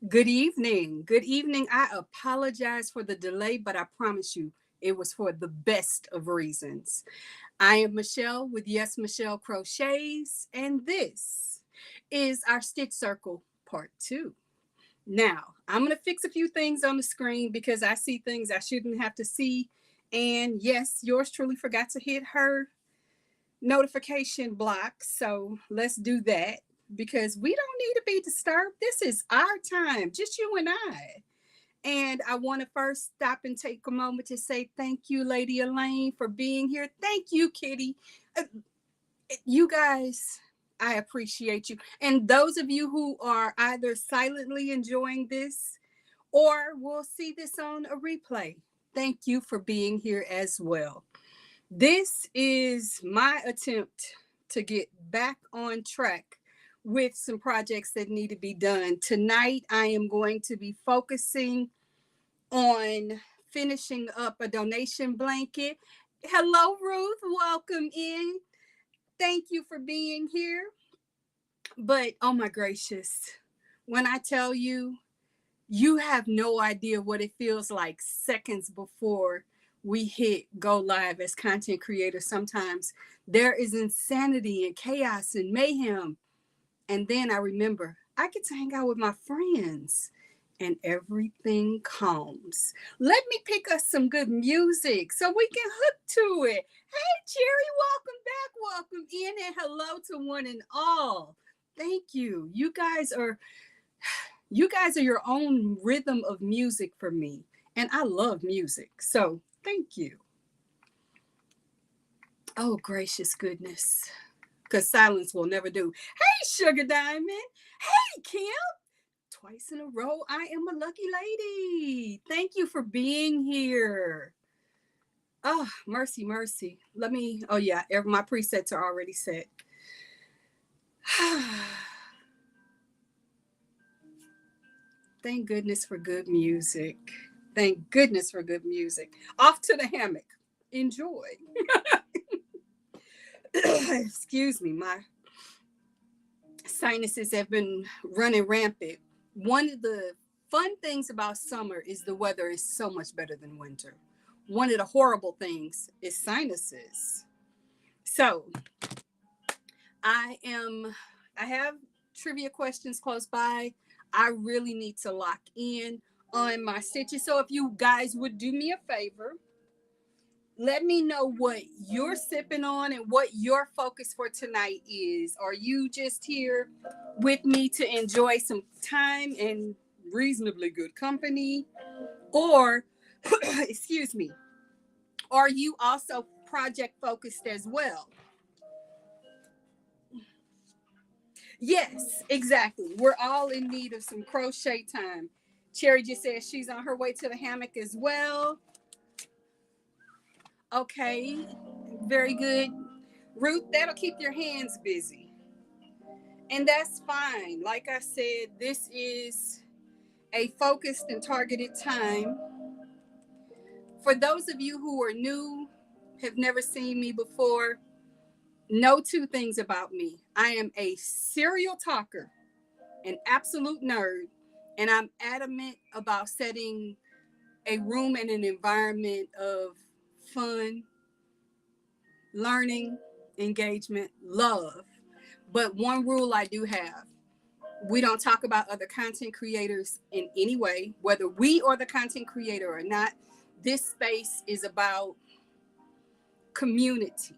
Good evening. Good evening. I apologize for the delay, but I promise you it was for the best of reasons. I am Michelle with Yes Michelle Crochets, and this is our Stitch Circle Part 2. Now, I'm going to fix a few things on the screen because I see things I shouldn't have to see. And yes, yours truly forgot to hit her notification block. So let's do that because we don't need to be disturbed. This is our time, just you and I. And I want to first stop and take a moment to say thank you, Lady Elaine, for being here. Thank you, Kitty. Uh, you guys, I appreciate you. And those of you who are either silently enjoying this or will see this on a replay, thank you for being here as well. This is my attempt to get back on track with some projects that need to be done. Tonight, I am going to be focusing on finishing up a donation blanket. Hello, Ruth. Welcome in. Thank you for being here. But oh my gracious, when I tell you, you have no idea what it feels like seconds before we hit go live as content creators. Sometimes there is insanity and chaos and mayhem. And then I remember I get to hang out with my friends and everything calms. Let me pick us some good music so we can hook to it. Hey, Jerry, welcome back, welcome in, and hello to one and all. Thank you. You guys are your own rhythm of music for me, and I love music. So, thank you. Oh, gracious goodness. Because silence will never do. Hey, Sugar Diamond. Hey, Kim. Twice in a row, I am a lucky lady. Thank you for being here. Oh, mercy, mercy. Oh, yeah, my presets are already set. Thank goodness for good music. Thank goodness for good music. Off to the hammock. Enjoy. Excuse me, my sinuses have been running rampant. One of the fun things about summer is the weather is so much better than winter. One of the horrible things is sinuses. So I have trivia questions close by. I really need to lock in on my stitches. So if you guys would do me a favor, let me know what you're sipping on and what your focus for tonight is. Are you just here with me to enjoy some time and reasonably good company? Or, excuse me, are you also project focused as well? Yes, exactly. We're all in need of some crochet time. Cherry just said she's on her way to the hammock as well. Okay, very good. Ruth, that'll keep your hands busy. And that's fine. Like I said, this is a focused and targeted time. For those of you who are new, have never seen me before, know two things about me. I am a serial talker, an absolute nerd, and I'm adamant about setting a room and an environment of fun, learning, engagement, love. But one rule I do have: we don't talk about other content creators in any way, whether we are the content creator or not. This space is about community,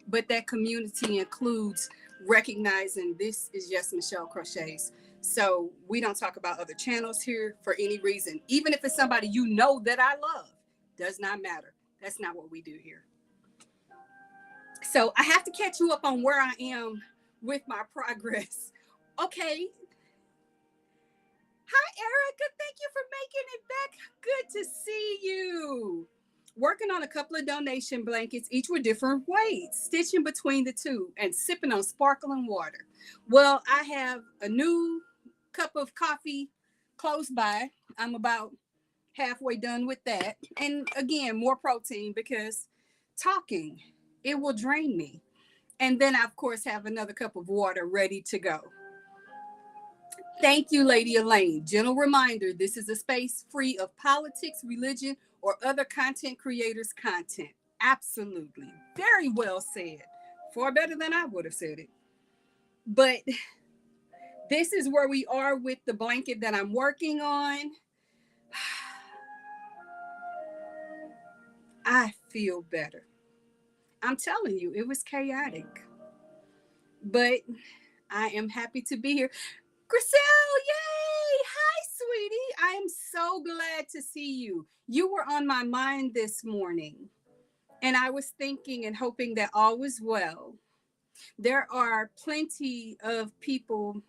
but that community includes recognizing this is just Michelle Crochets. So we don't talk about other channels here for any reason, even if it's somebody you know that I love. Does not matter. That's not what we do here. So I have to catch you up on where I am with my progress. Okay. Hi, Erica. Thank you for making it back. Good to see you. Working on a couple of donation blankets, each with different weights, stitching between the two, and sipping on sparkling water. Well, I have a new cup of coffee close by. I'm about halfway done with that. And again, more protein because talking, it will drain me. And then I, of course, have another cup of water ready to go. Thank you, Lady Elaine. Gentle reminder, this is a space free of politics, religion, or other content creators' content. Absolutely. Very well said. Far better than I would have said it. But this is where we are with the blanket that I'm working on. I feel better. I'm telling you, it was chaotic. But I am happy to be here. Griselle, yay! Hi, sweetie. I am so glad to see you. You were on my mind this morning, and I was thinking and hoping that all was well. There are plenty of people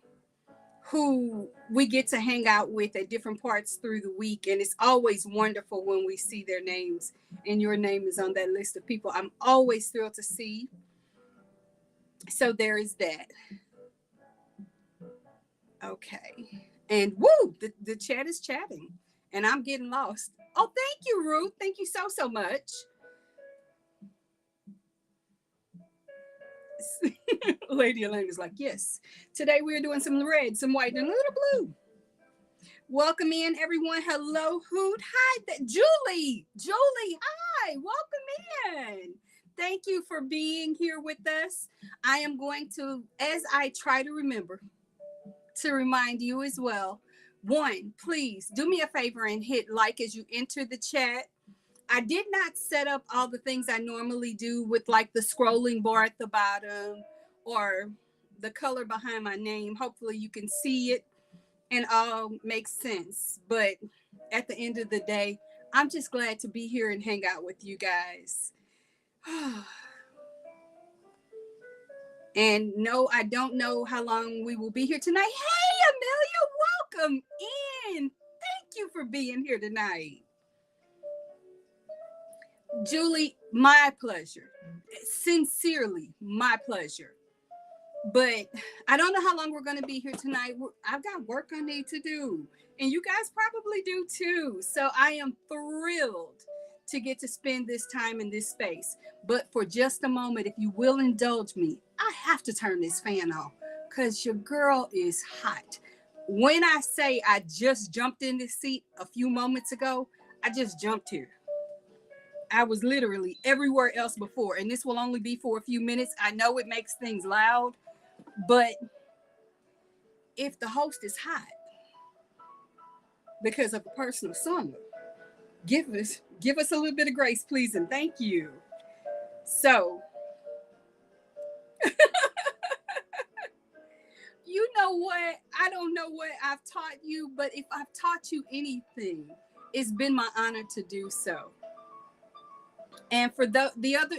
who we get to hang out with at different parts through the week, and it's always wonderful when we see their names, and your name is on that list of people I'm always thrilled to see. So there is that. Okay. And woo, the chat is chatting and I'm getting lost. Oh, thank you, Ruth. Thank you so, so much. Lady Elaine is like, yes. Today we're doing some red, some white, and a little blue. Welcome in, everyone. Hello, Hoot. Hi, Julie. Julie, hi. Welcome in. Thank you for being here with us. I am going to, as I try to remember, to remind you as well. One, please do me a favor and hit like as you enter the chat. I did not set up all the things I normally do with like the scrolling bar at the bottom or the color behind my name. Hopefully you can see it and all makes sense. But at the end of the day, I'm just glad to be here and hang out with you guys. And no, I don't know how long we will be here tonight. Hey, Amelia, welcome in. Thank you for being here tonight. Julie, my pleasure. Sincerely, my pleasure. But I don't know how long we're going to be here tonight. I've got work I need to do, and you guys probably do too. So I am thrilled to get to spend this time in this space. But for just a moment, if you will indulge me, I have to turn this fan on because your girl is hot. When I say I just jumped in this seat a few moments ago, I just jumped here. I was literally everywhere else before, and this will only be for a few minutes. I know it makes things loud, but if the host is hot because of a personal summer, give us a little bit of grace, please, and thank you. So, you know what? I don't know what I've taught you, but if I've taught you anything, it's been my honor to do so. And for the other,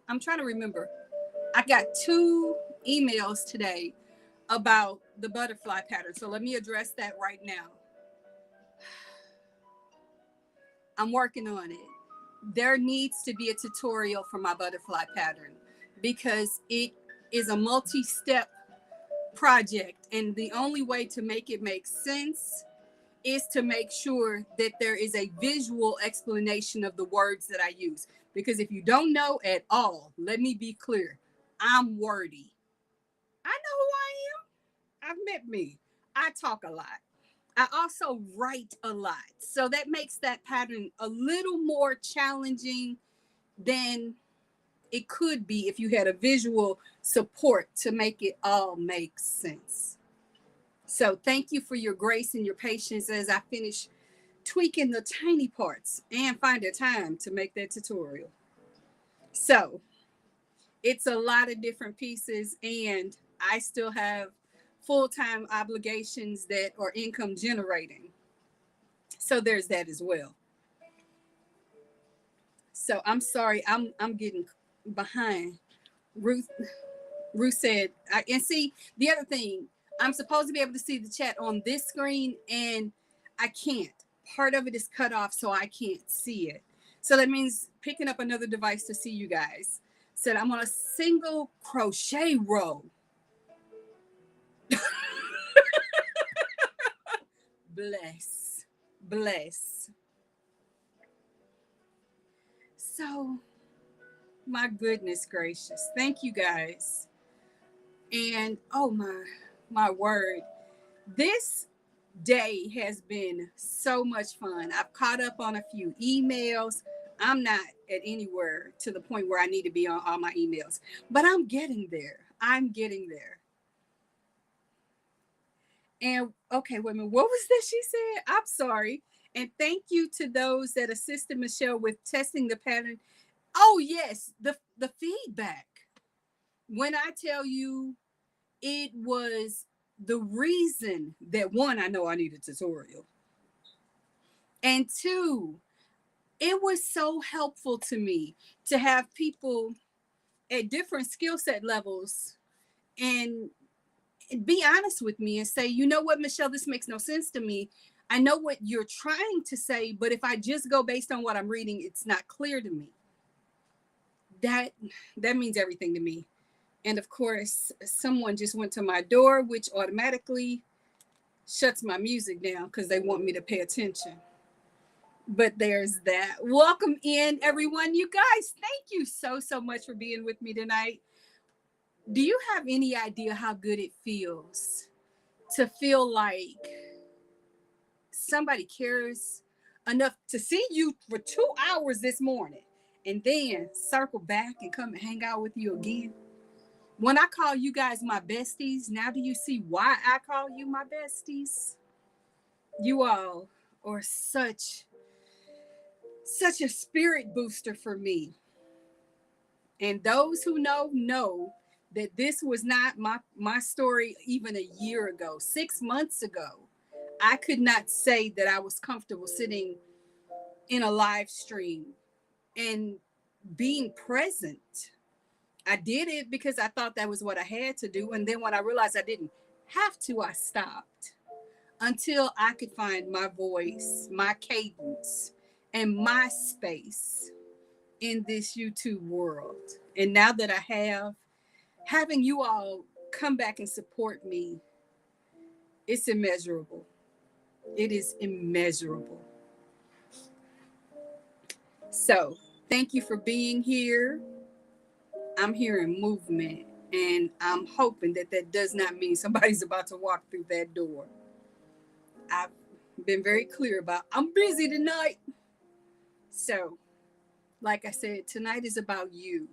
I'm trying to remember. I got 2 emails today about the butterfly pattern. So let me address that right now. I'm working on it. There needs to be a tutorial for my butterfly pattern because it is a multi-step project. And the only way to make it make sense is to make sure that there is a visual explanation of the words that I use. Because if you don't know at all, let me be clear, I'm wordy. I know who I am. I've met me. I talk a lot. I also write a lot. So that makes that pattern a little more challenging than it could be if you had a visual support to make it all make sense. So thank you for your grace and your patience as I finish tweaking the tiny parts and find a time to make that tutorial. So it's a lot of different pieces, and I still have full-time obligations that are income generating. So there's that as well. So I'm sorry, I'm getting behind. Ruth said, and see the other thing, I'm supposed to be able to see the chat on this screen, and I can't. Part of it is cut off, so I can't see it. So that means picking up another device to see you guys. Said I'm on a single crochet row. Bless. So, my goodness gracious. Thank you guys. And oh my word. This day has been so much fun. I've caught up on a few emails. I'm not at anywhere to the point where I need to be on all my emails, but I'm getting there. I'm getting there. And okay, wait a minute. What was that she said? I'm sorry. And thank you to those that assisted Michelle with testing the pattern. Oh yes, the feedback. When I tell you it was the reason that one, I know I need a tutorial. And two, it was so helpful to me to have people at different skill set levels and be honest with me and say, you know what, Michelle, this makes no sense to me. I know what you're trying to say, but if I just go based on what I'm reading, it's not clear to me. That means everything to me. And of course, someone just went to my door, which automatically shuts my music down because they want me to pay attention. But there's that. Welcome in, everyone. You guys, thank you so much for being with me tonight. Do you have any idea how good it feels to feel like somebody cares enough to see you for 2 hours this morning and then circle back and come and hang out with you again? When I call you guys my besties, now do you see why I call you my besties? You all are such a spirit booster for me. And those who know that this was not my story even a year ago, 6 months ago. I could not say that I was comfortable sitting in a live stream and being present. I did it because I thought that was what I had to do. And then when I realized I didn't have to, I stopped until I could find my voice, my cadence, and my space in this YouTube world. And now that I have, having you all come back and support me, it's immeasurable. It is immeasurable. So thank you for being here. I'm hearing movement, and I'm hoping that that does not mean somebody's about to walk through that door. I've been very clear about I'm busy tonight. So, like I said, tonight is about you.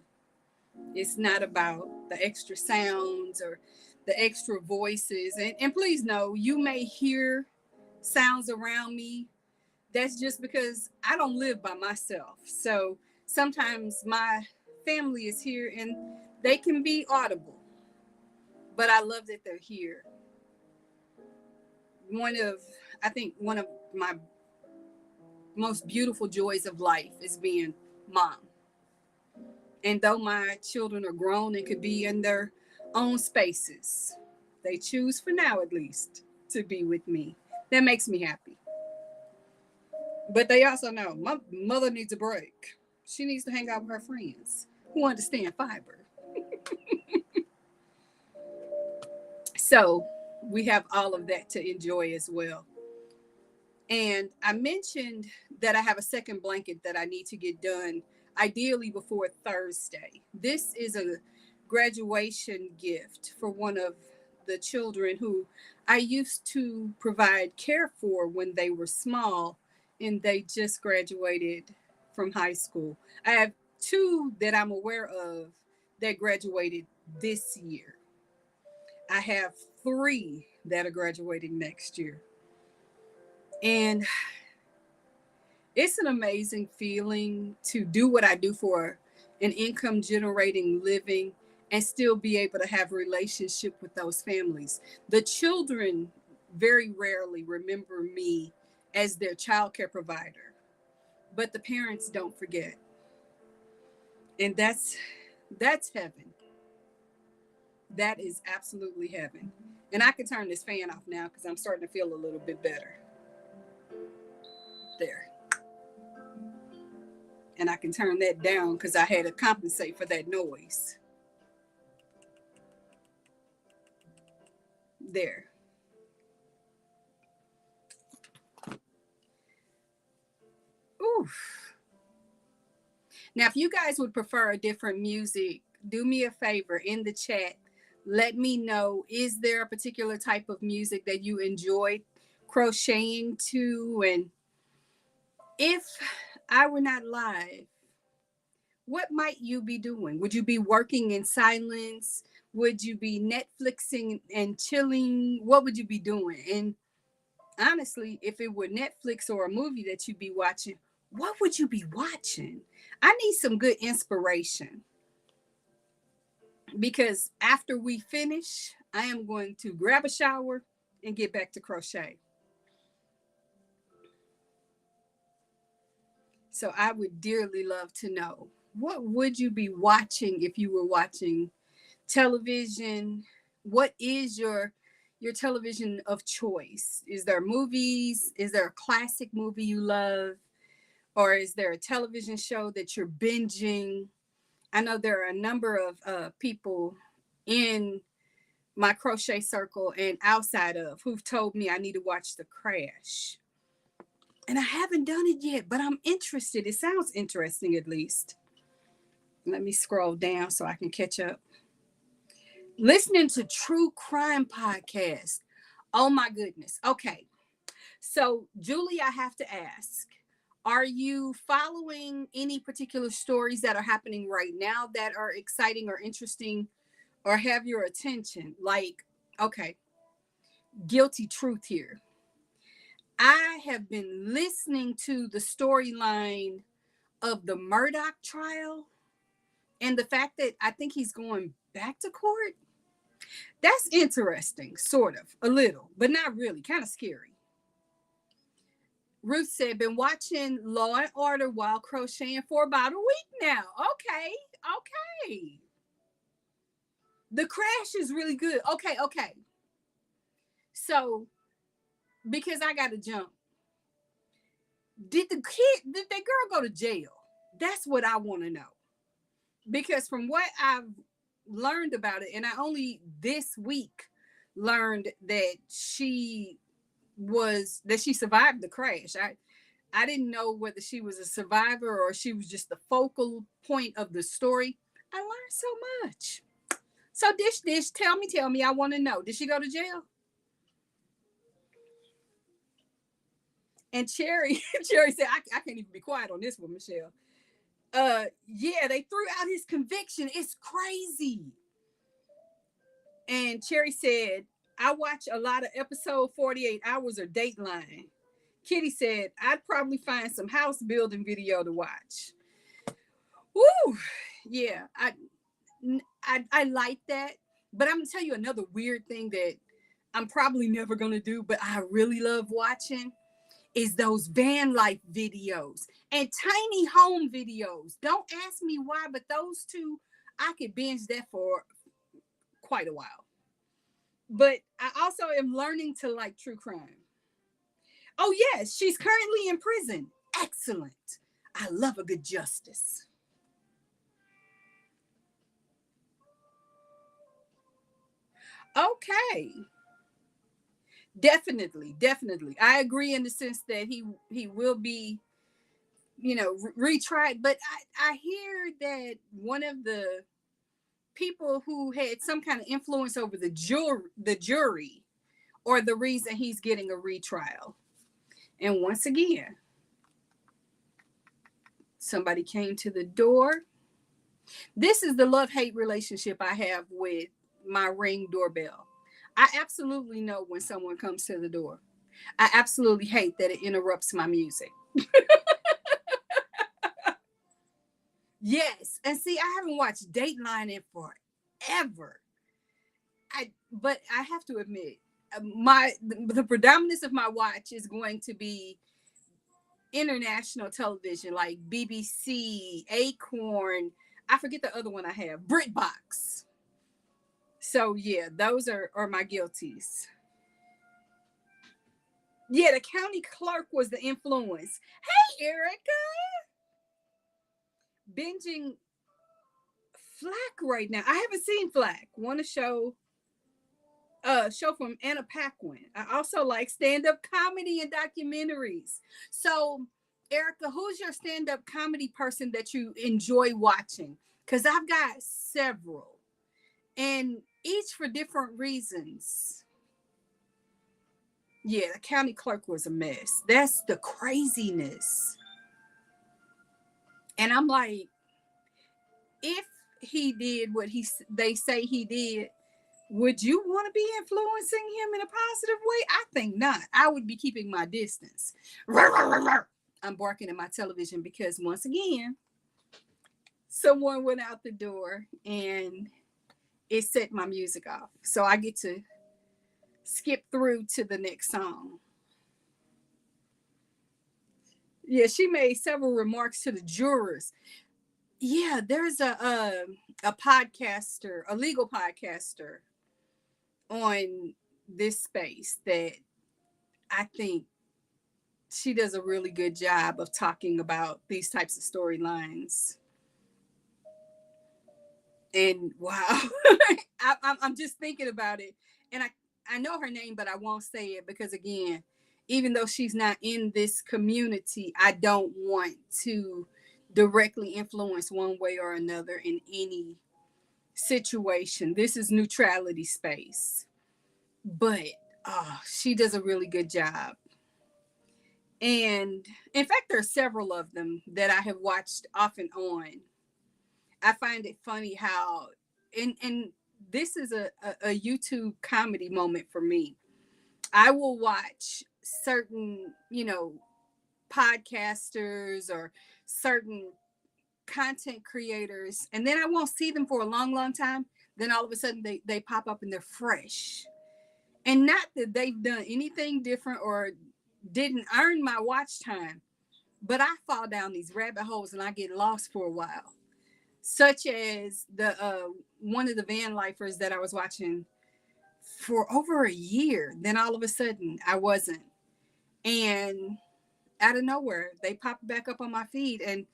It's not about the extra sounds or the extra voices. And please know, you may hear sounds around me. That's just because I don't live by myself. So sometimes my family is here and they can be audible, but I love that they're here. I think one of my most beautiful joys of life is being mom. And though my children are grown and could be in their own spaces, they choose, for now at least, to be with me. That makes me happy. But they also know my mother needs a break. She needs to hang out with her friends who understand fiber. So we have all of that to enjoy as well. And I mentioned that I have a second blanket that I need to get done, ideally before Thursday. This is a graduation gift for one of the children who I used to provide care for when they were small and they just graduated from high school. I have two that I'm aware of that graduated this year. I have three that are graduating next year. And it's an amazing feeling to do what I do for an income generating living and still be able to have a relationship with those families. The children very rarely remember me as their child care provider, but the parents don't forget. And that's heaven. That is absolutely heaven. And I can turn this fan off now because I'm starting to feel a little bit better. There. And I can turn that down because I had to compensate for that noise. There. Oof. Now, if you guys would prefer a different music, do me a favor in the chat. Let me know, is there a particular type of music that you enjoy crocheting to? And if I were not live, what might you be doing? Would you be working in silence? Would you be Netflixing and chilling? What would you be doing? And honestly, if it were Netflix or a movie that you'd be watching, what would you be watching? I need some good inspiration because after we finish, I am going to grab a shower and get back to crochet. So I would dearly love to know, what would you be watching if you were watching television? What is your television of choice? Is there movies? Is there a classic movie you love? Or is there a television show that you're binging? I know there are a number of people in my crochet circle and outside of who've told me I need to watch The Crash. And I haven't done it yet, but I'm interested. It sounds interesting, at least. Let me scroll down so I can catch up. Listening to true crime podcasts. Oh my goodness. Okay. So, Julie, I have to ask, are you following any particular stories that are happening right now that are exciting or interesting or have your attention? Like, okay, guilty truth here. I have been listening to the storyline of the Murdaugh trial and the fact that I think he's going back to court. That's interesting, sort of, a little, but not really, kind of scary. Ruth said, been watching Law and Order while crocheting for about a week now. Okay, okay. The Crash is really good. Okay, okay. So, because I got to jump, did that girl go to jail? That's what I want to know. Because from what I've learned about it, and I only this week learned that she survived the crash. I didn't know whether she was a survivor or she was just the focal point of the story. I learned so much. So Dish, tell me, I want to know. Did she go to jail? And Cherry, Cherry said, I can't even be quiet on this one, Michelle. Yeah, they threw out his conviction. It's crazy. And Cherry said, I watch a lot of episode 48 hours or Dateline. Kitty said, I'd probably find some house building video to watch. Woo! Yeah, I like that. But I'm gonna tell you another weird thing that I'm probably never gonna do, but I really love watching is those van life videos and tiny home videos. Don't ask me why, but those two, I could binge that for quite a while. But I also am learning to like true crime. Oh, yes, she's currently in prison. Excellent. I love a good justice. Okay. Definitely. I agree in the sense that he will be, retried. But I hear that one of the people who had some kind of influence over the jury, or the reason he's getting a retrial. And once again, somebody came to the door. This is the love-hate relationship I have with my Ring doorbell. I absolutely know when someone comes to the door. I absolutely hate that it interrupts my music. Yes. And see, I haven't watched Dateline in forever. But I have to admit, the predominance of my watch is going to be international television like BBC, Acorn. I forget the other one I have, BritBox. So yeah, those are my guilties. Yeah, the county clerk was the influence. Hey, Erica, binging Flack right now. I haven't seen Flack. Want to show from Anna Paquin. I also like stand-up comedy and documentaries. So, Erica, who's your stand-up comedy person that you enjoy watching? Because I've got several. And each for different reasons. Yeah, the county clerk was a mess. That's the craziness. And I'm like, if he did what they say he did, would you want to be influencing him in a positive way? I think not. I would be keeping my distance. I'm barking at my television because once again, someone went out the door and it set my music off. So I get to skip through to the next song. Yeah, she made several remarks to the jurors. Yeah, there's a podcaster, a legal podcaster on this space that I think she does a really good job of talking about these types of storylines. And wow, I'm just thinking about it, and I know her name, but I won't say it because again, even though she's not in this community, I don't want to directly influence one way or another in any situation. This is neutrality space, but she does a really good job. And in fact, there are several of them that I have watched off and on. I find it funny how, and this is a YouTube comedy moment for me. I will watch certain, podcasters or certain content creators, and then I won't see them for a long, long time. Then all of a sudden they pop up and they're fresh. And not that they've done anything different or didn't earn my watch time, but I fall down these rabbit holes and I get lost for a while. Such as the one of the van lifers that I was watching for over a year. Then all of a sudden I wasn't. And out of nowhere, they popped back up on my feed and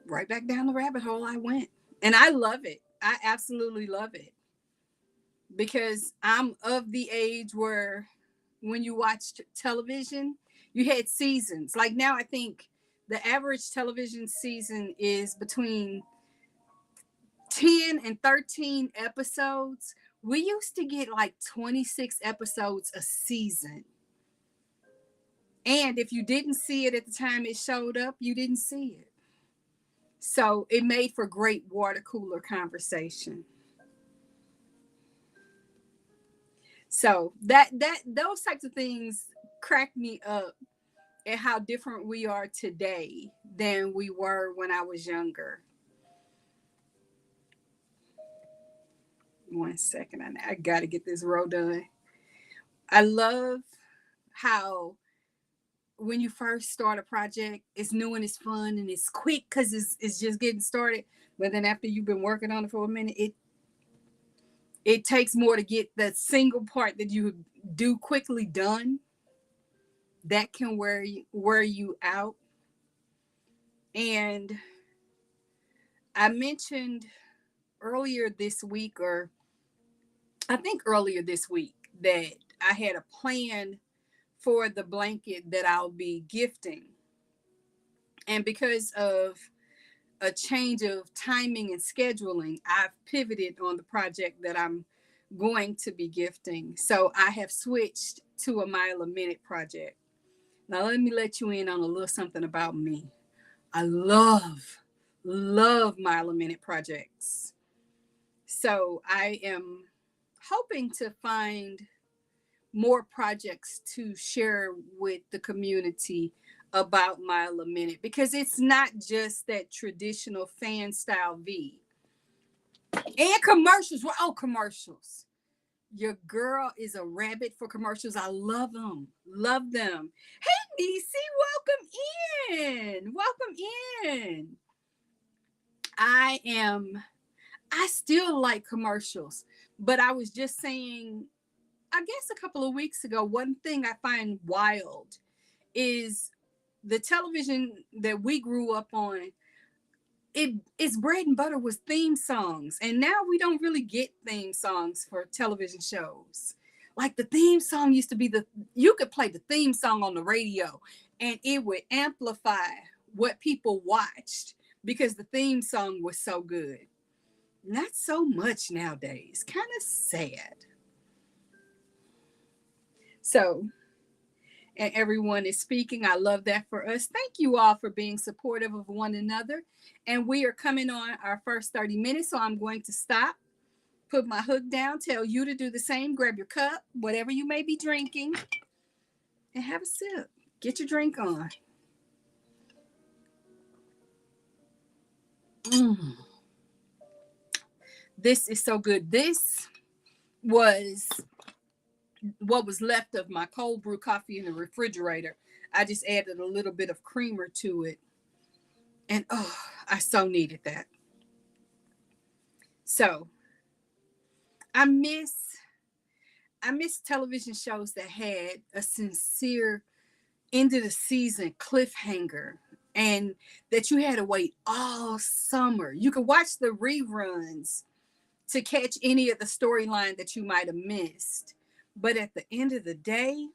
right back down the rabbit hole I went. And I love it. I absolutely love it. Because I'm of the age where when you watched television, you had seasons. Like now, I think the average television season is between 10 and 13 episodes. We used to get like 26 episodes a season. And if you didn't see it at the time it showed up, you didn't see it. So it made for great water cooler conversation. So that those types of things crack me up at how different we are today than we were when I was younger. One second, I gotta get this row done. I love how when you first start a project, it's new and it's fun and it's quick because it's just getting started. But then after you've been working on it for a minute, it takes more to get that single part that you do quickly done. That can wear you out. And I mentioned earlier this week, or I think earlier this week, that I had a plan for the blanket that I'll be gifting. And because of a change of timing and scheduling, I've pivoted on the project that I'm going to be gifting. So I have switched to a mile a minute project. Now, let me let you in on a little something about me. I love mile a minute projects. So I am hoping to find more projects to share with the community about mile a minute, because it's not just that traditional fan style V. And commercials. Well, commercials. Your girl is a rabbit for commercials. I love them. Love them. Hey, Nisi, welcome in. Welcome in. I still like commercials, but I was just saying, I guess a couple of weeks ago, one thing I find wild is the television that we grew up on. Its bread and butter was theme songs, and now we don't really get theme songs for television shows. Like the theme song used to be you could play the theme song on the radio and it would amplify what people watched because the theme song was so good. Not so much nowadays. Kind of sad. So, and everyone is speaking. I love that for us. Thank you all for being supportive of one another. And we are coming on our first 30 minutes. So I'm going to stop, put my hook down, tell you to do the same. Grab your cup, whatever you may be drinking, and have a sip. Get your drink on. Mm, this is so good. This was what was left of my cold brew coffee in the refrigerator. I just added a little bit of creamer to it. And oh, I so needed that. So I miss I miss television shows that had a sincere end of the season cliffhanger and that you had to wait all summer. You could watch the reruns to catch any of the storyline that you might have missed. But at the end of the day,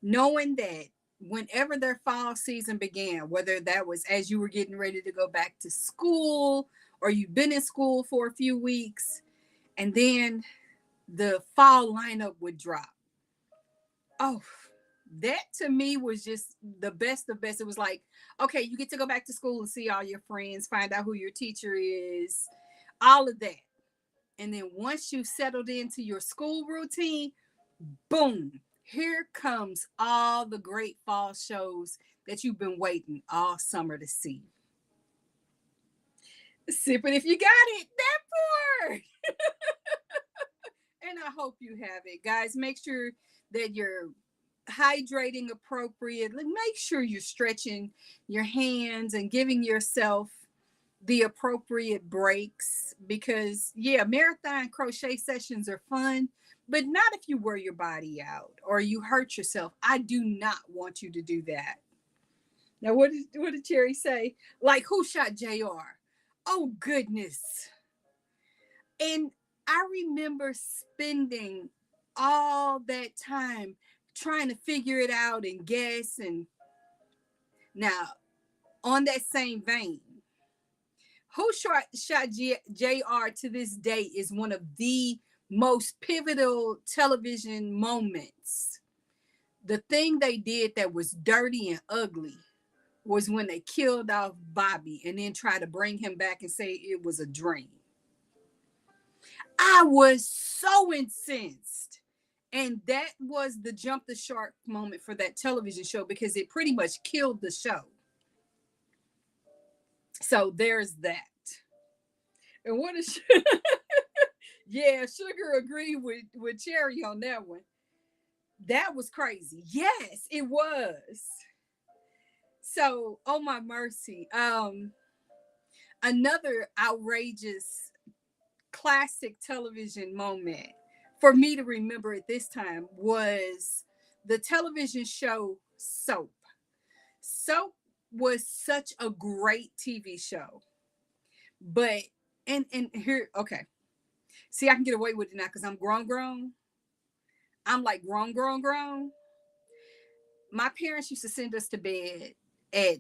knowing that whenever their fall season began, whether that was as you were getting ready to go back to school or you've been in school for a few weeks, and then the fall lineup would drop. Oh, that to me was just the best of best. It was like, okay, you get to go back to school and see all your friends, find out who your teacher is, all of that. And then once you settled into your school routine, boom, here comes all the great fall shows that you've been waiting all summer to see. Sip it if you got it. That part. And I hope you have it. Guys, make sure that you're hydrating appropriately. Make sure you're stretching your hands and giving yourself the appropriate breaks because yeah, marathon crochet sessions are fun, but not if you wear your body out or you hurt yourself. I do not want you to do that. Now what did Cherry say? Like who shot JR? Oh goodness. And I remember spending all that time trying to figure it out and guess. And now, on that same vein, who shot JR to this day is one of the most pivotal television moments. The thing they did that was dirty and ugly was when they killed off Bobby and then tried to bring him back and say it was a dream. I was so incensed. And that was the jump the shark moment for that television show because it pretty much killed the show. So there's that. And what is yeah, Sugar agreed with Cherry on that one. That was crazy. Yes, it was. So, oh my mercy. Another outrageous classic television moment for me to remember at this time was the television show Soap. Soap was such a great TV show. But and here, okay. See, I can get away with it now because I'm grown. I'm like grown. My parents used to send us to bed at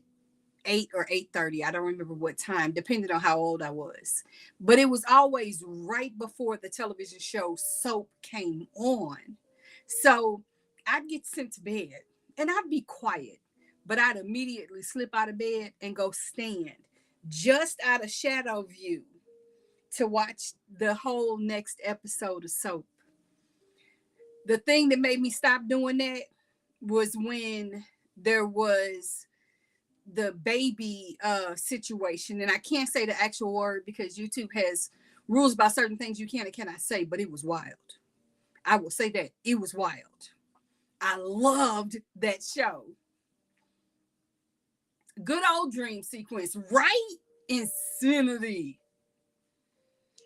8 or 8:30. I don't remember what time, depending on how old I was. But it was always right before the television show Soap came on. So I'd get sent to bed and I'd be quiet, but I'd immediately slip out of bed and go stand just out of shadow view to watch the whole next episode of Soap. The thing that made me stop doing that was when there was the baby situation, and I can't say the actual word because YouTube has rules about certain things you can and cannot say, but it was wild. I will say that it was wild. I loved that show. Good old dream sequence, right? Insanity.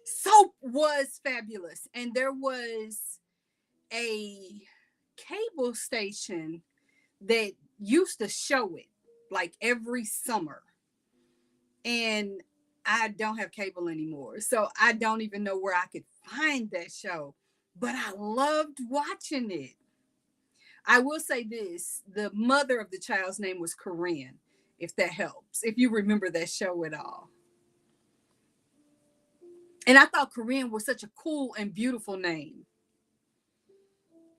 Soap was fabulous, and there was a cable station that used to show it like every summer. And I don't have cable anymore. So I don't even know where I could find that show. But I loved watching it. I will say this, the mother of the child's name was Corinne, if that helps, if you remember that show at all. And I thought Corinne was such a cool and beautiful name.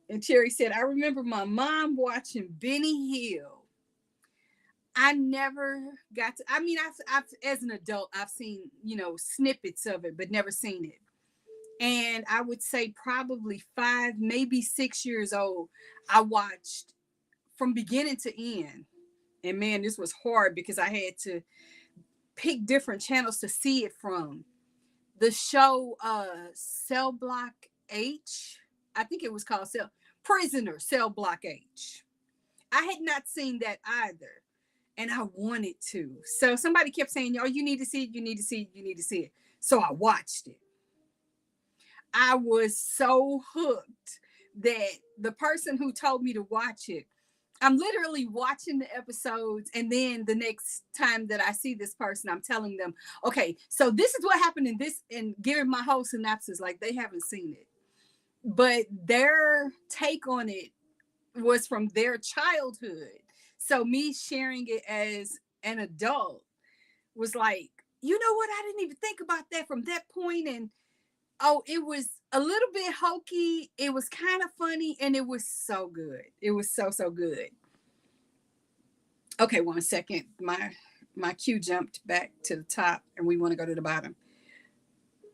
And Terry said, I remember my mom watching Benny Hill. I never got to, I mean, I've as an adult, I've seen, snippets of it, but never seen it. And I would say probably 5, maybe 6 years old, I watched from beginning to end. And man, this was hard because I had to pick different channels to see it from. The show Cell Block H, I think it was called Cell Block H. I had not seen that either, and I wanted to. So somebody kept saying, "Oh, you need to see it. You need to see it. You need to see it." So I watched it. I was so hooked that the person who told me to watch it, I'm literally watching the episodes, and then the next time that I see this person, I'm telling them, okay, so this is what happened in this, and giving my whole synopsis like they haven't seen it. But their take on it was from their childhood. So me sharing it as an adult was like, you know what? I didn't even think about that from that point. And it was a little bit hokey. It was kind of funny, and it was so good. It was so, so good. Okay, 1 second. My cue jumped back to the top, and we want to go to the bottom.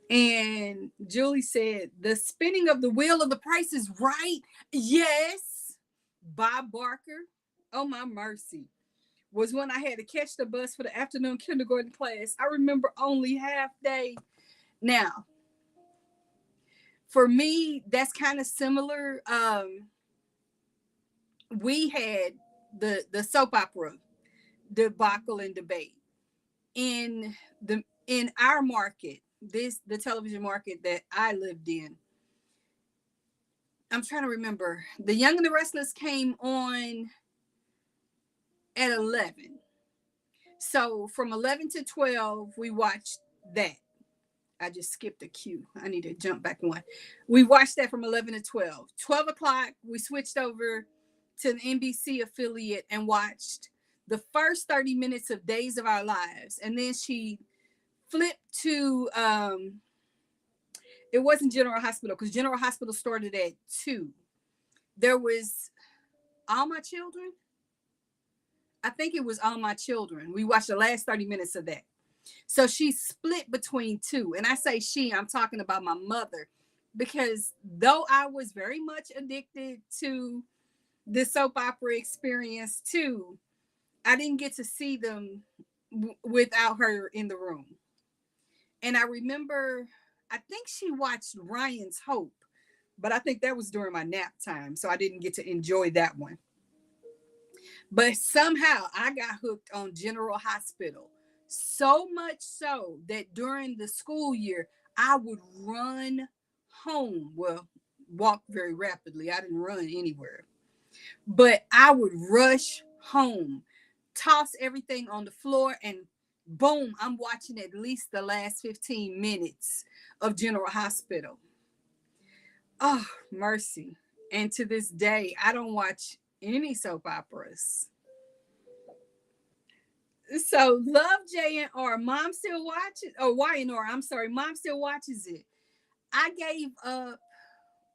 And Julie said, the spinning of the wheel of The Price is Right. Yes. Bob Barker. Oh, my mercy. Was when I had to catch the bus for the afternoon kindergarten class. I remember only half day. Now, for me, that's kind of similar. We had the soap opera debacle and debate in our market, the television market that I lived in. I'm trying to remember. The Young and the Restless came on at 11. So from 11 to 12, we watched that. I just skipped a cue. I need to jump back one. We watched that from 11 to 12. 12 o'clock, we switched over to the NBC affiliate and watched the first 30 minutes of Days of Our Lives. And then she flipped to, it wasn't General Hospital, because General Hospital started at 2. There was All My Children. I think it was All My Children. We watched the last 30 minutes of that. So she split between 2. And I say she, I'm talking about my mother, because though I was very much addicted to the soap opera experience too, I didn't get to see them without her in the room. And I remember, I think she watched Ryan's Hope, but I think that was during my nap time, so I didn't get to enjoy that one. But somehow I got hooked on General Hospital. So much so that during the school year, I would run home. Well, walk very rapidly. I didn't run anywhere. But I would rush home, toss everything on the floor, and boom, I'm watching at least the last 15 minutes of General Hospital. Oh, mercy. And to this day, I don't watch any soap operas. So love J&R. Mom still watches, or Y&R, I'm sorry, mom still watches it. I gave up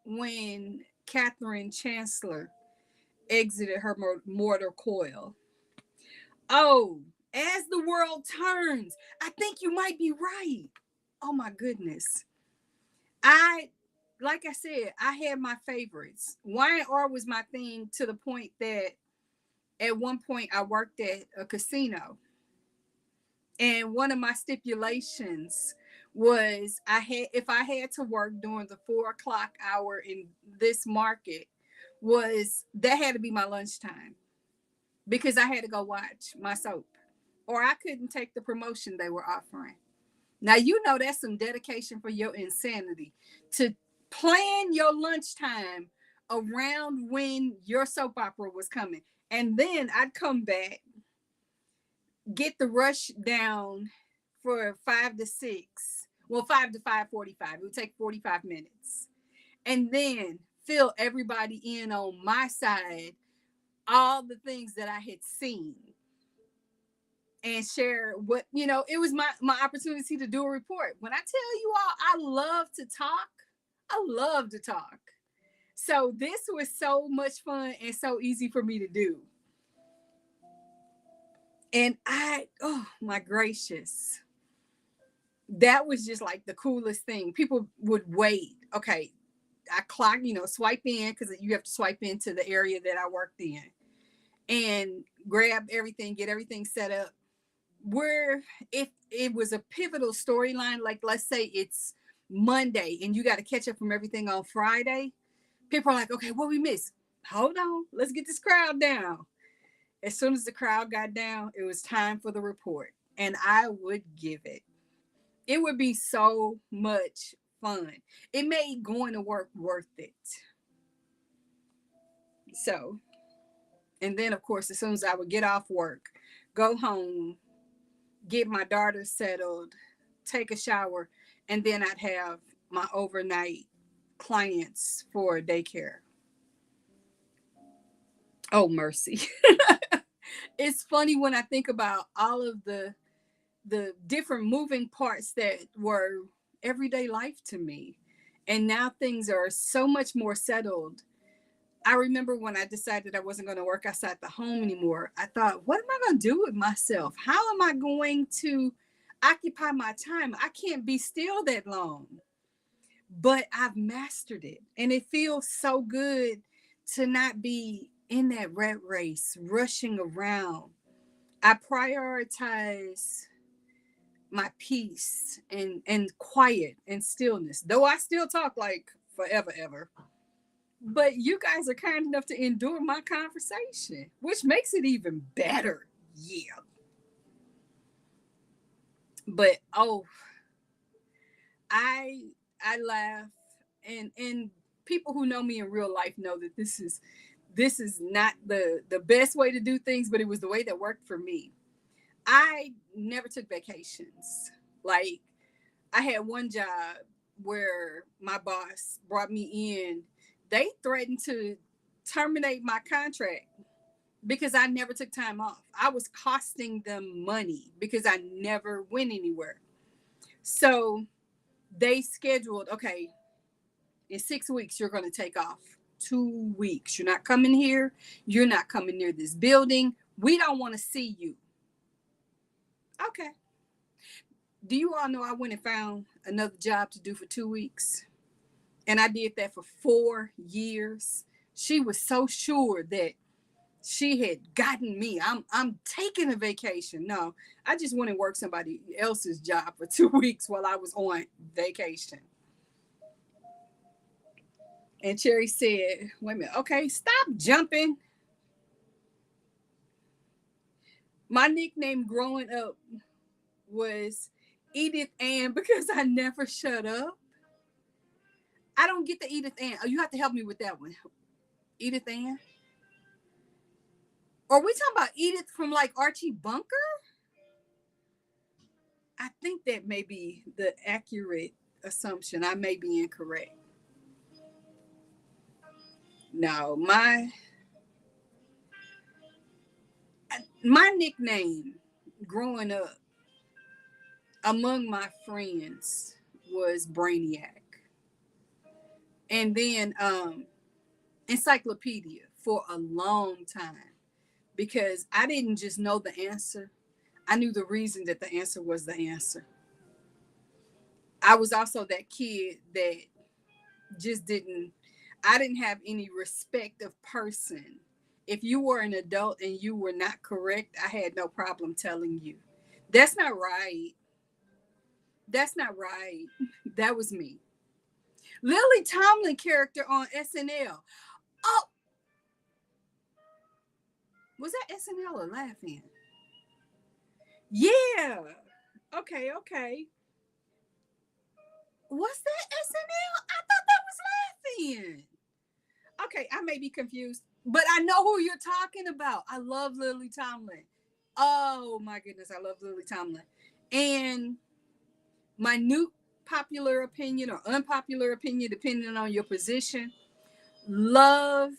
when Catherine Chancellor exited her mortal coil. Oh, As the World Turns. I think you might be right. Oh my goodness. Like I said, I had my favorites. Y&R was my thing, to the point that at one point I worked at a casino. And one of my stipulations was, if I had to work during the 4 o'clock hour in this market, was that had to be my lunchtime, because I had to go watch my soap, or I couldn't take the promotion they were offering. Now, that's some dedication for your insanity, to plan your lunchtime around when your soap opera was coming. And then I'd come back, get the rush down for 5 to 6. Well, 5 to 5:45. It would take 45 minutes. And then fill everybody in on my side, all the things that I had seen. and share what, it was my opportunity to do a report. When I tell you all, I love to talk. I love to talk. So this was so much fun and so easy for me to do. And oh my gracious, that was just like the coolest thing. People would wait. Okay, I clock, swipe in, because you have to swipe into the area that I worked in, and grab everything, get everything set up. Where if it was a pivotal storyline, like let's say it's Monday and you got to catch up from everything on Friday, people are like, okay, what we miss? Hold on, let's get this crowd down. As soon as the crowd got down, it was time for the report, and I would give it. It would be so much fun. It made going to work worth it. So, and then of course, as soon as I would get off work, go home, get my daughter settled, take a shower, and then I'd have my overnight clients for daycare. Oh, mercy. It's funny when I think about all of the different moving parts that were everyday life to me. And now things are so much more settled. I remember when I decided I wasn't going to work outside the home anymore, I thought, what am I going to do with myself? How am I going to occupy my time? I can't be still that long. But I've mastered it. And it feels so good to not be in that rat race, rushing around. I prioritize my peace and quiet and stillness, though I still talk like forever, ever. But you guys are kind enough to endure my conversation, which makes it even better. Yeah. But oh, I I laugh, and people who know me in real life know that this is not the best way to do things, but it was the way that worked for me. I never took vacations. Like, I had one job where my boss brought me in. They threatened to terminate my contract because I never took time off. I was costing them money because I never went anywhere. So they scheduled, okay, in 6 weeks, you're going to take off 2 weeks. You're not coming here. You're not coming near this building. We don't want to see you. Okay. Do you all know I went and found another job to do for 2 weeks? And I did that for 4 years. She was so sure that she had gotten me. I'm taking a vacation. No, I just went and worked somebody else's job for 2 weeks while I was on vacation. And Cherry said, wait a minute, okay, stop jumping. My nickname growing up was Edith Ann because I never shut up. I don't get the Edith Ann. Oh, you have to help me with that one. Edith Ann? Are we talking about Edith from like Archie Bunker? I think that may be the accurate assumption. I may be incorrect. No, my nickname growing up among my friends was Brainiac. And then Encyclopedia for a long time, because I didn't just know the answer. I knew the reason that the answer was the answer. I was also that kid that just I didn't have any respect of person. If you were an adult and you were not correct, I had no problem telling you. That's not right. That's not right. That was me. Lily Tomlin character on SNL. Oh, was that SNL or Laughing? Yeah. Okay, okay. Was that SNL? I thought that was Laughing. Okay, I may be confused, but I know who you're talking about. I love Lily Tomlin. Oh my goodness, I love Lily Tomlin. And my new popular opinion or unpopular opinion, depending on your position, love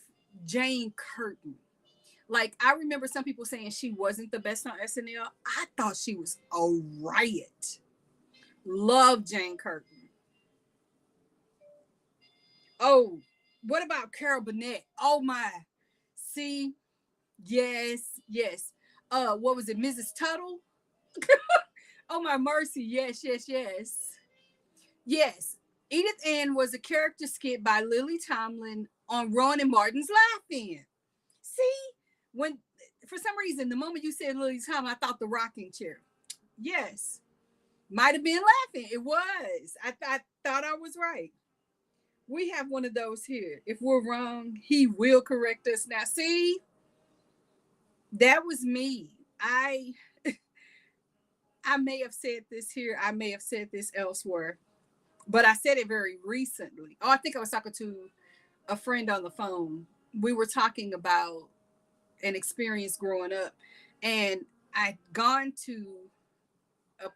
Jane Curtin. Like, I remember some people saying she wasn't the best on SNL. I thought she was a riot. Love Jane Curtin. Oh, what about Carol Burnett? Oh my. See, yes, yes. What was it, Mrs. Tuttle? Oh my mercy. Yes, yes, yes. Yes. Edith Ann was a character skit by Lily Tomlin on Ron and Martin's Laugh-In. See, when for some reason the moment you said Lily Tomlin, I thought the rocking chair. Yes, might have been laughing. It was. I thought I was right. We have one of those here. If we're wrong, he will correct us. Now, see, that was me. I may have said this here. I may have said this elsewhere, but I said it very recently. Oh, I think I was talking to a friend on the phone. We were talking about an experience growing up, and I'd gone to a,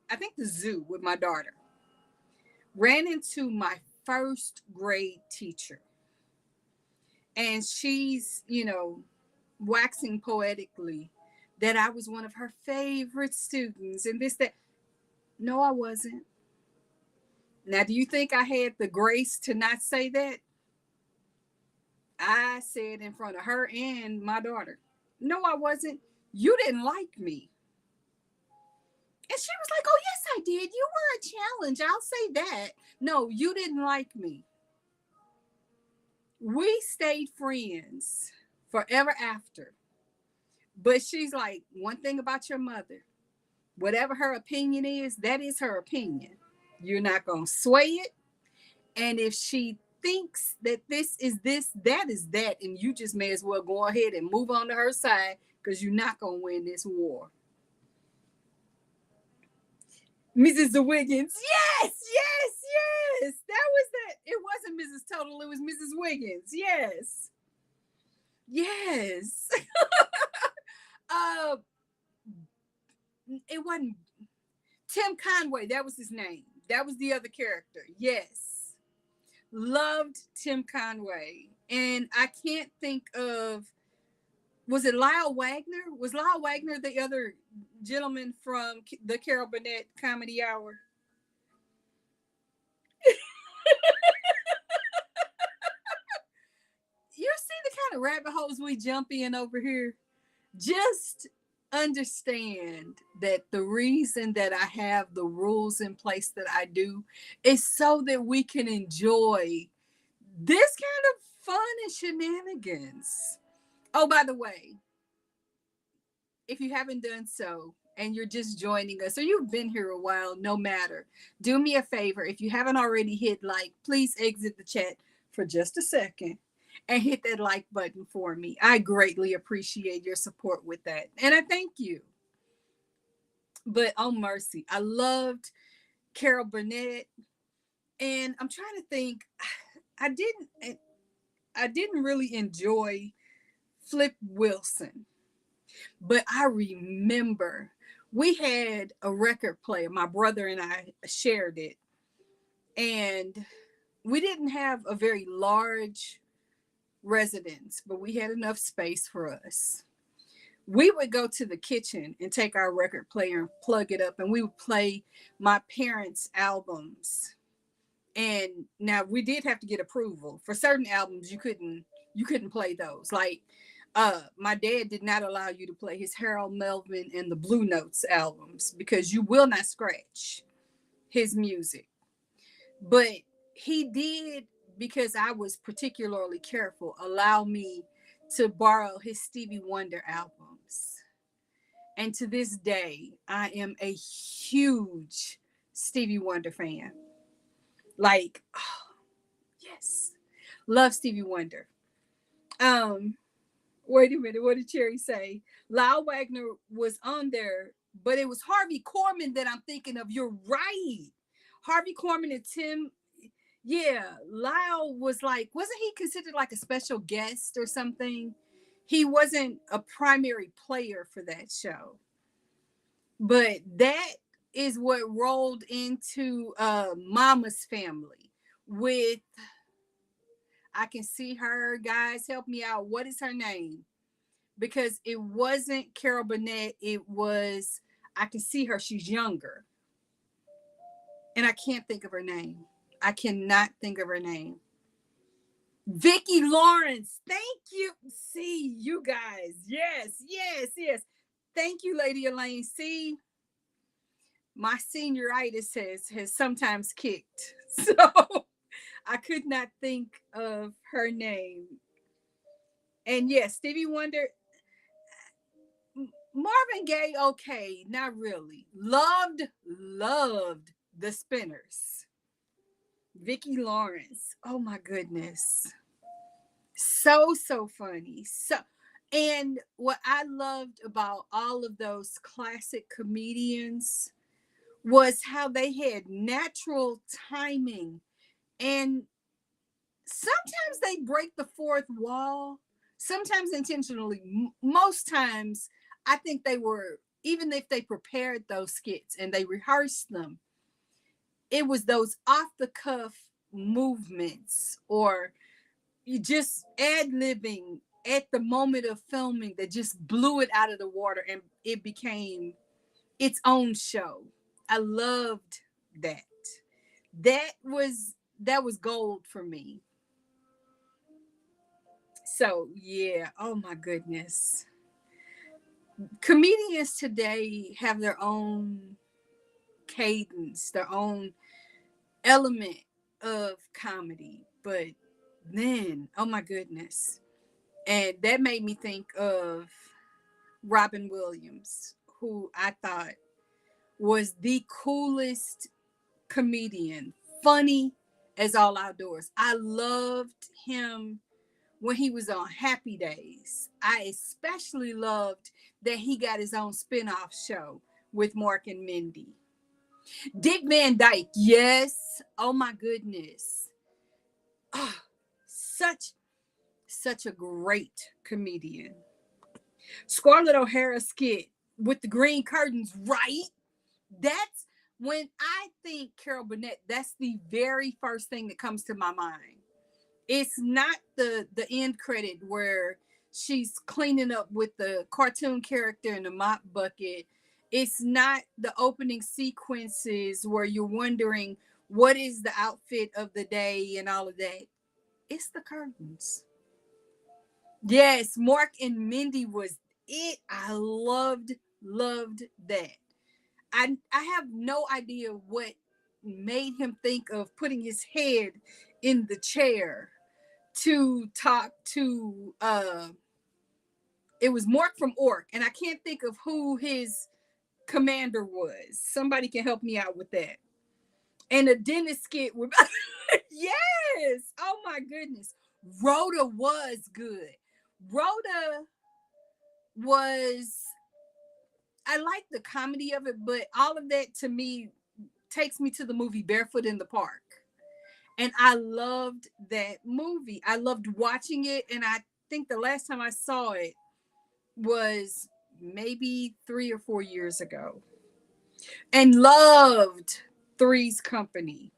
I think the zoo with my daughter. Ran into my first grade teacher, and she's, waxing poetically that I was one of her favorite students and this, that. No, I wasn't. Now, do you think I had the grace to not say that? I said in front of her and my daughter, no, I wasn't. You didn't like me. And she was like, oh, yes, I did. You were a challenge. I'll say that. No, you didn't like me. We stayed friends forever after. But she's like, one thing about your mother, whatever her opinion is, that is her opinion. You're not going to sway it. And if she thinks that this is this, that is that, and you just may as well go ahead and move on to her side because you're not going to win this war. Mrs. Wiggins. Yes, yes, yes. That was that. It wasn't Mrs. Total. It was Mrs. Wiggins. Yes. Yes. uh, it wasn't Tim Conway. That was his name. That was the other character. Yes. Loved Tim Conway. And I can't think of, was it Lyle Wagner? Was Lyle Wagner the other gentleman from the Carol Burnett Comedy Hour? You see the kind of rabbit holes we jump in over here? Just understand that the reason that I have the rules in place that I do is so that we can enjoy this kind of fun and shenanigans. Oh, by the way, if you haven't done so and you're just joining us or you've been here a while, no matter, do me a favor. If you haven't already hit like, please exit the chat for just a second and hit that like button for me. I greatly appreciate your support with that. And I thank you. But oh mercy, I loved Carol Burnett. And I'm trying to think, I didn't really enjoy Flip Wilson. But I remember we had a record player. My brother and I shared it. And we didn't have a very large residence, but we had enough space for us. We would go to the kitchen and take our record player and plug it up, and we would play my parents' albums. And now we did have to get approval for certain albums. You couldn't play those. Like my dad did not allow you to play his Harold Melvin and the Blue Notes albums because you will not scratch his music. But he did, because I was particularly careful, allow me to borrow his Stevie Wonder albums. And to this day, I am a huge Stevie Wonder fan. Like, oh, yes. Love Stevie Wonder. Wait a minute, what did Cherry say? Lyle Wagner was on there, but it was Harvey Korman that I'm thinking of. You're right. Harvey Korman and Tim. Yeah, Lyle was like, wasn't he considered like a special guest or something? He wasn't a primary player for that show. But that is what rolled into Mama's Family with, I can see her, guys, help me out. What is her name? because it wasn't Carol Burnett. It was, I can see her. She's younger. And I can't think of her name. I cannot think of her name. Vicki Lawrence. Thank you. See, you guys. Yes, yes, yes. Thank you, Lady Elaine. See, my senioritis has sometimes kicked. So I could not think of her name. And yes, Stevie Wonder, Marvin Gaye, okay, not really. Loved the Spinners. Vicki Lawrence. Oh my goodness. So funny. So, and what I loved about all of those classic comedians was how they had natural timing, and sometimes they break the fourth wall, sometimes intentionally. Most times I think they were, even if they prepared those skits and they rehearsed them, it was those off the cuff movements, or you just ad-libbing at the moment of filming that just blew it out of the water and it became its own show. I loved that. That was gold for me. So yeah, oh my goodness. Comedians today have their own cadence, their own element of comedy, but then, oh my goodness. And that made me think of Robin Williams, who I thought was the coolest comedian, funny as all outdoors. I loved him when he was on Happy Days. I especially loved that he got his own spin-off show with Mark and Mindy. Dick Van Dyke, yes. Oh my goodness. Oh, such a great comedian. Scarlett O'Hara skit with the green curtains, right? That's when I think Carol Burnett, that's the very first thing that comes to my mind. It's not the end credit where she's cleaning up with the cartoon character in the mop bucket. It's not the opening sequences where you're wondering what is the outfit of the day and all of that. It's the curtains. Yes, Mark and Mindy was it. I loved that. I have no idea what made him think of putting his head in the chair to talk to it was Mark from Ork, and I can't think of who his commander was. Somebody can help me out with that. And a dentist skit with yes. Oh my goodness. Rhoda was good. Rhoda was, I like the comedy of it, but all of that to me takes me to the movie Barefoot in the Park. And I loved that movie. I loved watching it. And I think the last time I saw it was maybe 3 or 4 years ago. And loved Three's Company.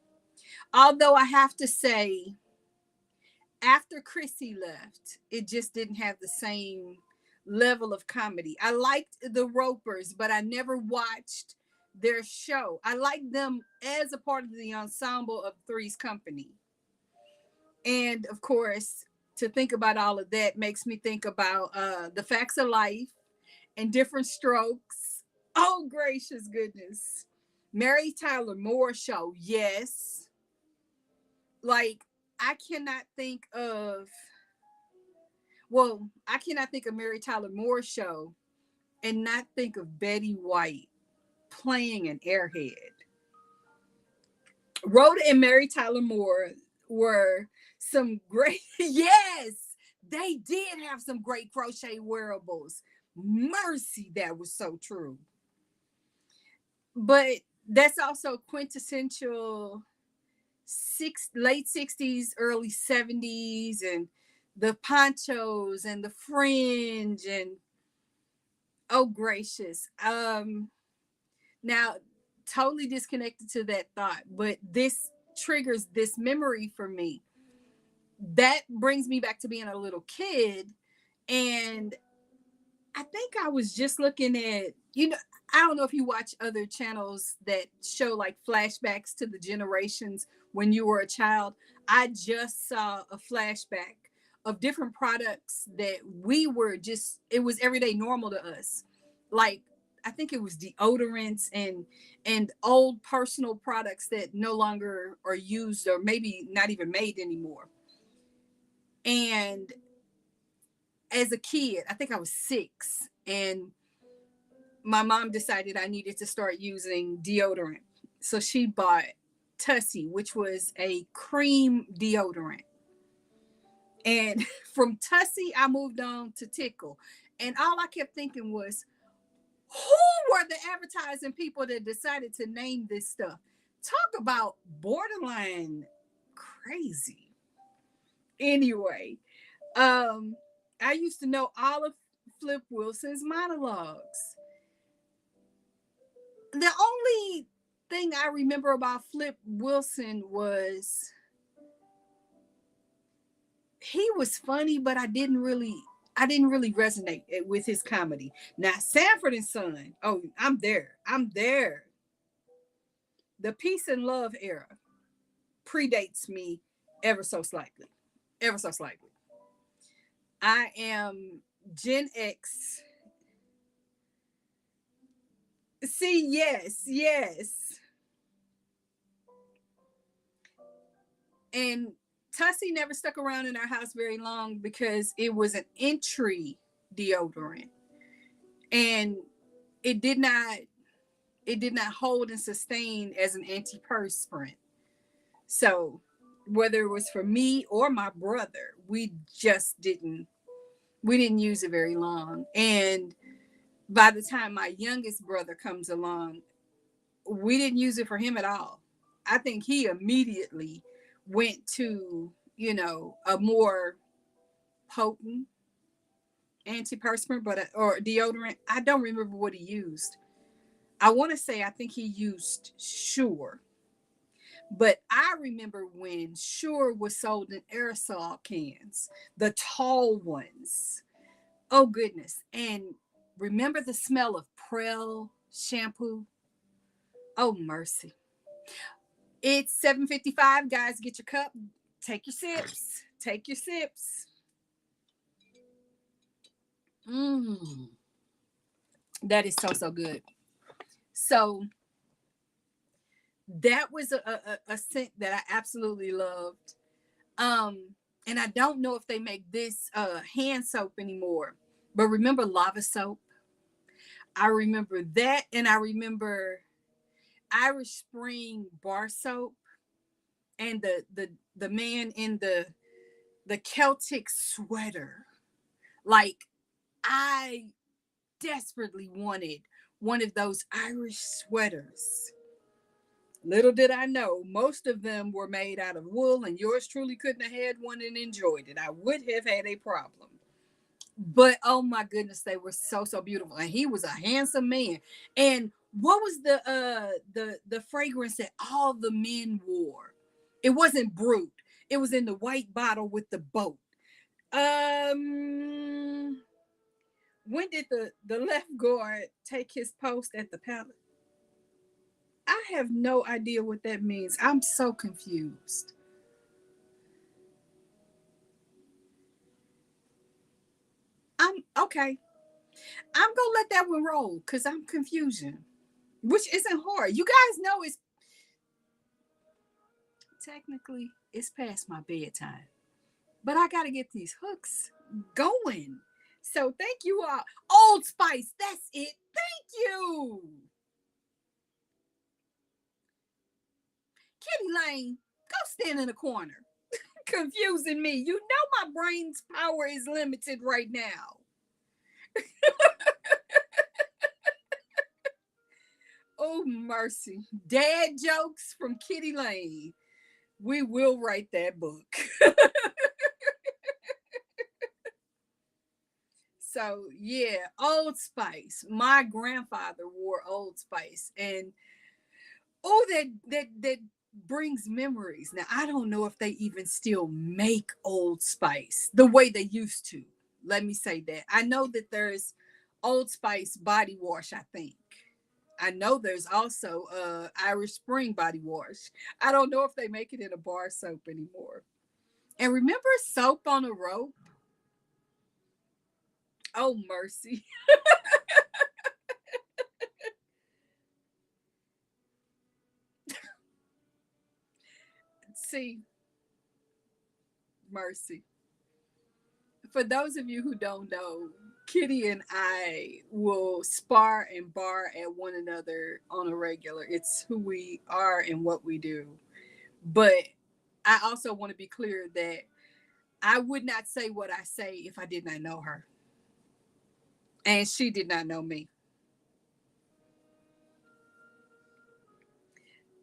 Although I have to say, after Chrissy left, it just didn't have the same level of comedy. I liked the Ropers, but I never watched their show. I liked them as a part of the ensemble of Three's Company. And of course, to think about all of that makes me think about The Facts of Life and Different Strokes. Oh, gracious goodness. Mary Tyler Moore show, yes. Like, I cannot think of, well, I cannot think of Mary Tyler Moore show and not think of Betty White playing an airhead. Rhoda and Mary Tyler Moore were some great, yes, they did have some great crochet wearables. Mercy, that was so true. But that's also quintessential late 60s, early 70s, and the ponchos and the fringe, and oh gracious. Now totally disconnected to that thought, but this triggers this memory for me. That brings me back to being a little kid, and I think I was just looking at, you know, I don't know if you watch other channels that show like flashbacks to the generations when you were a child. I just saw a flashback of different products that we were just, it was everyday normal to us. Like, I think it was deodorants and old personal products that no longer are used or maybe not even made anymore. And as a kid, I think I was 6, and my mom decided I needed to start using deodorant. So she bought Tussie, which was a cream deodorant. And from Tussie, I moved on to Tickle. And all I kept thinking was, who were the advertising people that decided to name this stuff? Talk about borderline crazy. Anyway, I used to know all of Flip Wilson's monologues. The only thing I remember about Flip Wilson was he was funny, but I didn't really resonate with his comedy. Now Sanford and Son, oh, I'm there. I'm there. The peace and love era predates me ever so slightly. Ever so slightly. I am Gen X. See, yes, yes. And Tussie never stuck around in our house very long because it was an entry deodorant. And it did not hold and sustain as an antiperspirant. So whether it was for me or my brother, we didn't use it very long. And by the time my youngest brother comes along, we didn't use it for him at all. I think he immediately went to, a more potent antiperspirant, or deodorant. I don't remember what he used. I want to say I think he used Sure. But I remember when Sure was sold in aerosol cans, the tall ones. Oh goodness. And remember the smell of Prel shampoo? Oh mercy. It's 7:55, guys. Get your cup. Take your sips. Take your sips. Mmm. That is so, so good. So that was a scent that I absolutely loved. And I don't know if they make this hand soap anymore, but remember Lava Soap? I remember that, and I remember Irish Spring bar soap, and the man in the Celtic sweater. Like, I desperately wanted one of those Irish sweaters. Little did I know, most of them were made out of wool, and yours truly couldn't have had one and enjoyed it. I would have had a problem. But oh my goodness, they were so, so beautiful. And he was a handsome man. And what was the fragrance that all the men wore? It wasn't Brute. It was in the white bottle with the boat. Um when did the left guard take his post at the palace? I have no idea what that means. I'm so confused. I'm okay. I'm gonna let that one roll because I'm confusion, which isn't hard. You guys know it's technically it's past my bedtime, but I gotta get these hooks going. So thank you all. Old Spice, that's it. Thank you. Kitty Lane, go stand in the corner. Confusing me. You know my brain's power is limited right now. Oh mercy. Dad jokes from Kitty Lane. We will write that book. So yeah, Old Spice. My grandfather wore Old Spice, and oh, that brings memories. Now I don't know if they even still make Old Spice the way they used to. Let me say that. I know that there's Old Spice body wash, I think. I know there's also Irish Spring body wash. I don't know if they make it in a bar soap anymore. And remember soap on a rope? Oh mercy. See, mercy. For those of you who don't know, Kitty and I will spar and bar at one another on a regular. It's who we are and what we do. But I also want to be clear that I would not say what I say if I did not know her. And she did not know me.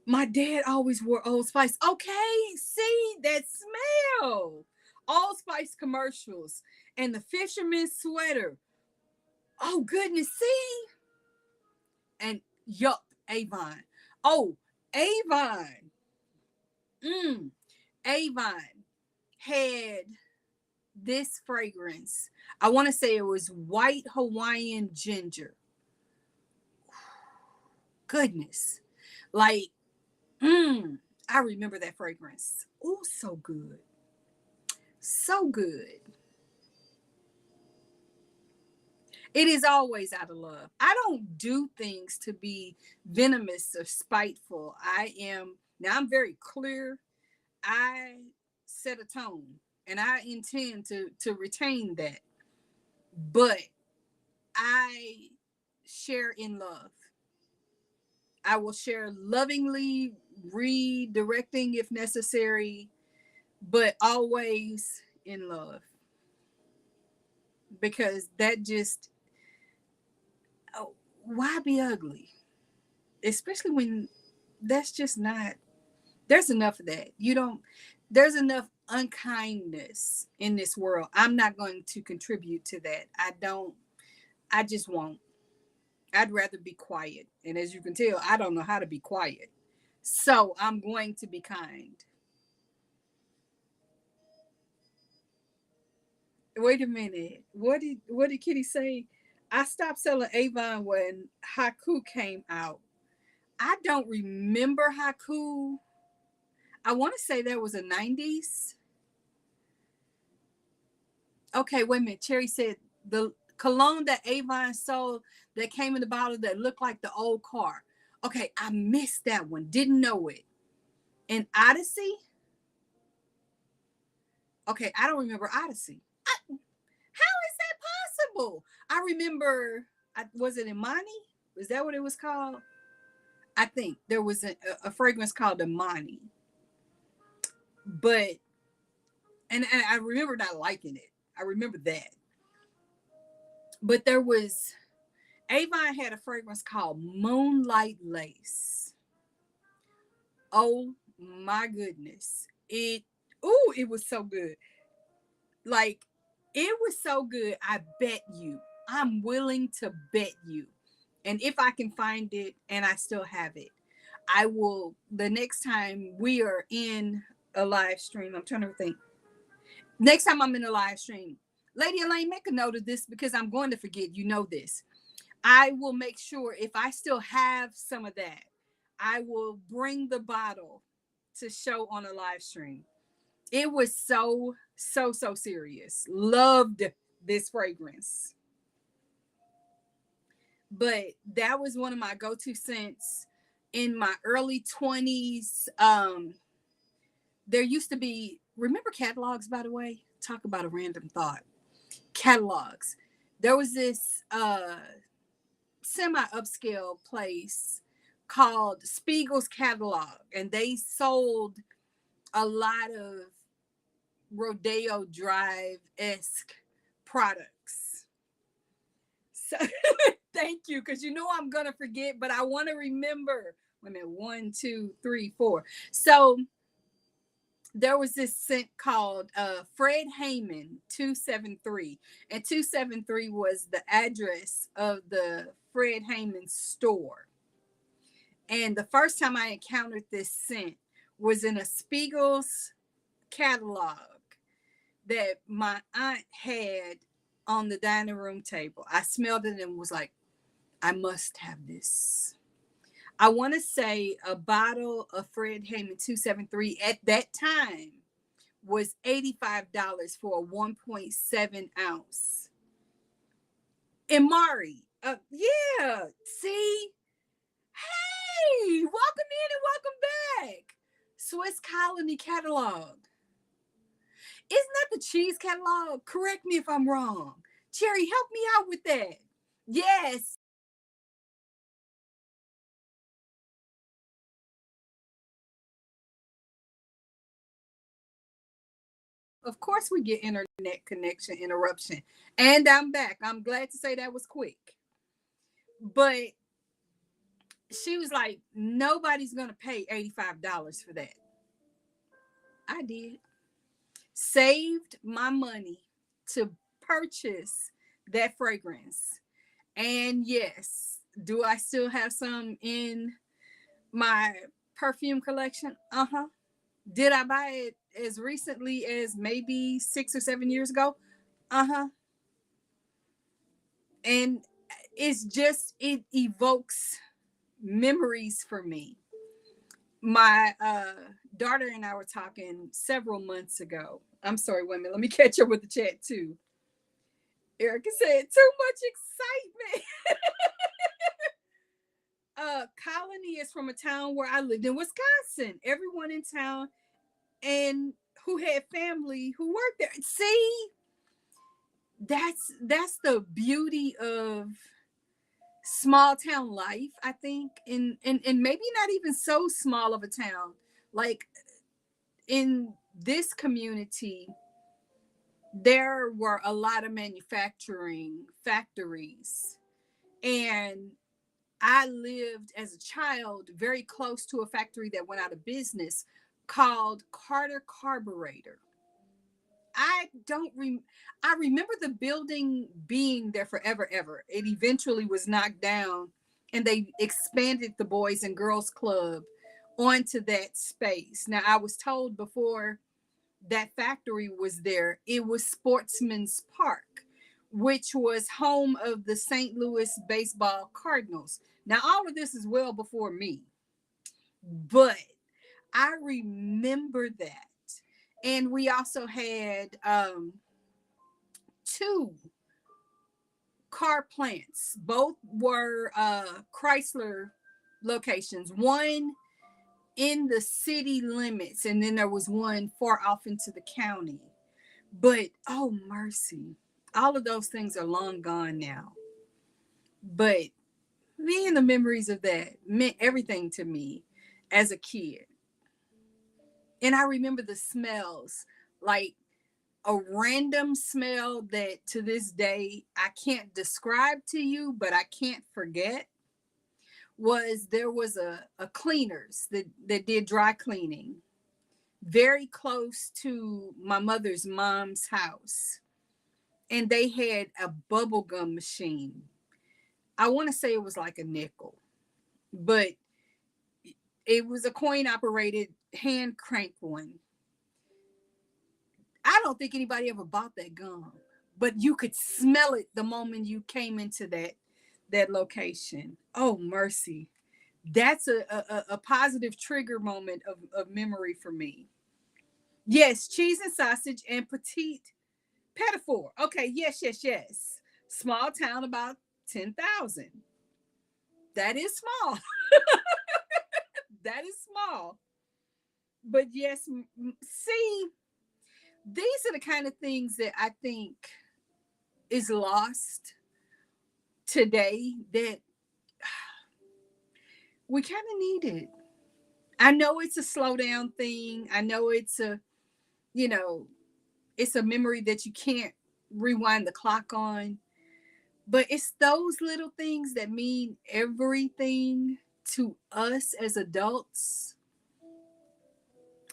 My dad always wore Old Spice. Okay, see that smell. Old Spice commercials and the fisherman's sweater. Oh goodness, see? And yup, Avon. Oh, Avon. Mm, Avon had this fragrance. I want to say it was white Hawaiian ginger. Goodness. Like, I remember that fragrance. Oh, so good. So good. It is always out of love. I don't do things to be venomous or spiteful. I am, now I'm very clear. I set a tone and I intend to retain that. But I share in love. I will share lovingly, redirecting if necessary, but always in love. Because that just, oh, why be ugly? Especially when that's just not, there's enough of that. You don't, there's enough unkindness in this world. I'm not going to contribute to that. I don't, I just won't. I'd rather be quiet. And as you can tell, I don't know how to be quiet. So I'm going to be kind. Wait a minute. What did Kitty say? I stopped selling Avon when Haku came out. I don't remember Haku. I want to say there was a 90s. Okay, wait a minute. Cherry said the cologne that Avon sold that came in the bottle that looked like the old car. Okay, I missed that one. Didn't know it. And Odyssey? Okay, I don't remember Odyssey. How is that possible? I remember, was it Imani? Was that what it was called? I think there was a fragrance called Imani. But, and I remember not liking it. I remember that. But there was, Avon had a fragrance called Moonlight Lace. Oh my goodness. It was so good. Like, it was so good. I bet you. I'm willing to bet you. And if I can find it and I still have it, I will, the next time we are in a live stream, I'm trying to think. Next time I'm in a live stream, Lady Elaine, make a note of this because I'm going to forget. You know this. I will make sure if I still have some of that, I will bring the bottle to show on a live stream. It was so serious. Loved this fragrance. But that was one of my go-to scents in my early 20s. There used to be, remember catalogs, by the way? Talk about a random thought. Catalogs. There was this semi-upscale place called Spiegel's Catalog, and they sold a lot of Rodeo Drive-esque products. So thank you, because you know I'm gonna forget, but I want to remember. Wait a minute, 1, 2, 3, 4. So there was this scent called Fred Heyman 273, and 273 was the address of the Fred Heyman store. And the first time I encountered this scent was in a Spiegel's catalog that my aunt had on the dining room table. I smelled it and was like, I must have this. I want to say a bottle of Fred Heyman 273 at that time was $85 for a 1.7 ounce. And Mari, yeah, see, hey, welcome in and welcome back. Swiss Colony catalog. Isn't that the cheese catalog? Correct me if I'm wrong. Cherry, help me out with that. Yes. Of course, we get internet connection interruption. And I'm back. I'm glad to say that was quick. But she was like, nobody's going to pay $85 for that. I did. Saved my money to purchase that fragrance. And yes, do I still have some in my perfume collection? Uh-huh. Did I buy it as recently as maybe 6 or 7 years ago? Uh-huh. And it evokes memories for me. My daughter and I were talking several months ago. I'm sorry, wait a minute. Let me catch up with the chat too. Erica said, too much excitement. Colony is from a town where I lived in Wisconsin. Everyone in town and who had family who worked there. See, that's the beauty of small town life, I think. And maybe not even so small of a town. Like in this community, there were a lot of manufacturing factories. And I lived as a child very close to a factory that went out of business called Carter Carburetor. I don't I remember the building being there forever ever. It eventually was knocked down and they expanded the Boys and Girls Club onto that space. Now I was told before that factory was there, it was Sportsman's Park, which was home of the St. Louis baseball Cardinals. Now all of this is well before me, but I remember that. And we also had two car plants. Both were Chrysler locations. One in the city limits, and then there was one far off into the county. But oh mercy, all of those things are long gone now. But man, the memories of that meant everything to me as a kid. And I remember the smells, like a random smell that to this day I can't describe to you, but I can't forget was there was a cleaners that did dry cleaning very close to my mother's mom's house. And they had a bubble gum machine. I want to say it was like a nickel, but it was a coin operated hand crank one. I don't think anybody ever bought that gum, but you could smell it the moment you came into that location. Oh mercy. That's a positive trigger moment of memory for me. Yes, cheese and sausage and petite Petitfour. Okay, yes. Small town, about 10,000. That is small. That is small. But yes, see, these are the kind of things that I think is lost today that we kind of need it. I know it's a slow down thing. I know it's you know, it's a memory that you can't rewind the clock on. But it's those little things that mean everything to us as adults.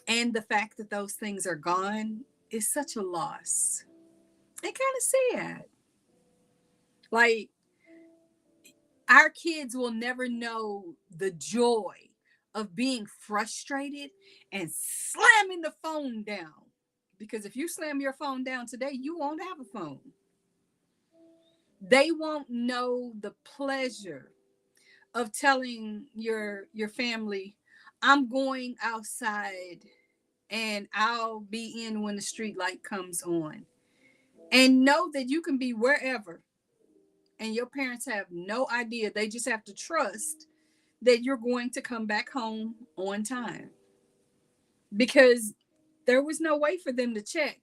And the fact that those things are gone is such a loss. And kind of sad. Like, our kids will never know the joy of being frustrated and slamming the phone down. Because if you slam your phone down today, you won't have a phone. They won't know the pleasure of telling your family, I'm going outside and I'll be in when the street light comes on. And know that you can be wherever and your parents have no idea. They just have to trust that you're going to come back home on time, because there was no way for them to check.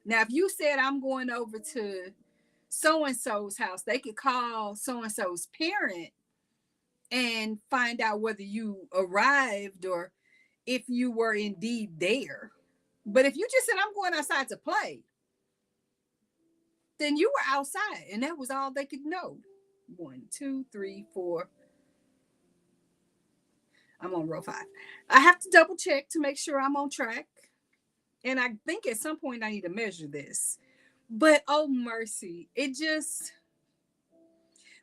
Now, if you said I'm going over to so and so's house, they could call so and so's parent and find out whether you arrived or if you were indeed there. But if you just said I'm going outside to play, then you were outside and that was all they could know. 1, 2, 3, 4. I'm on row 5. I have to double check to make sure I'm on track. And I think at some point I need to measure this. But oh mercy, it just,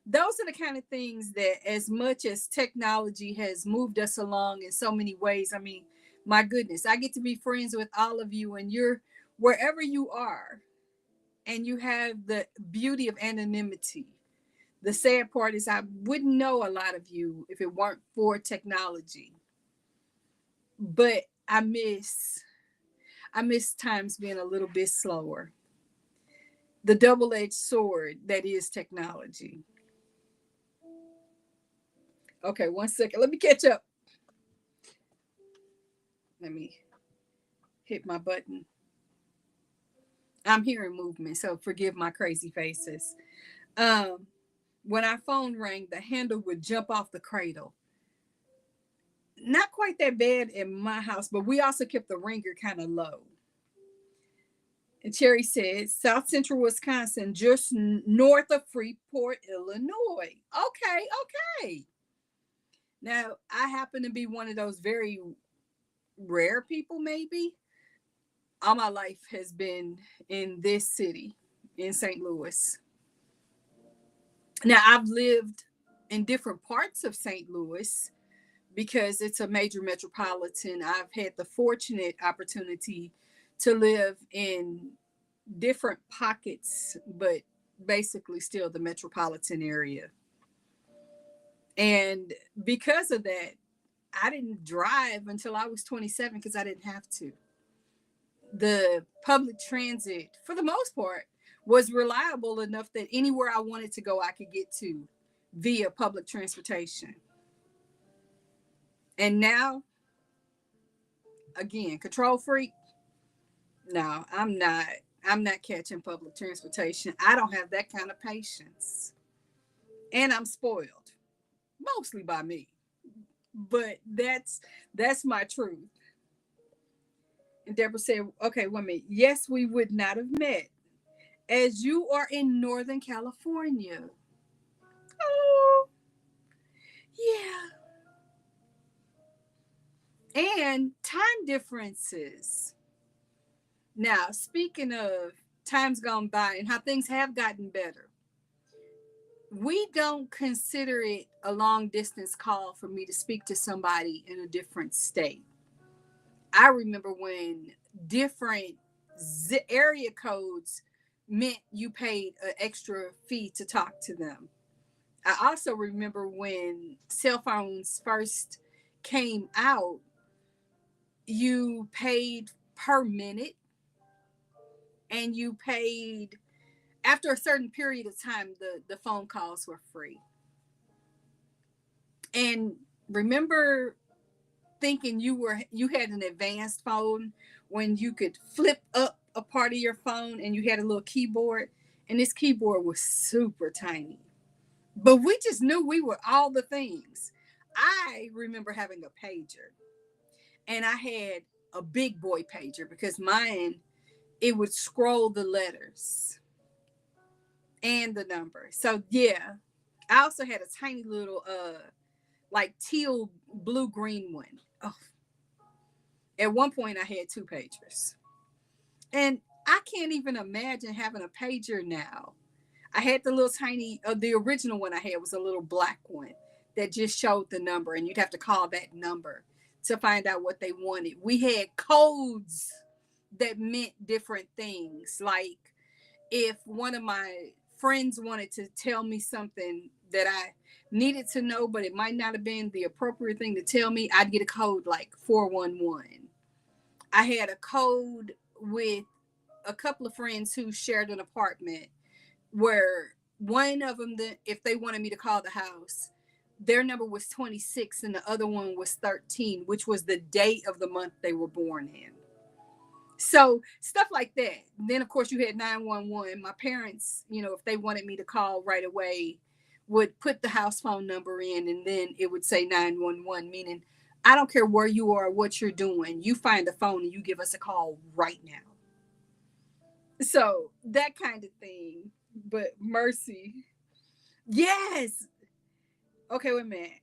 those are the kind of things that, as much as technology has moved us along in so many ways, I mean, my goodness, I get to be friends with all of you and you're wherever you are and you have the beauty of anonymity. The sad part is I wouldn't know a lot of you if it weren't for technology. But I miss times being a little bit slower. The double-edged sword that is technology. Okay, 1 second. Let me catch up. Let me hit my button. I'm hearing movement, so forgive my crazy faces. Um, when our phone rang, the handle would jump off the cradle. Not quite that bad in my house, but we also kept the ringer kind of low. And Cherry said, South Central Wisconsin, just north of Freeport, Illinois. Okay, okay. Now, I happen to be one of those very rare people, maybe. All my life has been in this city, in St. Louis. Now, I've lived in different parts of St. Louis because it's a major metropolitan. I've had the fortunate opportunity to live in different pockets, but basically still the metropolitan area. And because of that, I didn't drive until I was 27 because I didn't have to. The public transit, for the most part, was reliable enough that anywhere I wanted to go, I could get to via public transportation. And now, again, control freak. No, I'm not. I'm not catching public transportation. I don't have that kind of patience. And I'm spoiled, mostly by me. But that's my truth. And Deborah said, okay, wait a minute. Yes, we would not have met as you are in Northern California. Oh, yeah. And time differences. Now, speaking of times gone by and how things have gotten better, we don't consider it a long distance call for me to speak to somebody in a different state. I remember when different area codes meant you paid an extra fee to talk to them. I also remember when cell phones first came out, you paid per minute and you paid after a certain period of time, the phone calls were free. And remember thinking you had an advanced phone when you could flip up a part of your phone and you had a little keyboard, and this keyboard was super tiny. But we just knew we were all the things. I remember having a pager, and I had a big boy pager because mine, it would scroll the letters and the numbers. So yeah, I also had a tiny little like teal blue green one. Oh, at one point I had two pagers. And I can't even imagine having a pager now. I had the little tiny, the original one I had was a little black one that just showed the number, and you'd have to call that number to find out what they wanted. We had codes that meant different things. Like if one of my friends wanted to tell me something that I needed to know, but it might not have been the appropriate thing to tell me, I'd get a code like 411. I had a code with a couple of friends who shared an apartment where one of them, if they wanted me to call the house, their number was 26 and the other one was 13, which was the date of the month they were born in. So stuff like that. And then of course you had 911. My parents, if they wanted me to call right away, would put the house phone number in, and then it would say 911, meaning I don't care where you are, what you're doing, you find the phone and you give us a call right now. So that kind of thing. But mercy. Yes. Okay, wait a minute.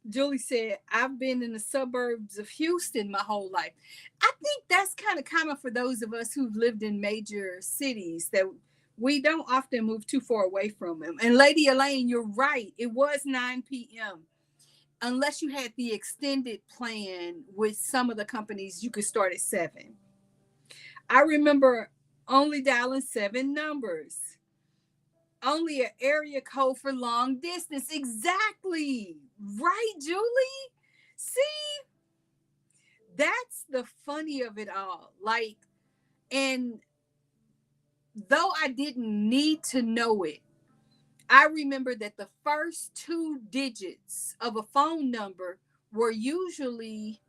Julie said, I've been in the suburbs of Houston my whole life. I think that's kind of common for those of us who've lived in major cities, that we don't often move too far away from them. And Lady Elaine, you're right. It was 9 p.m. Unless you had the extended plan with some of the companies, you could start at 7. I remember only dialing 7 numbers. Only an area code for long distance. Exactly. Right, Julie? See? That's the funny of it all. Like, and though I didn't need to know it, I remember that the first 2 digits of a phone number were usually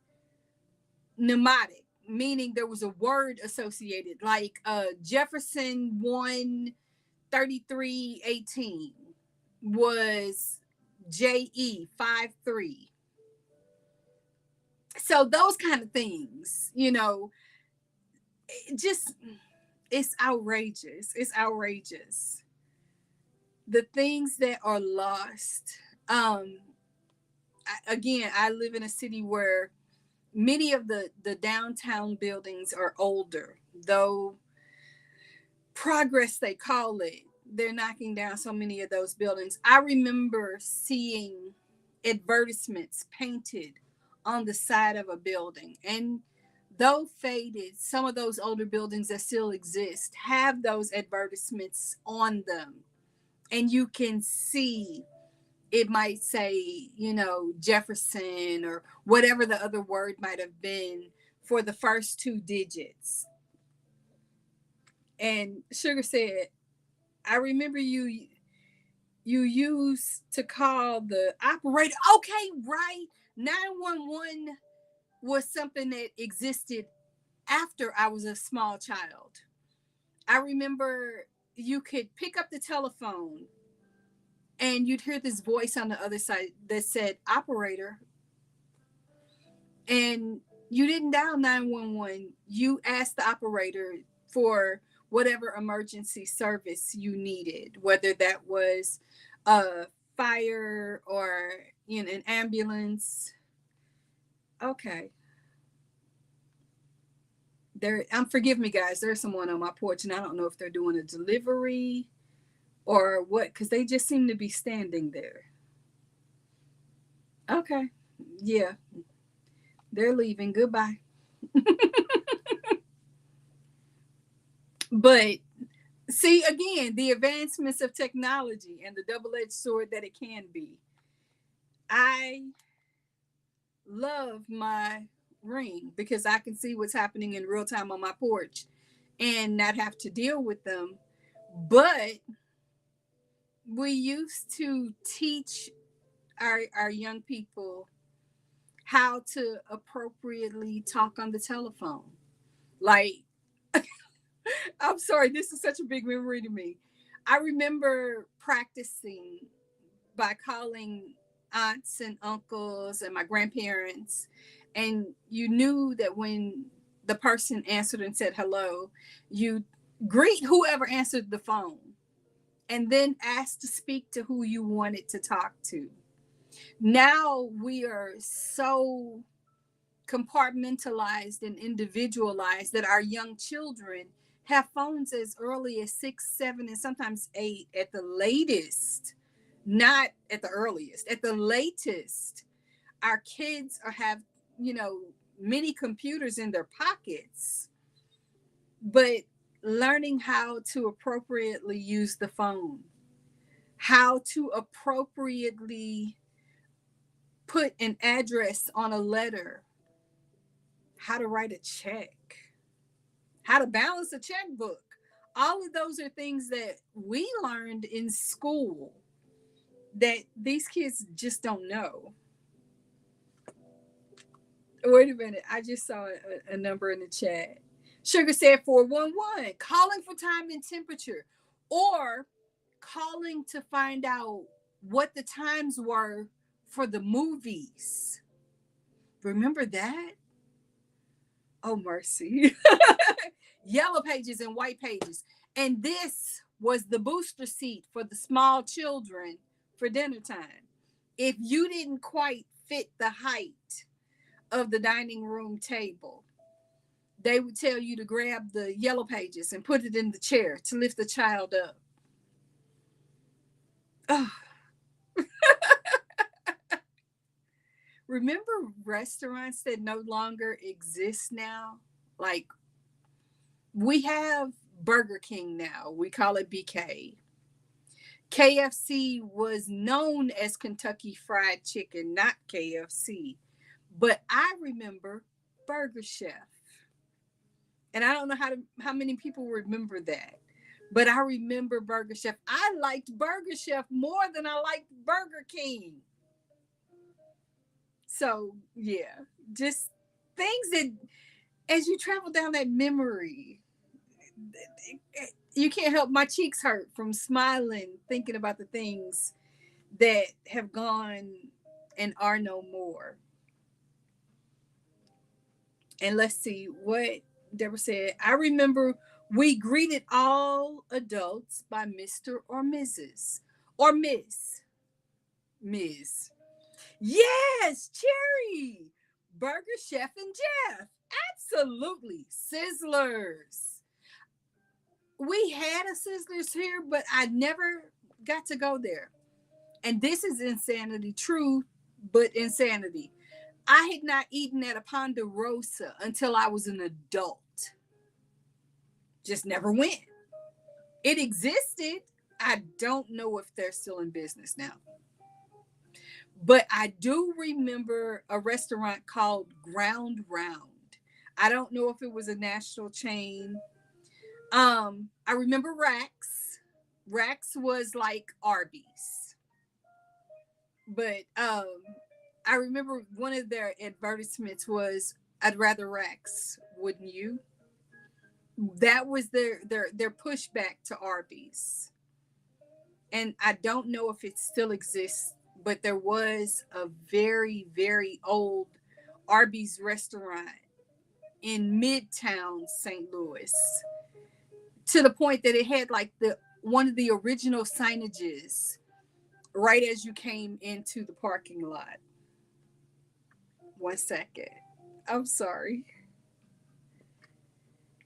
mnemonic, meaning there was a word associated, like Jefferson 13318 was JE53. So those kind of things, just, it's outrageous. It's outrageous. The things that are lost. Again, I live in a city where many of the downtown buildings are older, though progress they call it. They're knocking down so many of those buildings. I remember seeing advertisements painted on the side of a building, and though faded, some of those older buildings that still exist have those advertisements on them, and you can see it might say, Jefferson or whatever the other word might have been for the first 2 digits. And Sugar said, I remember you used to call the operator. Okay, right. 911 was something that existed after I was a small child. I remember you could pick up the telephone and you'd hear this voice on the other side that said operator. And you didn't dial 911. You asked the operator for whatever emergency service you needed, whether that was a fire or an ambulance. Okay. Forgive me, guys. There's someone on my porch, and I don't know if they're doing a delivery or what, because they just seem to be standing there. Okay. Yeah. They're leaving. Goodbye. But see, again, the advancements of technology and the double-edged sword that it can be. I love my Ring because I can see what's happening in real time on my porch and not have to deal with them. But we used to teach our young people how to appropriately talk on the telephone. Like, I'm sorry, this is such a big memory to me. I remember practicing by calling aunts and uncles and my grandparents, and you knew that when the person answered and said hello, you greet whoever answered the phone and then ask to speak to who you wanted to talk to. Now we are so compartmentalized and individualized that our young children have phones as early as 6, 7, and sometimes 8 at the latest. Not at the earliest, at the latest. Our kids have, many computers in their pockets. But learning how to appropriately use the phone, how to appropriately put an address on a letter, how to write a check, how to balance a checkbook. All of those are things that we learned in school that these kids just don't know. Wait a minute. I just saw a number in the chat. Sugar said 411, calling for time and temperature, or calling to find out what the times were for the movies. Remember that? Oh, mercy. Yellow pages and white pages. And this was the booster seat for the small children for dinner time. If you didn't quite fit the height of the dining room table, they would tell you to grab the yellow pages and put it in the chair to lift the child up. Oh. Remember restaurants that no longer exist now? Like, we have Burger King now. We call it BK. KFC was known as Kentucky Fried Chicken, not KFC. But I remember Burger Chef. And I don't know how many people remember that. But I remember Burger Chef. I liked Burger Chef more than I liked Burger King. So, yeah, just things that as you travel down that memory, you can't help, my cheeks hurt from smiling, thinking about the things that have gone and are no more. And let's see what Deborah said. I remember we greeted all adults by Mr. or Mrs. or Miss. Ms. Yes, Cherry. Burger Chef and Jeff. Absolutely. Sizzlers. We had a Sizzlers here, but I never got to go there. And this is insanity, true, but insanity. I had not eaten at a Ponderosa until I was an adult. Just never went. It existed. I don't know if they're still in business now. But I do remember a restaurant called Ground Round. I don't know if it was a national chain. I remember Rax. Rax was like Arby's. But I remember one of their advertisements was, "I'd rather Rax, wouldn't you?" That was their pushback to Arby's. And I don't know if it still exists, but there was a very, very old Arby's restaurant in Midtown St. Louis, to the point that it had like one of the original signages right as you came into the parking lot. 1 second. I'm sorry.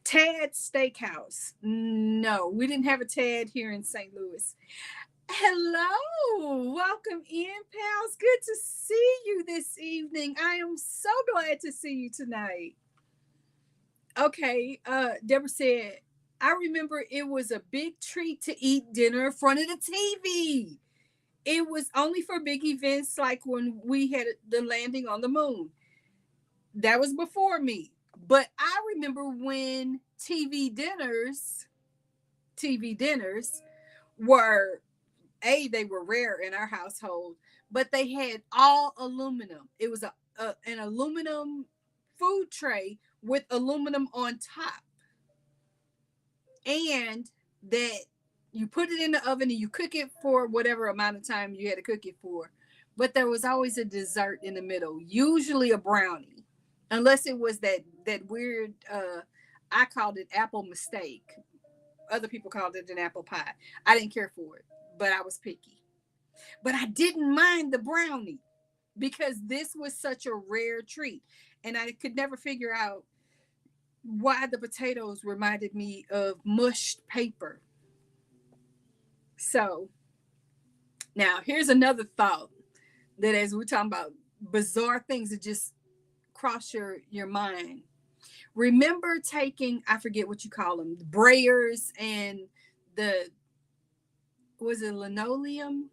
Tad Steakhouse. No, we didn't have a Tad here in St. Louis. Hello, welcome in, pals. Good to see you this evening. I am so glad to see you tonight. Okay, Deborah said, I remember it was a big treat to eat dinner in front of the TV. It was only for big events like when we had the landing on the moon. That was before me. But I remember when TV dinners were, they were rare in our household, but they had all aluminum. It was an aluminum food tray with aluminum on top. And that you put it in the oven and you cook it for whatever amount of time you had to cook it for. But there was always a dessert in the middle, usually a brownie, unless it was that weird, I called it apple mistake. Other people called it an apple pie. I didn't care for it, but I was picky. But I didn't mind the brownie because this was such a rare treat. And I could never figure out why the potatoes reminded me of mushed paper. So now here's another thought that, as we're talking about bizarre things that just cross your mind. Remember taking, I forget what you call them, the brayers and the, was it linoleum?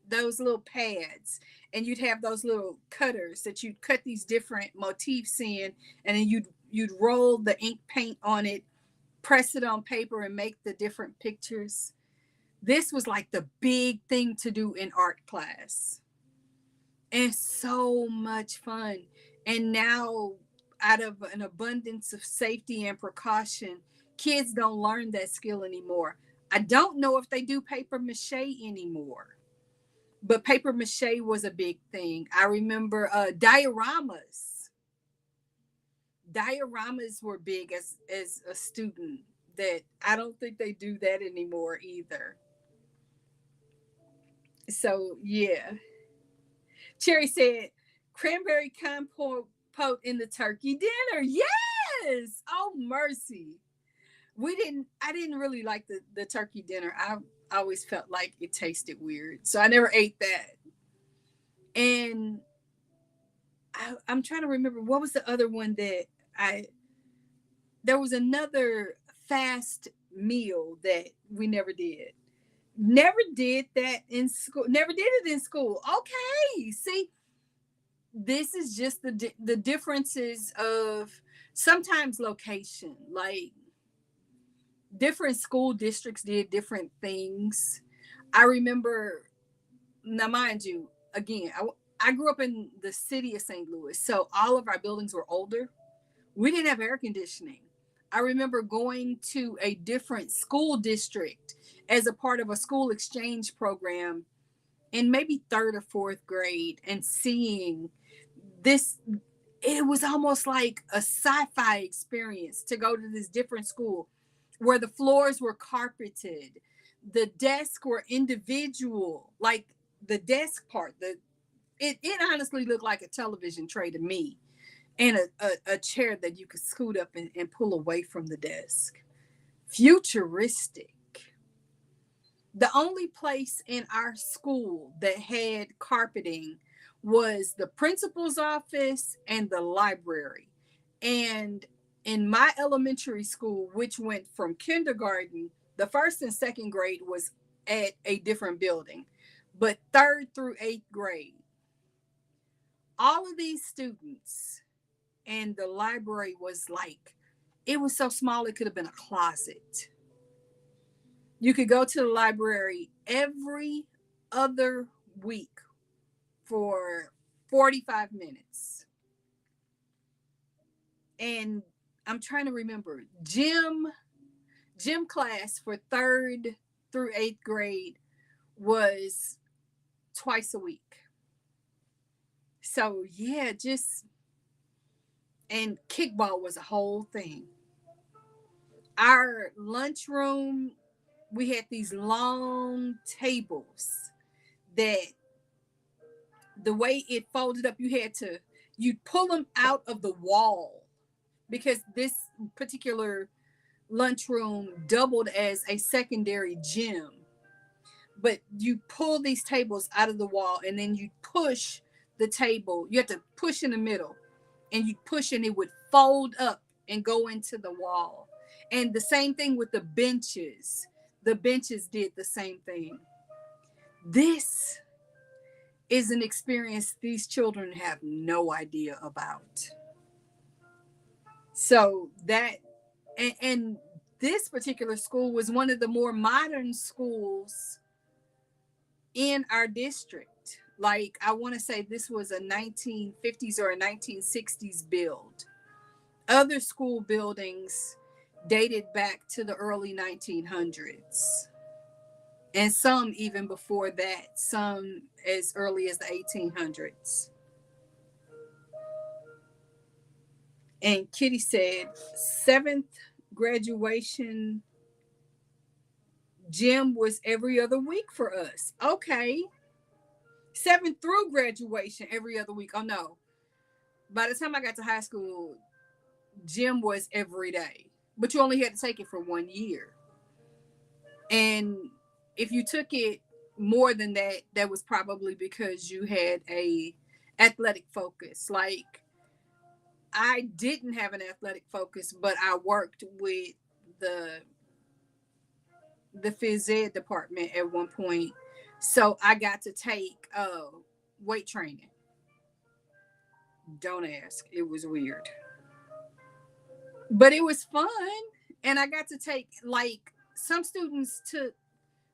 Those little pads. And you'd have those little cutters that you'd cut these different motifs in, and then you'd roll the ink paint on it, press it on paper, and make the different pictures. This was like the big thing to do in art class. And so much fun. And now, out of an abundance of safety and precaution, kids don't learn that skill anymore. I don't know if they do paper mache anymore, but paper mache was a big thing. I remember dioramas. Dioramas were big as a student. That I don't think they do that anymore either. So yeah. Cherry said, cranberry compote in the turkey dinner. Yes. Oh, mercy. I didn't really like the turkey dinner. I always felt like it tasted weird. So I never ate that. And I'm trying to remember, what was the other one that there was another fast meal that we never did. Never did that in school. Never did it in school. Okay. See, this is just the differences of sometimes location. Like different school districts did different things. I remember, now mind you, again, I grew up in the city of St. Louis, so all of our buildings were older. We didn't have air conditioning. I remember going to a different school district as a part of a school exchange program in maybe third or fourth grade and seeing this. It was almost like a sci-fi experience to go to this different school where the floors were carpeted, the desks were individual, like the desk part, it honestly looked like a television tray to me, and a chair that you could scoot up and pull away from the desk. Futuristic. The only place in our school that had carpeting was the principal's office and the library. And in my elementary school, which went from kindergarten, the first and second grade was at a different building, but third through eighth grade, all of these students, and the library was like, it was so small it could have been a closet. You could go to the library every other week for 45 minutes. And I'm trying to remember, gym class for third through eighth grade was twice a week. So yeah, and kickball was a whole thing. Our lunchroom, we had these long tables that the way it folded up, you'd pull them out of the wall, because this particular lunchroom doubled as a secondary gym. But you pull these tables out of the wall, and then you push the table. You have to push in the middle, and you push, and it would fold up and go into the wall. And the same thing with the benches. The benches did the same thing. This is an experience these children have no idea about. So that, and this particular school was one of the more modern schools in our district. Like, I want to say this was a 1950s or a 1960s build. Other school buildings dated back to the early 1900s. And some even before that, some as early as the 1800s. And Kitty said, seventh graduation gym was every other week for us. Okay. Seventh through graduation, every other week. Oh no. By the time I got to high school, gym was every day. But you only had to take it for 1 year. And if you took it more than that, that was probably because you had a athletic focus. Like I didn't have an athletic focus, but I worked with the the phys ed department at one point. So I got to take weight training. Don't ask. It was weird. But it was fun. And I got to take, like, some students took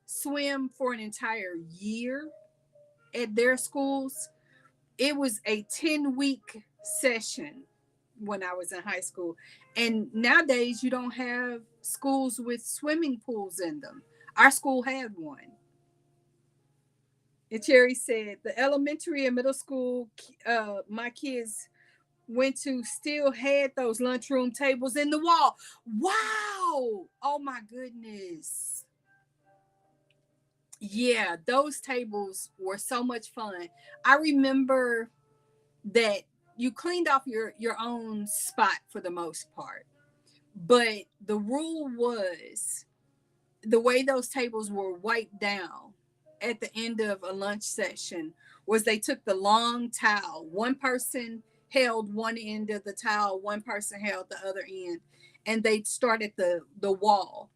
swim for an entire year at their schools. It was a 10-week session when I was in high school. And nowadays, you don't have schools with swimming pools in them. Our school had one. And Cherry said the elementary and middle school my kids went to still had those lunchroom tables in the wall. Wow. Oh my goodness. Yeah, those tables were so much fun. I remember that you cleaned off your own spot for the most part. But the rule was the way those tables were wiped down at the end of a lunch session was they took the long towel. One person held one end of the towel, one person held the other end, and they started the wall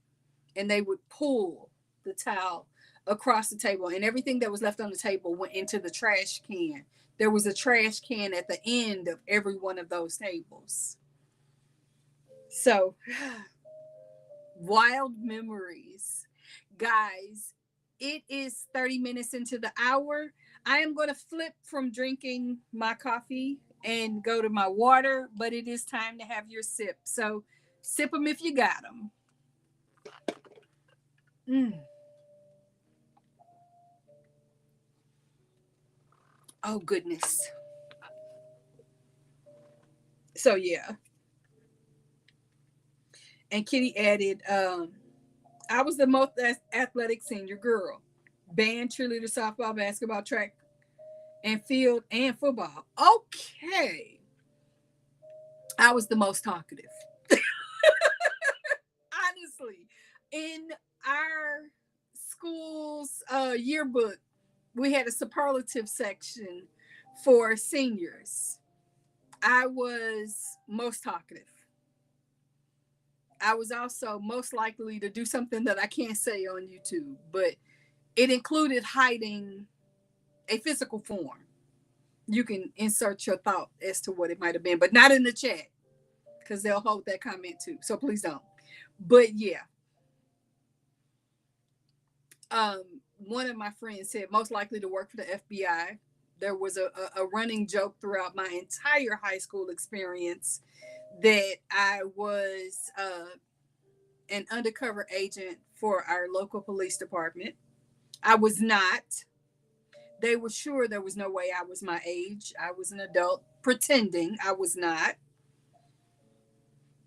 and they would pull the towel across the table, and everything that was left on the table went into the trash can. There was a trash can at the end of every one of those tables. So, wild memories. Guys, it is 30 minutes into the hour. I am going to flip from drinking my coffee and go to my water, but it is time to have your sip. So, sip them if you got them. Mm. Oh, goodness. So, yeah. And Kitty added, I was the most athletic senior girl. Band, cheerleader, softball, basketball, track, and field, and football. Okay. I was the most talkative. Honestly, in our school's yearbook, we had a superlative section for seniors. I was most talkative. I was also most likely to do something that I can't say on YouTube, but it included hiding a physical form. You can insert your thought as to what it might have been, but not in the chat because they'll hold that comment too. So please don't. But yeah, um, one of my friends said most likely to work for the FBI. There was a running joke throughout my entire high school experience that I was an undercover agent for our local police department. I was not. They were sure there was no way I was my age. I was an adult pretending I was not.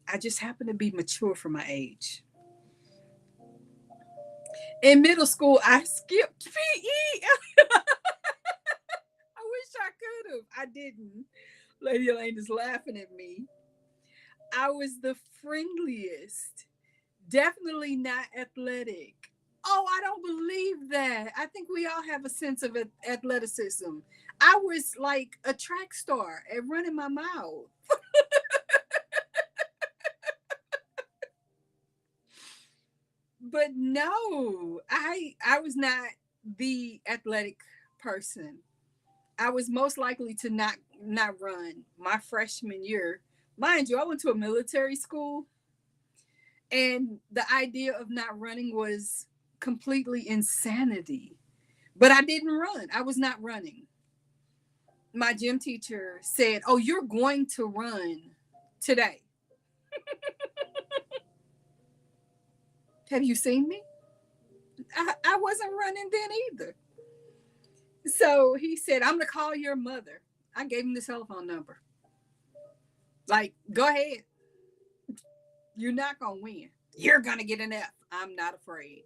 I just happened to be mature for my age. In middle school, I skipped PE. I wish I could have. I didn't. Lady Elaine is laughing at me. I was the friendliest. Definitely not athletic. Oh, I don't believe that. I think we all have a sense of athleticism. I was like a track star at running my mouth. But no, I was not the athletic person. I was most likely to not run my freshman year. Mind you, I went to a military school, and the idea of not running was completely insanity. But I didn't run. I was not running. My gym teacher said, "Oh, you're going to run today. Have you seen me?" I wasn't running then either. So he said, "I'm going to call your mother." I gave him the telephone number. Like, go ahead. You're not going to win. You're going to get an F. I'm not afraid.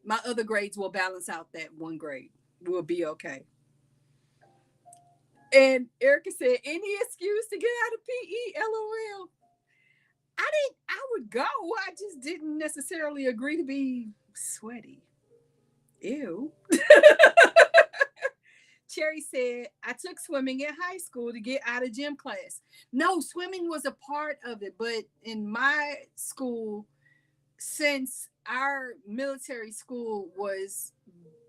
My other grades will balance out that one grade. We'll be okay. And Erica said, "Any excuse to get out of PE, LOL." I would go. I just didn't necessarily agree to be sweaty. Ew. Cherry said, I took swimming in high school to get out of gym class. No, swimming was a part of it, but in my school, since our military school was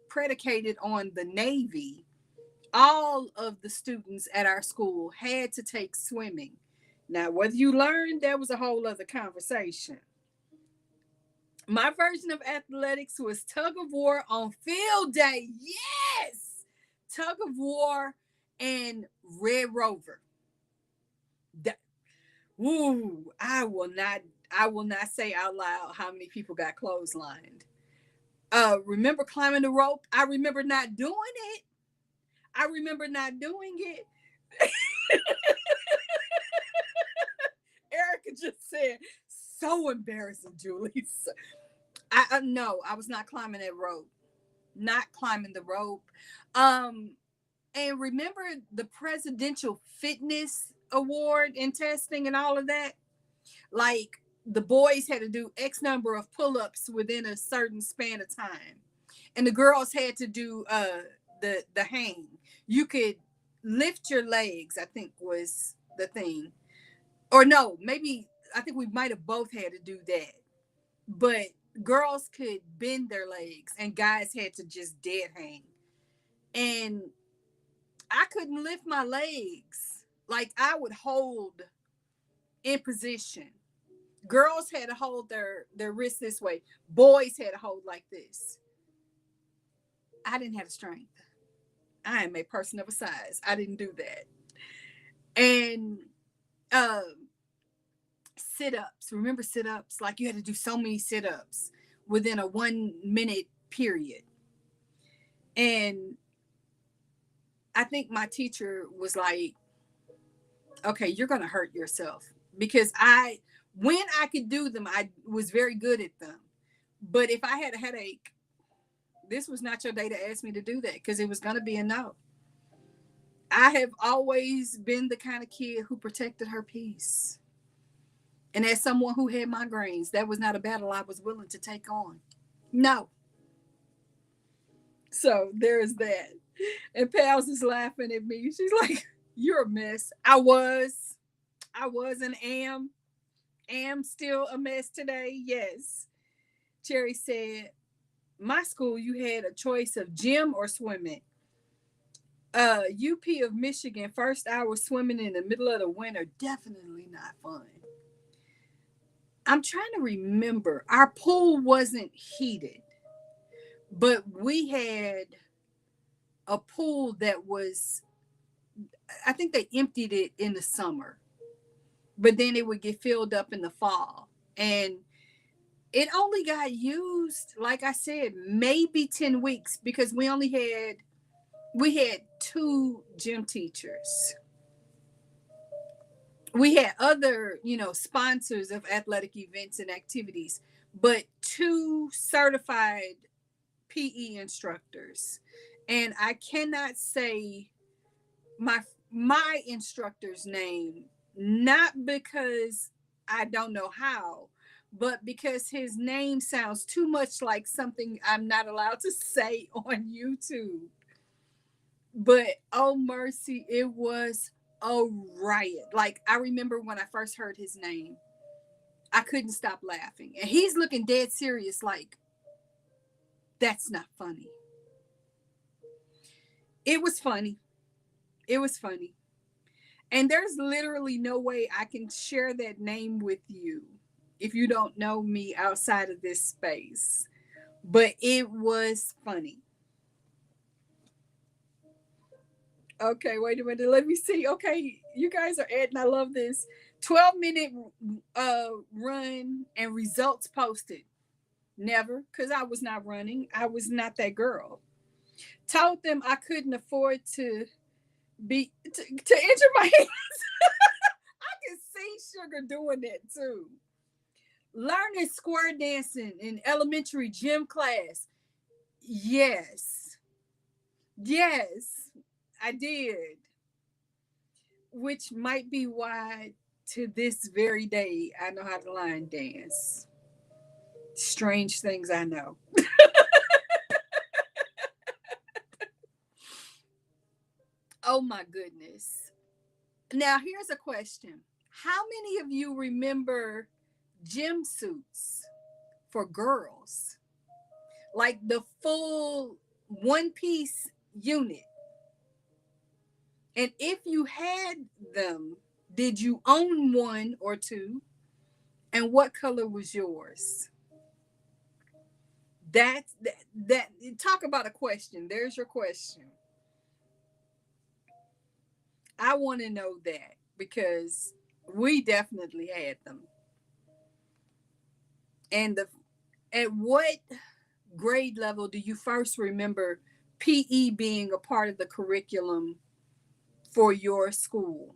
predicated on the Navy, all of the students at our school had to take swimming. Now, whether you learned, that was a whole other conversation. My version of athletics was tug of war on field day. Yes, tug of war and Red Rover. That, woo, I will not say out loud how many people got clotheslined. Remember climbing the rope? I remember not doing it. I remember not doing it. Erica just said, so embarrassing, Julie. I no, I was not climbing that rope. Not climbing the rope. And remember the presidential fitness award and testing and all of that? Like the boys had to do X number of pull-ups within a certain span of time. And the girls had to do the hang. You could lift your legs, I think was the thing. Or no, maybe I think we might have both had to do that. But girls could bend their legs and guys had to just dead hang. And I couldn't lift my legs. Like I would hold in position. Girls had to hold their wrists this way. Boys had to hold like this. I didn't have the strength. I am a person of a size. I didn't do that. And sit-ups. Remember sit-ups? Like you had to do so many sit-ups within a 1 minute period. And I think my teacher was like, okay, you're going to hurt yourself. Because when I could do them, I was very good at them. But if I had a headache, this was not your day to ask me to do that because it was going to be a no. I have always been the kind of kid who protected her peace. And as someone who had migraines, that was not a battle I was willing to take on. No. So there's that. And Pals is laughing at me. She's like, you're a mess. I was and am still a mess today. Yes. Cherry said, my school, you had a choice of gym or swimming. UP of Michigan, first hour swimming in the middle of the winter, definitely not fun. I'm trying to remember. Our pool wasn't heated, but we had a pool that was, I think they emptied it in the summer, but then it would get filled up in the fall. And it only got used, like I said, maybe 10 weeks because we had 2 gym teachers. We had other, sponsors of athletic events and activities, but 2 certified PE instructors. And I cannot say my instructor's name, not because I don't know how, but because his name sounds too much like something I'm not allowed to say on YouTube. But oh mercy, it was a riot. Like I remember when I first heard his name, I couldn't stop laughing. And he's looking dead serious like, that's not funny. It was funny. It was funny. And there's literally no way I can share that name with you if you don't know me outside of this space. But it was funny. Okay, wait a minute. Let me see. Okay, you guys are adding. I love this. 12-minute run and results posted. Never, because I was not running. I was not that girl. Told them I couldn't afford to injure my hands. I can see Sugar doing that too. Learning square dancing in elementary gym class. Yes. Yes, I did. Which might be why to this very day I know how to line dance. Strange things I know. Oh my goodness. Now here's a question. How many of you remember gym suits for girls? Like the full one piece unit. And if you had them, did you own one or two? And what color was yours? That talk about a question. There's your question. I want to know that because we definitely had them. And the at what grade level do you first remember PE being a part of the curriculum for your school?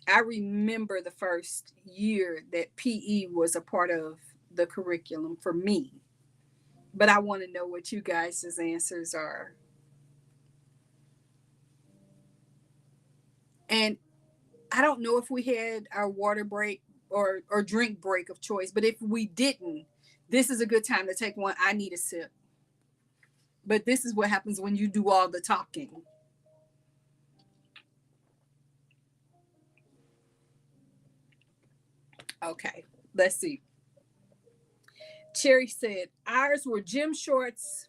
I remember the first year that PE was a part of the curriculum for me, but I want to know what you guys' answers are. And I don't know if we had our water break or drink break of choice, but if we didn't, this is a good time to take one. I need a sip. But this is what happens when you do all the talking. Okay, let's see. Cherry said ours were gym shorts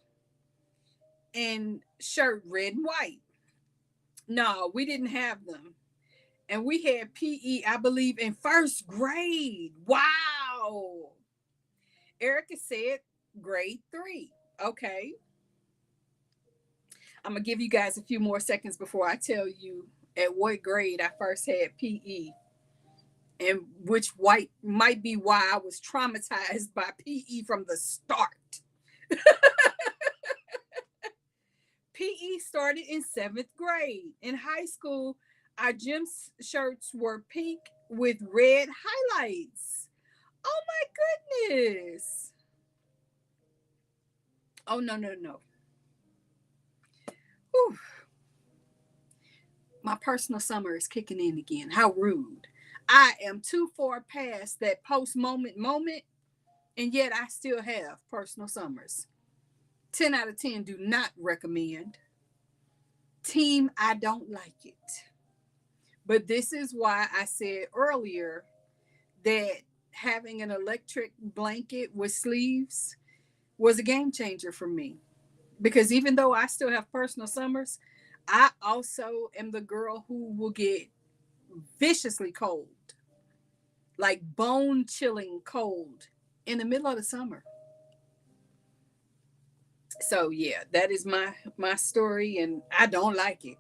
and shirt, red and white. No, we didn't have them. And we had PE, I believe, in first grade. Wow. Erica said grade 3. Okay. I'm going to give you guys a few more seconds before I tell you at what grade I first had PE, and which white might be why I was traumatized by PE from the start. PE started in 7th grade. In high school, our gym shirts were pink with red highlights. Oh my goodness. Oh, no, no, no. Whew. My personal summer is kicking in again. How rude. I am too far past that post moment, and yet I still have personal summers. 10 out of 10 do not recommend. Team, I don't like it. But this is why I said earlier that having an electric blanket with sleeves was a game changer for me. Because even though I still have personal summers, I also am the girl who will get viciously cold, like bone chilling cold in the middle of the summer. So yeah, that is my story, and I don't like it.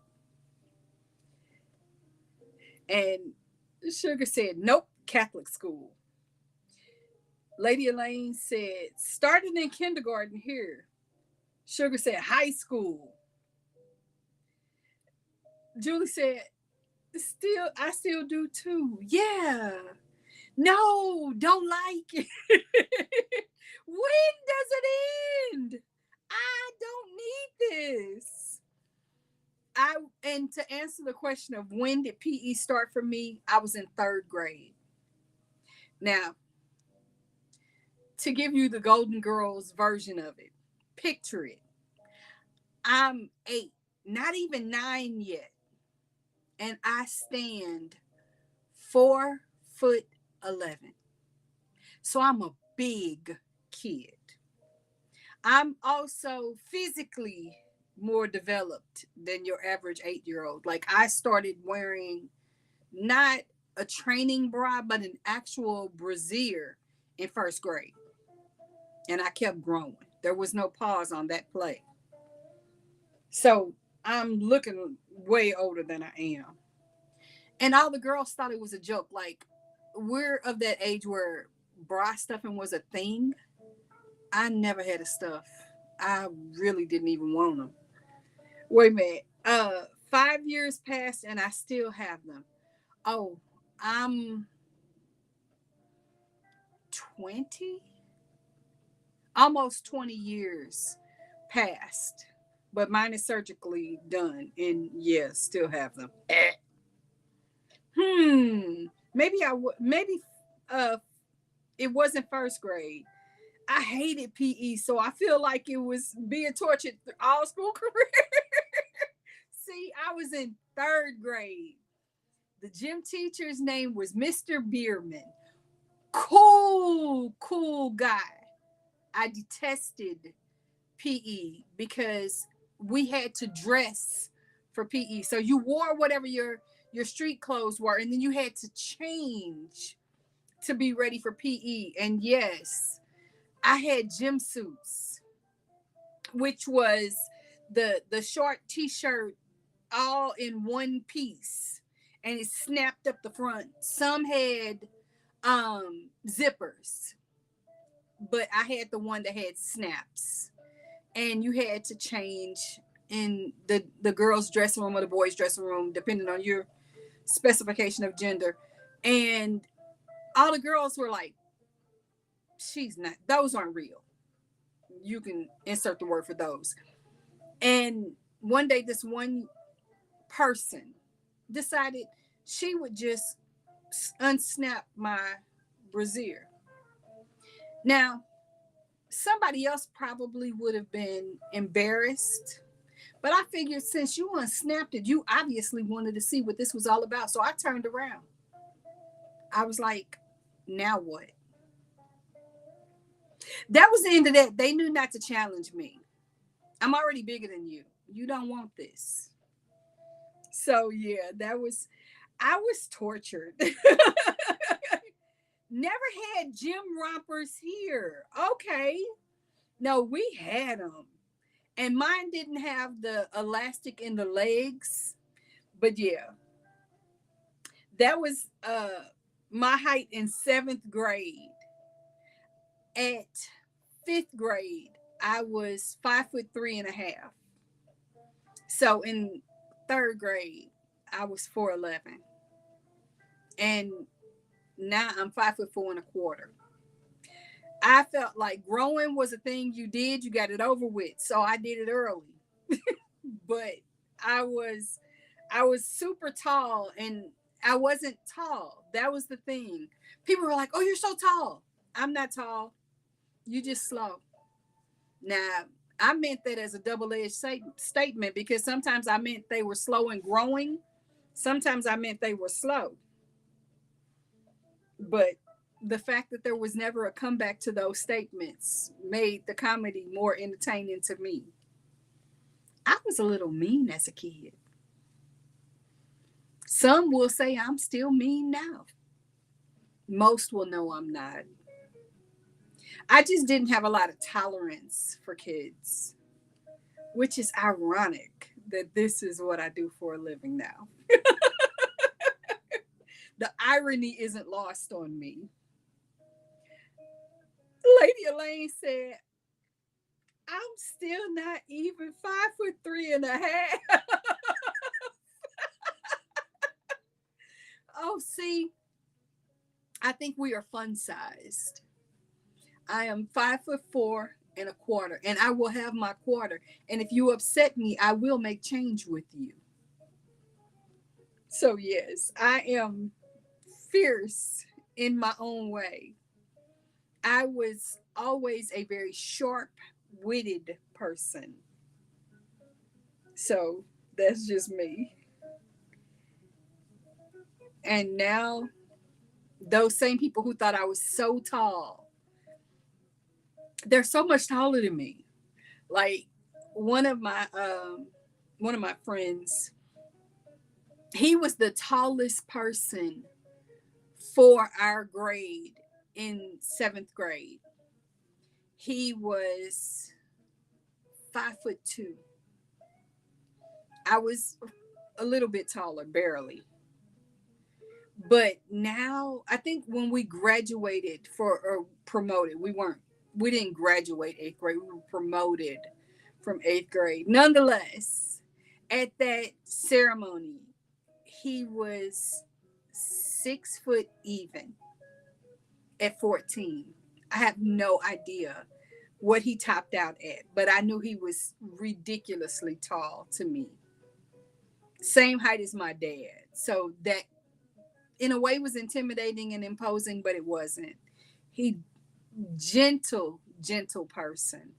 And Sugar said, nope, Catholic school. Lady Elaine said, started in kindergarten here. Sugar said, high school. Julie said, I still do too. Yeah. No, don't like it. When does it end? I don't need this. And to answer the question of when did PE start for me, I was in 3rd grade. Now, to give you the Golden Girls version of it, picture it. I'm 8, not even 9 yet, and I stand 4'11". So I'm a big kid. I'm also physically more developed than your average 8-year-old. Like I started wearing not a training bra, but an actual brassiere in 1st grade. And I kept growing. There was no pause on that play. So I'm looking way older than I am. And all the girls thought it was a joke. Like, we're of that age where bra stuffing was a thing. I never had a stuff. I really didn't even want them. Wait a minute. 5 years passed and I still have them. Oh, I'm 20, almost 20 years past, but mine is surgically done, and yeah, still have them. Hmm. Maybe I would. Maybe uh, it wasn't 1st grade. I hated PE, so I feel like it was being tortured all school career. See, I was in third grade. The gym teacher's name was Mr. Bierman. Cool guy. I detested PE because we had to dress for PE. So you wore whatever your street clothes were, and then you had to change to be ready for PE. And yes, I had gym suits, which was the short t-shirt all in one piece, and it snapped up the front. Some had zippers, but I had the one that had snaps, and you had to change in the girls' dressing room or the boys' dressing room, depending on your specification of gender. And all the girls were like, she's not, those aren't real. You can insert the word for those. And one day, this one person decided she would just unsnap my brassiere. Now, somebody else probably would have been embarrassed, but I figured since you unsnapped it, you obviously wanted to see what this was all about. So I turned around. I was like, now what? That was the end of that. They knew not to challenge me. I'm already bigger than you. You don't want this. So yeah, I was tortured. Never had gym rompers here. Okay. No, we had them. And mine didn't have the elastic in the legs. But yeah, that was my height in 7th grade. At 5th grade, I was 5'3.5". So in 3rd grade, I was 4'11". And now I'm 5'4.25". I felt like growing was a thing you did, you got it over with. So I did it early. But I was I was super tall, and I wasn't tall. That was the thing. People were like, "Oh, you're so tall." I'm not tall. You just slow. Now, I meant that as a double-edged statement because sometimes I meant they were slow and growing. Sometimes I meant they were slow. But the fact that there was never a comeback to those statements made the comedy more entertaining to me. I was a little mean as a kid. Some will say I'm still mean now. Most will know I'm not. I just didn't have a lot of tolerance for kids, which is ironic that this is what I do for a living now. The irony isn't lost on me. Lady Elaine said, I'm still not even 5'3.5". Oh, see, I think we are fun sized. I am 5'4.25", and I will have my quarter. And if you upset me, I will make change with you. So, yes, I am fierce in my own way. I was always a very sharp witted person. So, that's just me. And now, those same people who thought I was so tall, they're so much taller than me. Like one of my one of my friends, he was the tallest person for our grade in 7th grade. He was 5'2". I was a little bit taller, barely. But now I think when we graduated for or promoted, we didn't graduate 8th grade. We were promoted from 8th grade. Nonetheless, at that ceremony, he was 6 foot even at 14. I have no idea what he topped out at, but I knew he was ridiculously tall to me. Same height as my dad. So that in a way was intimidating and imposing, but it wasn't. He gentle, gentle person.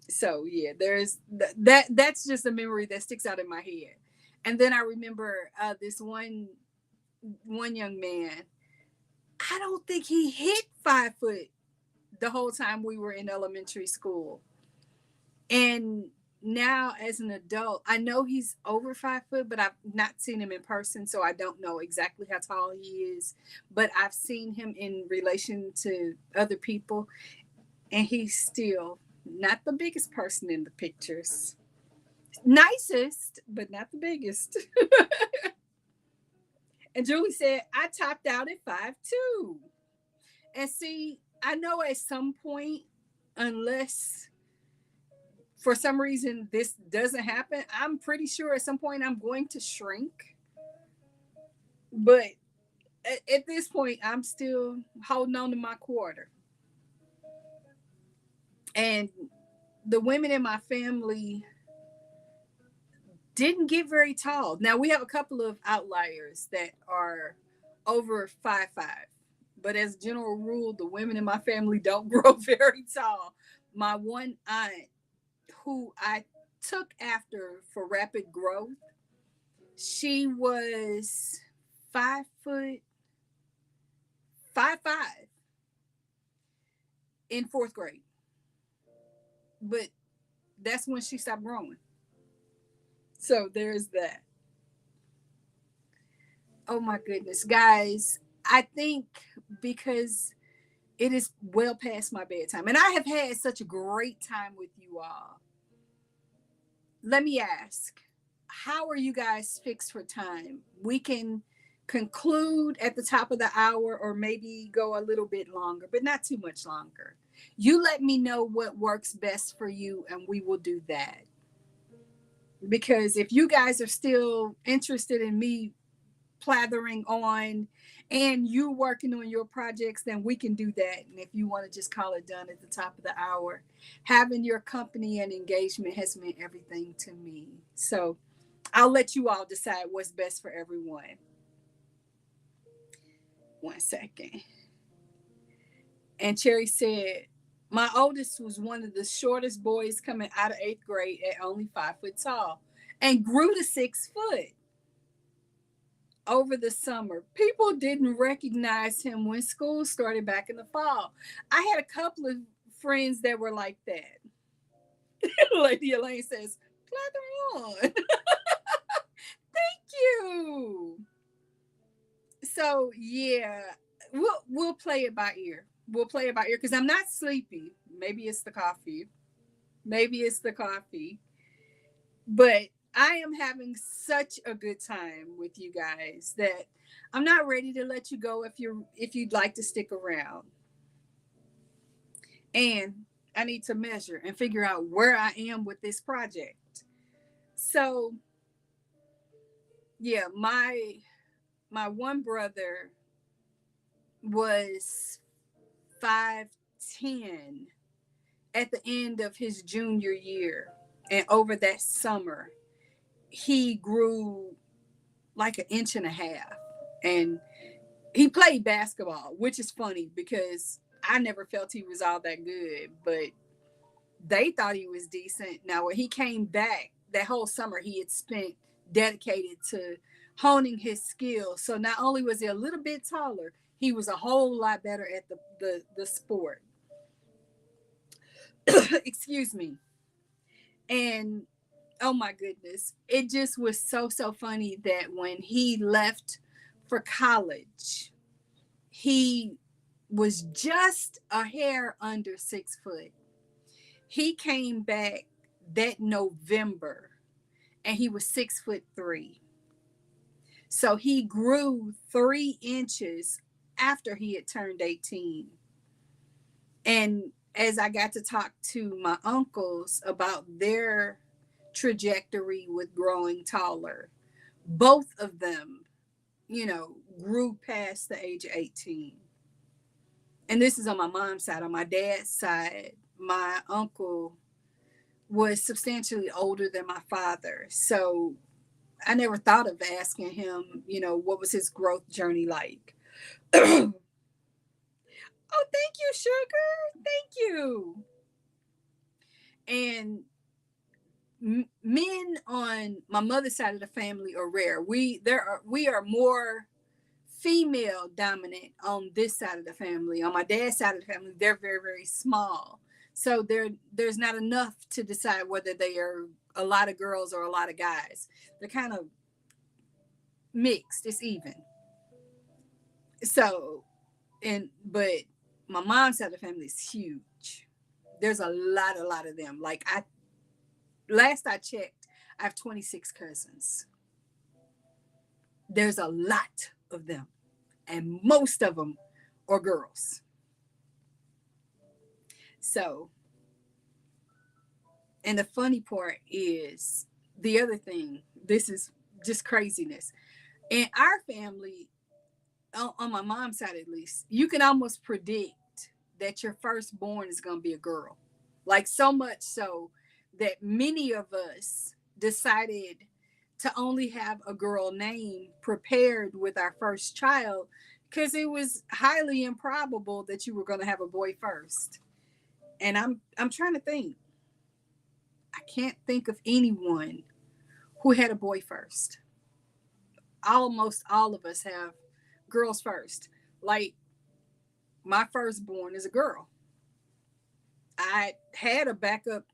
So yeah, there's that's just a memory that sticks out in my head. And then I remember this one young man. I don't think he hit 5 foot the whole time we were in elementary school. And now as an adult, I know he's over 5 foot, but I've not seen him in person, so I don't know exactly how tall he is. But I've seen him in relation to other people, and he's still not the biggest person in the pictures. Nicest, but not the biggest. And Julie said, I topped out at 5'2". And see, I know at some point, unless for some reason this doesn't happen, I'm pretty sure at some point I'm going to shrink. But at this point, I'm still holding on to my quarter. And the women in my family didn't get very tall. Now we have a couple of outliers that are over 5'5". But as a general rule, the women in my family don't grow very tall. My one aunt, who I took after for rapid growth, she was 5 foot 5'5" in fourth grade. But that's when she stopped growing. So there's that. Oh my goodness, guys. I think because it is well past my bedtime and I have had such a great time with you all. Let me ask, how are you guys fixed for time? We can conclude at the top of the hour or maybe go a little bit longer, but not too much longer. You let me know what works best for you and we will do that. Because if you guys are still interested in me plathering on and you working on your projects, then we can do that. And if you want to just call it done at the top of the hour, having your company and engagement has meant everything to me. So I'll let you all decide what's best for everyone. One second. And Cherry said, my oldest was one of the shortest boys coming out of eighth grade at only 5 foot tall and grew to 6 foot over the summer. People didn't recognize him when school started back in the fall. I had a couple of friends that were like that. Lady Elaine says, "Plather on." Thank you. So yeah, we'll play it by ear. We'll play it by ear because I'm not sleepy. Maybe it's the coffee. Maybe it's the coffee. But I am having such a good time with you guys that I'm not ready to let you go if you'd like to stick around. And I need to measure and figure out where I am with this project. So, yeah, my one brother was 5'10" at the end of his junior year. And over that summer, he grew like an inch and a half. And he played basketball, which is funny because I never felt he was all that good, but they thought he was decent. Now, when he came back, that whole summer he had spent dedicated to honing his skills. So not only was he a little bit taller, he was a whole lot better at the sport. Excuse me. And oh my goodness, it just was so funny that when he left for college, he was just a hair under 6 foot. He came back that November and he was 6'3". So he grew 3 inches after he had turned 18. And as I got to talk to my uncles about their trajectory with growing taller, both of them, grew past the age of 18. And this is on my mom's side. On my dad's side, my uncle was substantially older than my father. So I never thought of asking him, what was his growth journey like. Oh, thank you, sugar. Thank you. And men on my mother's side of the family are rare. We are more female dominant on this side of the family. On my dad's side of the family, they're very, very small. So there's not enough to decide whether they are a lot of girls or a lot of guys. They're kind of mixed. It's even. So but my mom's side of the family is huge. There's a lot of them. Like I last I checked, I have 26 cousins. There's a lot of them, and most of them are girls. So, and the funny part is the other thing, this is just craziness. In our family, on my mom's side at least, you can almost predict that your firstborn is going to be a girl. Like, so much so that many of us decided to only have a girl name prepared with our first child because it was highly improbable that you were going to have a boy first. And I'm trying to think. I can't think of anyone who had a boy first. Almost all of us have girls first. Like, my firstborn is a girl. I had a backup,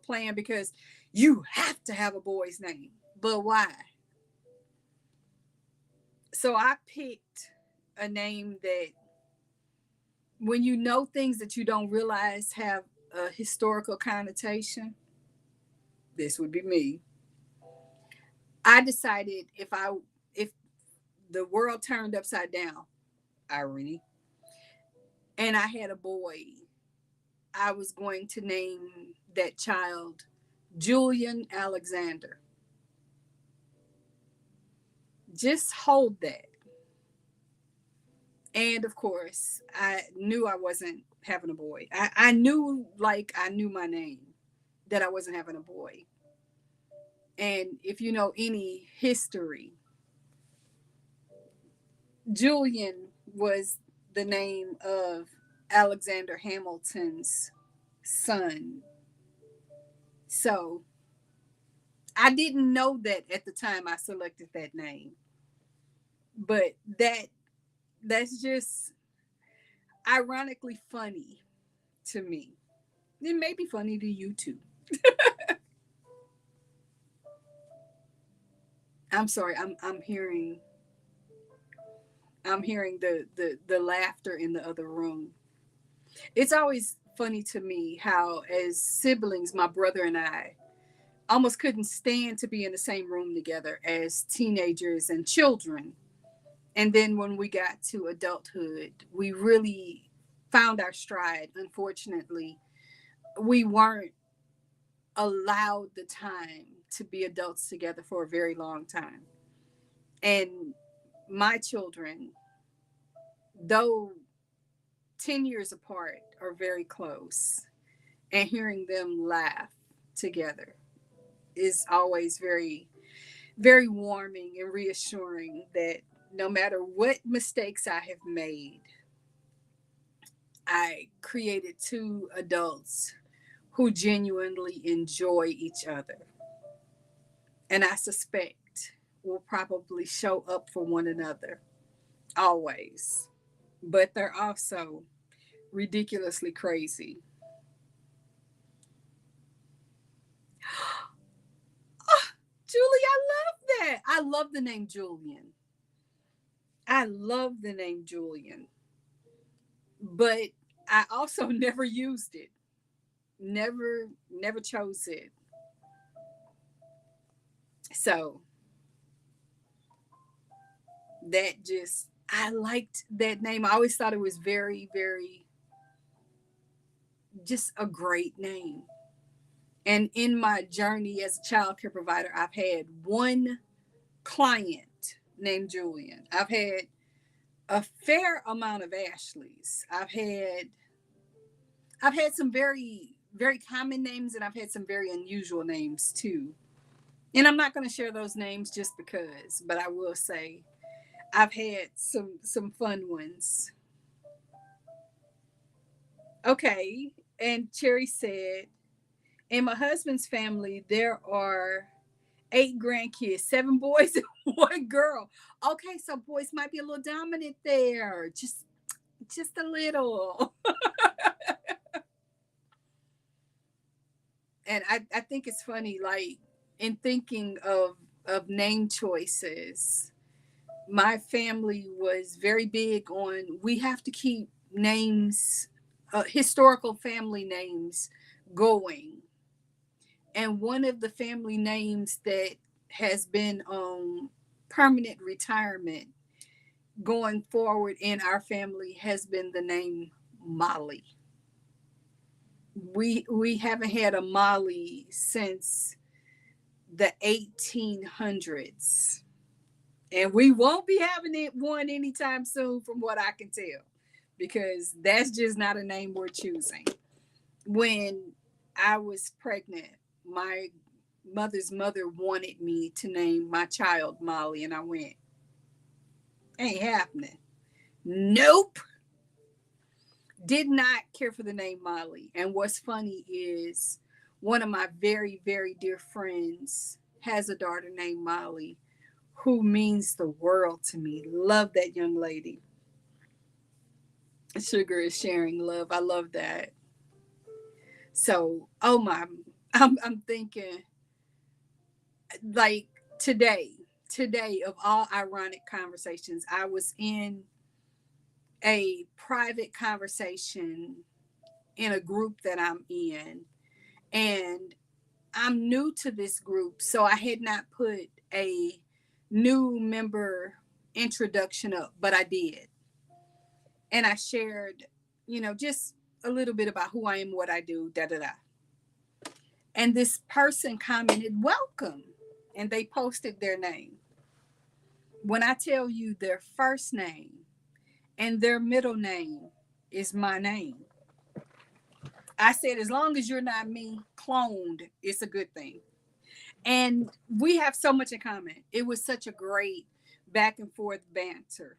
plan because you have to have a boy's name. But why? So I picked a name that, when you know things that you don't realize have a historical connotation, this would be me. I decided if the world turned upside down, irony, and I had a boy, I was going to name that child Julian Alexander. Just hold that. And of course, I knew I wasn't having a boy. I knew, like, I knew my name, that I wasn't having a boy. And if you know any history, Julian was the name of Alexander Hamilton's son. So I didn't know that at the time I selected that name. But that's just ironically funny to me. It may be funny to you too. I'm sorry. I'm hearing the laughter in the other room. It's always funny to me how, as siblings, my brother and I almost couldn't stand to be in the same room together as teenagers and children. And then when we got to adulthood, we really found our stride. Unfortunately, we weren't allowed the time to be adults together for a very long time. And my children, though 10 years apart, are very close. And hearing them laugh together is always very, very warming and reassuring that no matter what mistakes I have made, I created two adults who genuinely enjoy each other. And I suspect will probably show up for one another always. But they're also ridiculously crazy. Oh, Julie, I love that. I love the name Julian. I love the name Julian. But I also never used it. Never chose it. So that just, I liked that name. I always thought it was very, very, just a great name. And in my journey as a child care provider, I've had one client named Julian. I've had a fair amount of Ashleys. I've had some very, very common names, and I've had some very unusual names too. And I'm not going to share those names just because, but I will say I've had some fun ones. Okay. And Cherry said, in my husband's family, there are 8 grandkids, 7 boys and 1 girl. Okay, so boys might be a little dominant there. Just a little. And I think it's funny, like in thinking of name choices, my family was very big on we have to keep names, historical family names going. And one of the family names that has been on permanent retirement going forward in our family has been the name Molly. We haven't had a Molly since the 1800s, and we won't be having it one anytime soon from what I can tell, because that's just not a name we're choosing. When I was pregnant, my mother's mother wanted me to name my child Molly, and I went, ain't happening. Nope. Did not care for the name Molly. And what's funny is one of my very, very dear friends has a daughter named Molly who means the world to me. Love that young lady. Sugar is sharing love. I love that. So, oh my, I'm thinking like today, today of all ironic conversations, I was in a private conversation in a group that I'm in, and I'm new to this group, so I had not put a new member introduction up, but I did. And I shared, just a little bit about who I am, what I do, da da da. And this person commented, welcome. And they posted their name. When I tell you their first name and their middle name is my name, I said, as long as you're not me cloned, it's a good thing. And we have so much in common. It was such a great back and forth banter.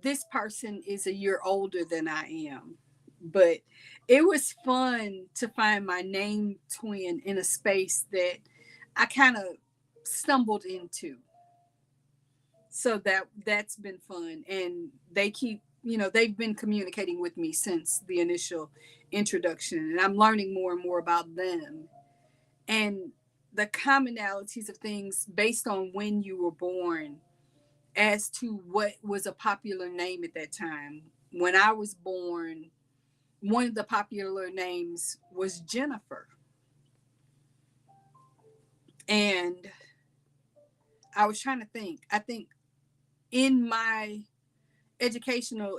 This person is a year older than I am, but it was fun to find my name twin in a space that I kind of stumbled into. So that's been fun, and they keep, they've been communicating with me since the initial introduction, and I'm learning more and more about them and the commonalities of things based on when you were born as to what was a popular name at that time. When I was born, one of the popular names was Jennifer. And I was trying to think. I think in my educational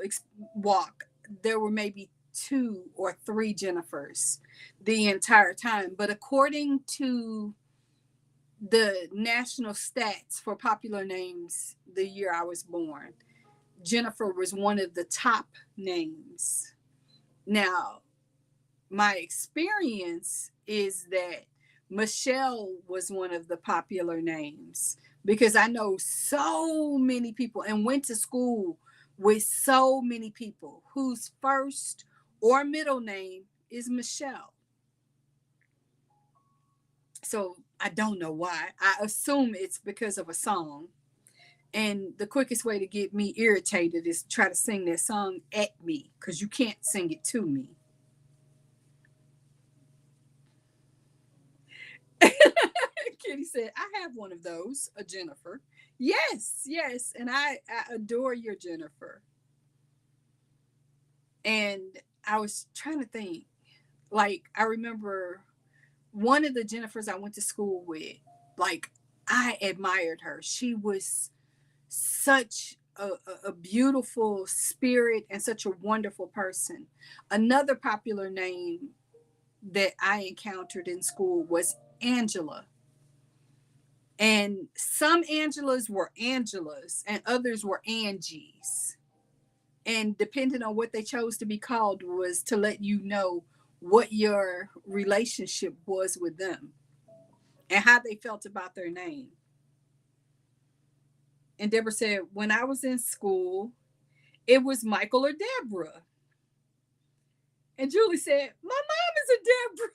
walk, there were maybe 2 or 3 Jennifers the entire time. But according to the national stats for popular names the year I was born, Jennifer was one of the top names. Now, my experience is that Michelle was one of the popular names because I know so many people and went to school with so many people whose first or middle name is Michelle. So I don't know why. I assume it's because of a song. And the quickest way to get me irritated is to try to sing that song at me because you can't sing it to me. Kitty said, I have one of those, a Jennifer. Yes, yes. And I adore your Jennifer. And I was trying to think, like, I remember one of the Jennifers I went to school with, like, I admired her. She was such a beautiful spirit and such a wonderful person. Another popular name that I encountered in school was Angela. And some Angelas were Angelas and others were Angies. And depending on what they chose to be called was to let you know what your relationship was with them and how they felt about their name. And Deborah said, when I was in school, it was Michael or Deborah. And Julie said, my mom is a Deborah.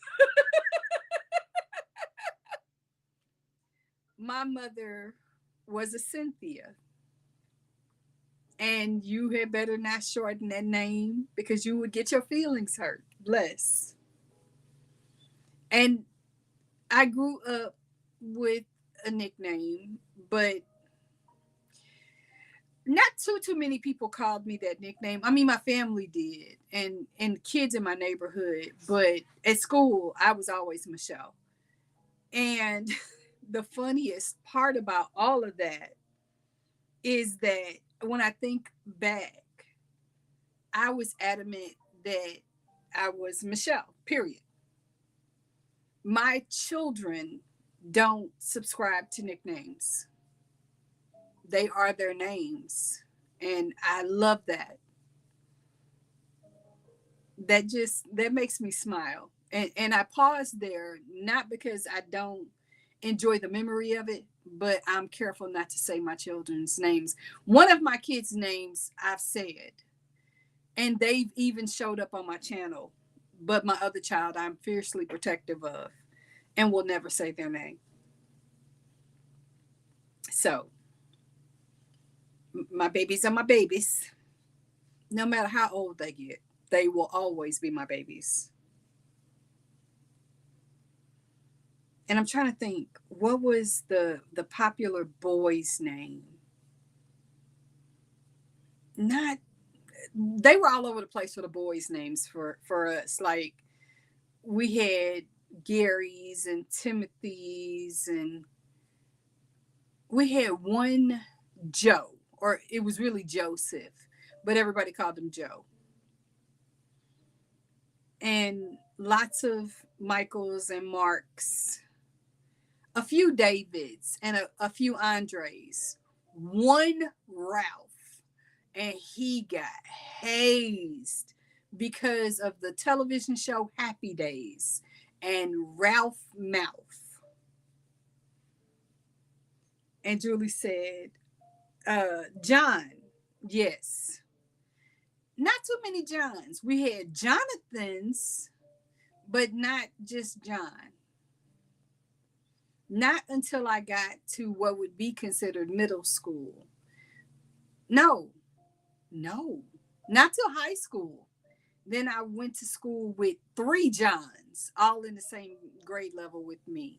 My mother was a Cynthia. And you had better not shorten that name because you would get your feelings hurt. Bless. And I grew up with a nickname, but not too many people called me that nickname. I mean, my family did, and kids in my neighborhood, but at school I was always Michelle. And the funniest part about all of that is that when I think back, I was adamant that I was Michelle, period. My children don't subscribe to nicknames. They are their names. And I love that. That makes me smile. And I pause there not because I don't enjoy the memory of it, but I'm careful not to say my children's names. One of my kids' names I've said, and they've even showed up on my channel, but my other child I'm fiercely protective of and will never say their name. So my babies are my babies. No matter how old they get, they will always be my babies. And I'm trying to think, what was the popular boy's name? Not They were all over the place for the boys' names for us. Like we had Gary's and Timothy's, and we had one Joe, or it was really Joseph, but everybody called him Joe. And lots of Michaels and Marks, a few Davids, and a few Andres, one Ralph, and he got hazed because of the television show Happy Days and Ralph Mouth. And Julie said, John, yes. Not too many Johns. We had Jonathans, but not just John. Not until I got to what would be considered middle school. No, no, not till high school. Then I went to school with three Johns, all in the same grade level with me.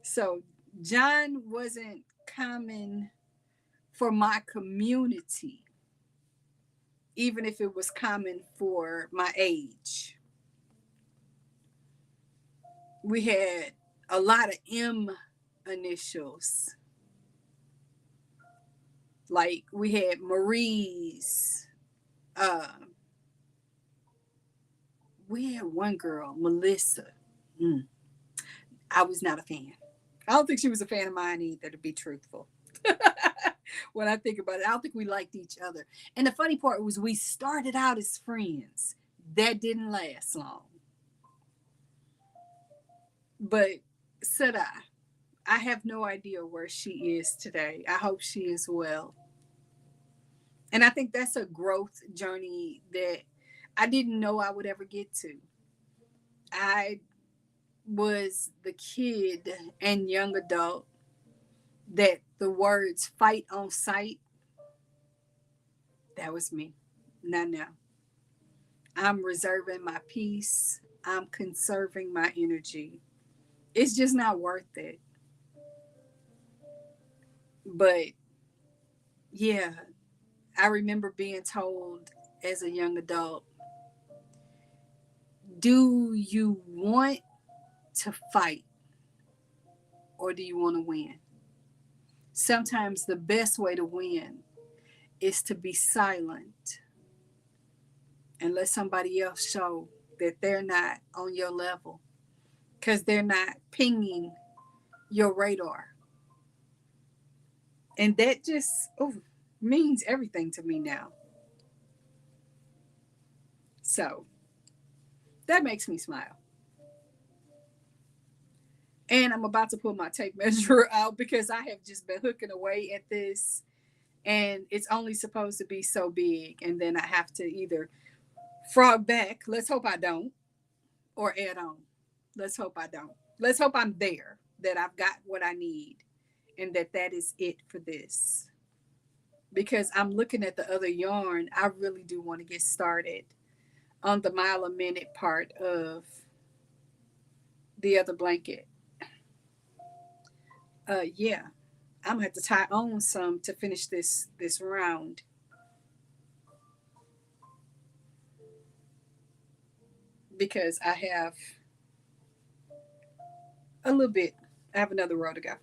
So John wasn't common for my community, even if it was common for my age. We had a lot of M initials. Like we had Marie's. Uh, we had one girl, Melissa. Mm. I was not a fan. I don't think she was a fan of mine either, to be truthful. When I think about it, I don't think we liked each other. And the funny part was we started out as friends. That didn't last long. But said I have no idea where she is today. I hope she is well. And I think that's a growth journey that I didn't know I would ever get to. I was the kid and young adult that the words fight on sight, that was me. Not now. I'm reserving my peace. I'm conserving my energy. It's just not worth it. But yeah, I remember being told as a young adult, do you want to fight or do you want to win? Sometimes the best way to win is to be silent and let somebody else show that they're not on your level because they're not pinging your radar. And that just means everything to me now. So that makes me smile. And I'm about to pull my tape measure out because I have just been hooking away at this and it's only supposed to be so big. And then I have to either frog back. Let's hope I don't, or add on. Let's hope I don't. Let's hope I'm there, that I've got what I need, and that is it for this. Because I'm looking at the other yarn, I really do want to get started on the mile a minute part of the other blanket. Yeah, I'm gonna have to tie on some to finish this round. Because I have a little bit. I have another row to go.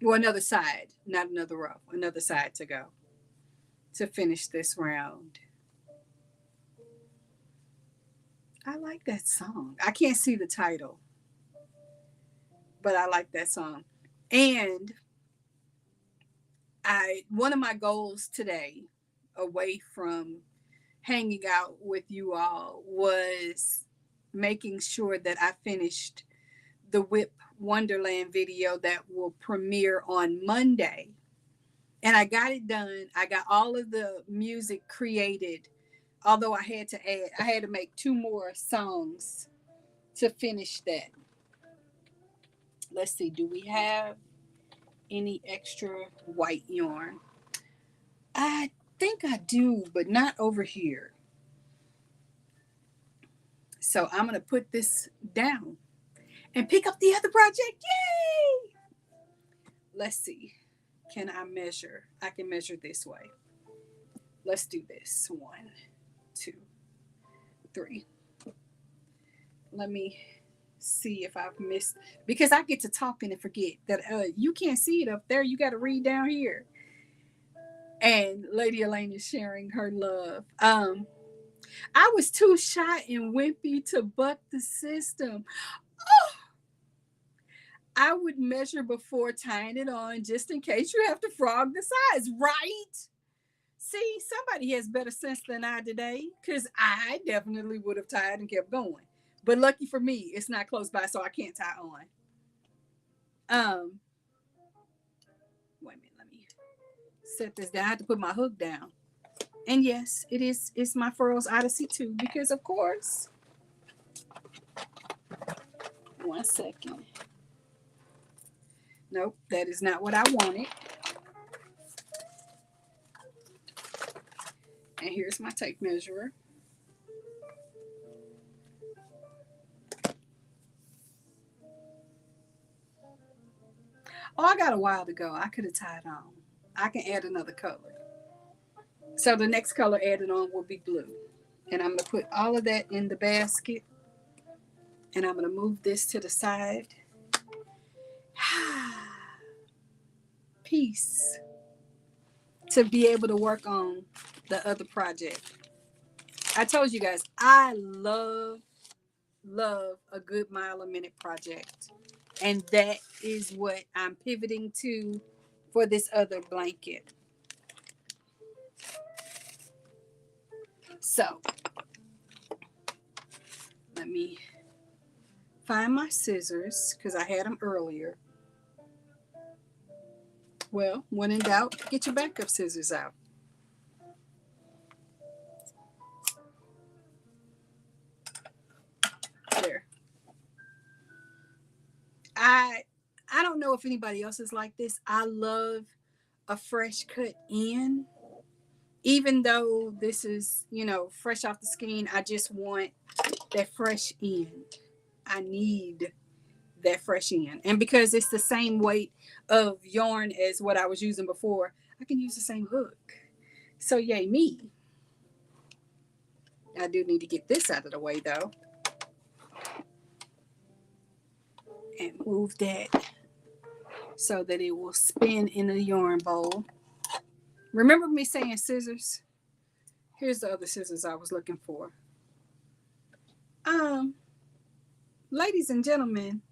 Well, another side, not another row, another side to go to finish this round. I like that song. I can't see the title, but I like that song. And I one of my goals today, away from hanging out with you all, was making sure that I finished the Whip Wonderland video that will premiere on Monday. And I got it done. I got all of the music created, although I had to make two more songs to finish that. Let's see, do we have any extra white yarn? I think I do, but not over here. So I'm going to put this down and pick up the other project. Yay! Let's see. Can I measure? I can measure this way. Let's do this. 1, 2, 3. Let me see if I've missed, because I get to talking and forget that you can't see it up there. You got to read down here. And Lady Elaine is sharing her love. I was too shy and wimpy to buck the system. Oh, I would measure before tying it on just in case you have to frog the size, right? See, somebody has better sense than I today, because I definitely would have tied and kept going. But lucky for me, it's not close by, so I can't tie on. Wait a minute, let me set this down. I have to put my hook down. And yes, it's my Furls Odyssey too, because of course. 1 second. Nope, that is not what I wanted. And here's my tape measurer. Oh, I got a while to go. I could have tied on. I can add another color. So the next color added on will be blue. And I'm going to put all of that in the basket. And I'm going to move this to the side. Peace. To be able to work on the other project. I told you guys, I love a good mile a minute project. And that is what I'm pivoting to for this other blanket. So, let me find my scissors, because I had them earlier. Well, when in doubt, get your backup scissors out. There. I don't know if anybody else is like this. I love a fresh cut in. Even though this is, fresh off the skein, I just want that fresh end. I need that fresh end. And because it's the same weight of yarn as what I was using before, I can use the same hook. So yay me. I do need to get this out of the way though. And move that so that it will spin in the yarn bowl. Remember me saying scissors? Here's the other scissors I was looking for. Ladies and gentlemen,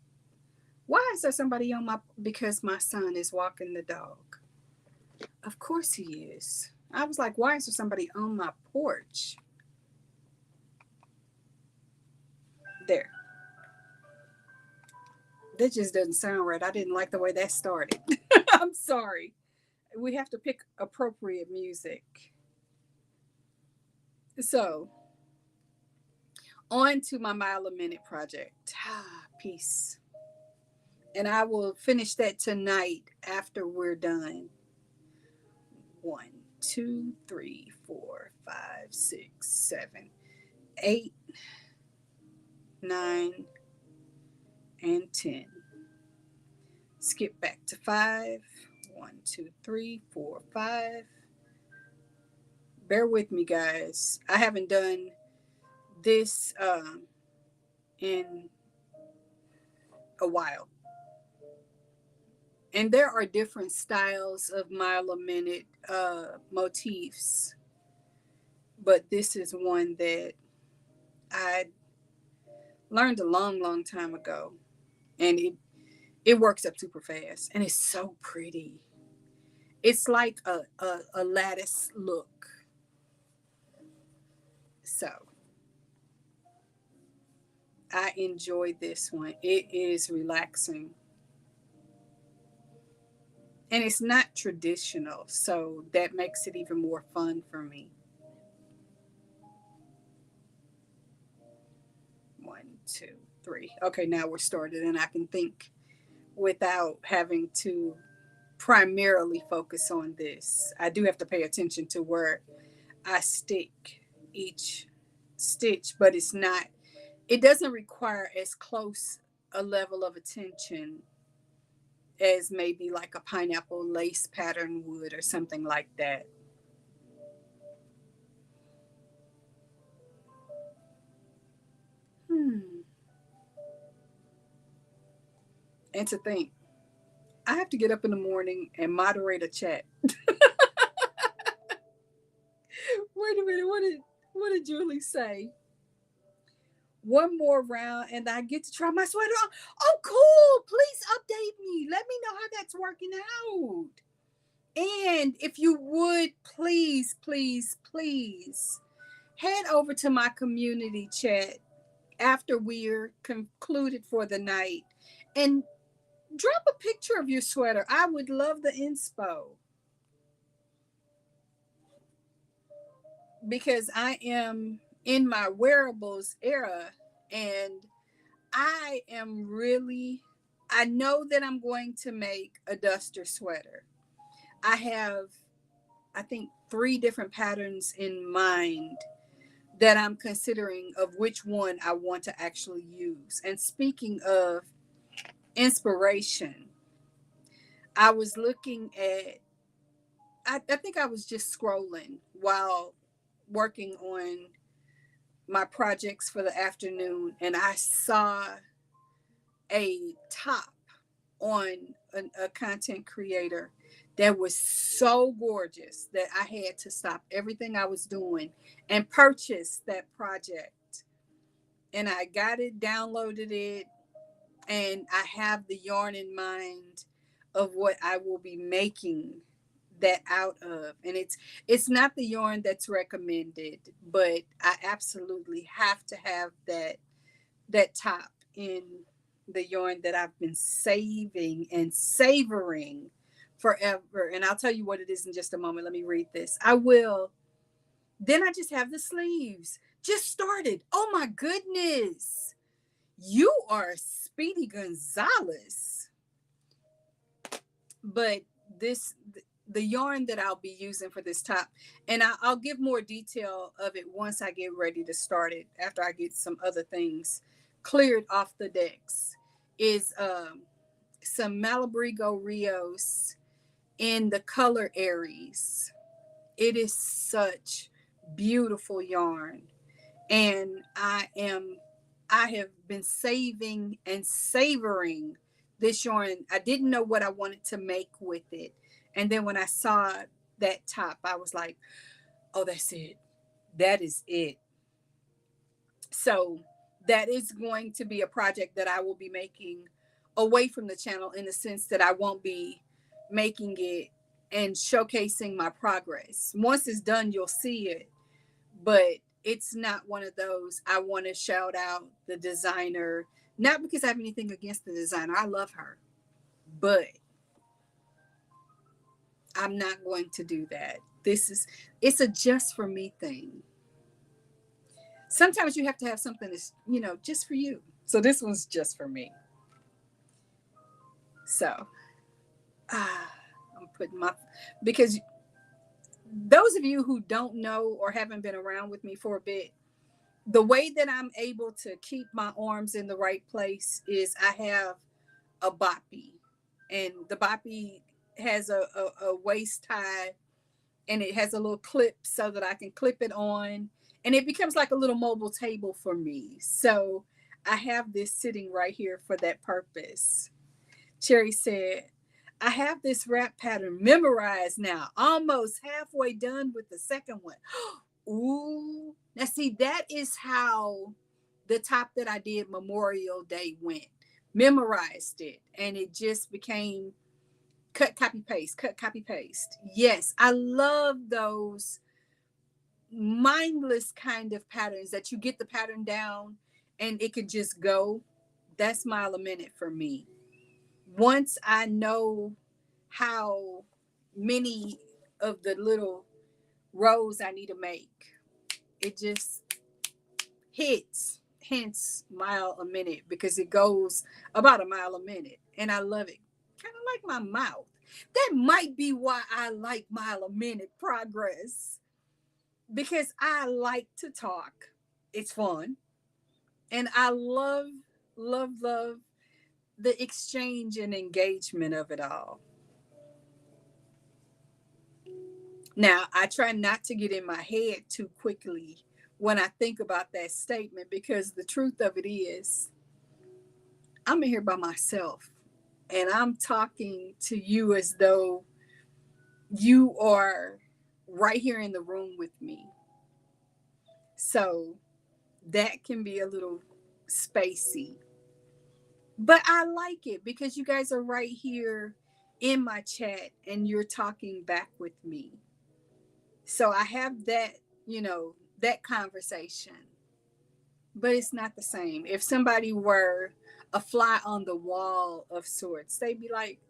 why is there somebody on because my son is walking the dog? Of course he is. I was like, why is there somebody on my porch? There. That just doesn't sound right. I didn't like the way that started. I'm sorry. We have to pick appropriate music. So, On to my mile a minute project. Peace. And I will finish that tonight after we're done. 1, 2, 3, 4, 5, 6, 7, 8, 9, and 10. Skip back to 5. 1, 2, 3, 4, 5. Bear with me, guys. I haven't done this in a while. And there are different styles of mile a minute motifs, but this is one that I learned a long, long time ago, and it works up super fast, and it's so pretty. It's like a lattice look. So I enjoy this one. It is relaxing. And it's not traditional, so that makes it even more fun for me. 1, 2, 3. Okay, now we're started, and I can think without having to primarily focus on this. I do have to pay attention to where I stick each stitch, but it doesn't require as close a level of attention as maybe like a pineapple lace pattern would or something like that. Hmm. And to think, I have to get up in the morning and moderate a chat. Wait a minute, what did Julie say? One more round and I get to try my sweater on. Oh, cool. Please update me. Let me know how that's working out. And if you would, please, please, please head over to my community chat after we're concluded for the night and drop a picture of your sweater. I would love the inspo because I am in my wearables era and I am really, I know that I'm going to make a duster sweater. I have, I think, 3 different patterns in mind that I'm considering of which one I want to actually use. And speaking of inspiration, I was looking at, I think I was just scrolling while working on my projects for the afternoon, and I saw a top on a content creator that was so gorgeous that I had to stop everything I was doing and purchase that project. And I got it, downloaded it, and I have the yarn in mind of what I will be making that out of. And it's not the yarn that's recommended, but I absolutely have to have that top in the yarn that I've been saving and savoring forever. And I'll tell you what it is in just a moment. Let me read this. I will. Then I just have the sleeves. Just started. Oh my goodness. You are Speedy Gonzalez. But this the yarn that I'll be using for this top, and I'll give more detail of it once I get ready to start it after I get some other things cleared off the decks, is some Malabrigo Rios in the color Aries. It is such beautiful yarn, and I have been saving and savoring this yarn. I didn't know what I wanted to make with it, and then when I saw that top, I was like, oh, that's it. That is it. So that is going to be a project that I will be making away from the channel, in the sense that I won't be making it and showcasing my progress. Once it's done, you'll see it, but it's not one of those. I want to shout out the designer, not because I have anything against the designer. I love her, but I'm not going to do that. It's a just for me thing. Sometimes you have to have something that's, just for you. So this one's just for me. So I'm putting my, because those of you who don't know or haven't been around with me for a bit, the way that I'm able to keep my arms in the right place is I have a boppy, and the boppy has a waist tie, and it has a little clip so that I can clip it on, and it becomes like a little mobile table for me. So I have this sitting right here for that purpose. Cherry said, I have this rap pattern memorized now, almost halfway done with the second one. Ooh, now see, that is how the top that I did Memorial Day went. Memorized it, and it just became cut, copy, paste, cut, copy, paste. Yes, I love those mindless kind of patterns that you get the pattern down and it could just go. That's mile a minute for me. Once I know how many of the little rows I need to make, it just hits, hence mile a minute, because it goes about a mile a minute. And I love it. Kind of like my mouth. That might be why I like mile a minute progress, because I like to talk. It's fun. And I love, love, love the exchange and engagement of it all. Now, I try not to get in my head too quickly when I think about that statement, because the truth of it is, I'm in here by myself and I'm talking to you as though you are right here in the room with me. So that can be a little spacey, but I like it because you guys are right here in my chat and you're talking back with me. So I have that, that conversation, but it's not the same. If somebody were a fly on the wall of sorts, they'd be like,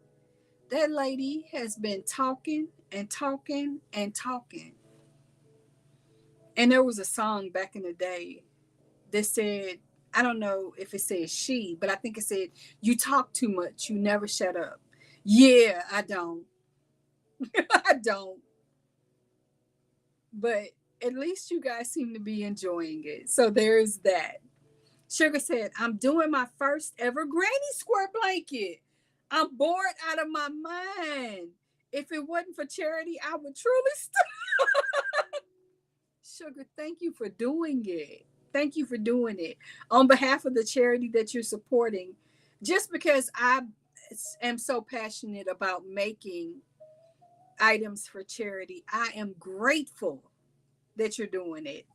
that lady has been talking and talking and talking. And there was a song back in the day that said, I don't know if it said she, but I think it said, you talk too much, you never shut up. Yeah, I don't. I don't. But at least you guys seem to be enjoying it. So there's that. Sugar said, I'm doing my first ever Granny Square blanket. I'm bored out of my mind. If it wasn't for charity, I would truly stop. Sugar, thank you for doing it. Thank you for doing it. On behalf of the charity that you're supporting, just because I am so passionate about making items for charity, I am grateful that you're doing it.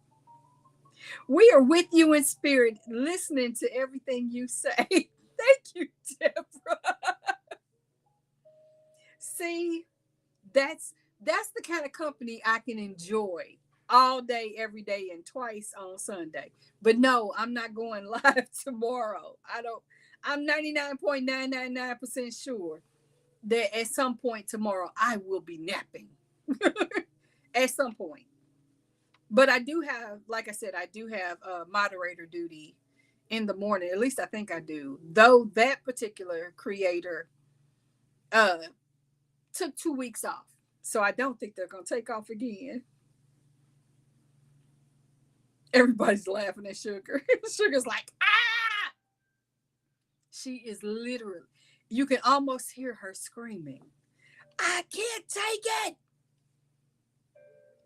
We are with you in spirit, listening to everything you say. Thank you, Deborah. See, that's the kind of company I can enjoy all day, every day, and twice on Sunday. But no, I'm not going live tomorrow. I'm 99.999% sure that at some point tomorrow I will be napping. At some point. But I do have, like I said, I do have moderator duty in the morning. At least I think I do. Though that particular creator uh took 2 weeks off. So I don't think they're gonna take off again. Everybody's laughing at Sugar. Sugar's like, ah! She is literally, you can almost hear her screaming, I can't take it.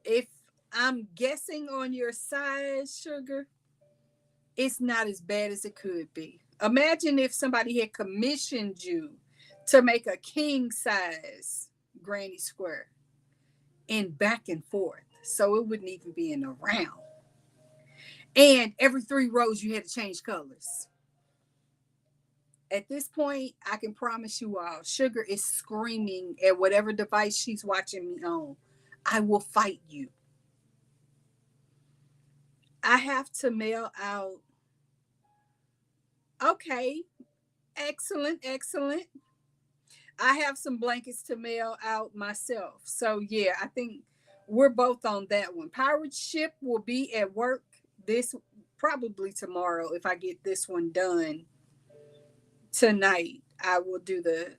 If I'm guessing on your size, Sugar, it's not as bad as it could be. Imagine if somebody had commissioned you to make a king size Granny Square and back and forth. So it wouldn't even be in a round. And every 3 rows, you had to change colors. At this point, I can promise you all, Sugar is screaming at whatever device she's watching me on. I will fight you. I have to mail out. Okay, excellent, excellent. I have some blankets to mail out myself. So yeah, I think we're both on that one. Pirate Ship will be at work probably tomorrow. If I get this one done tonight, I will do the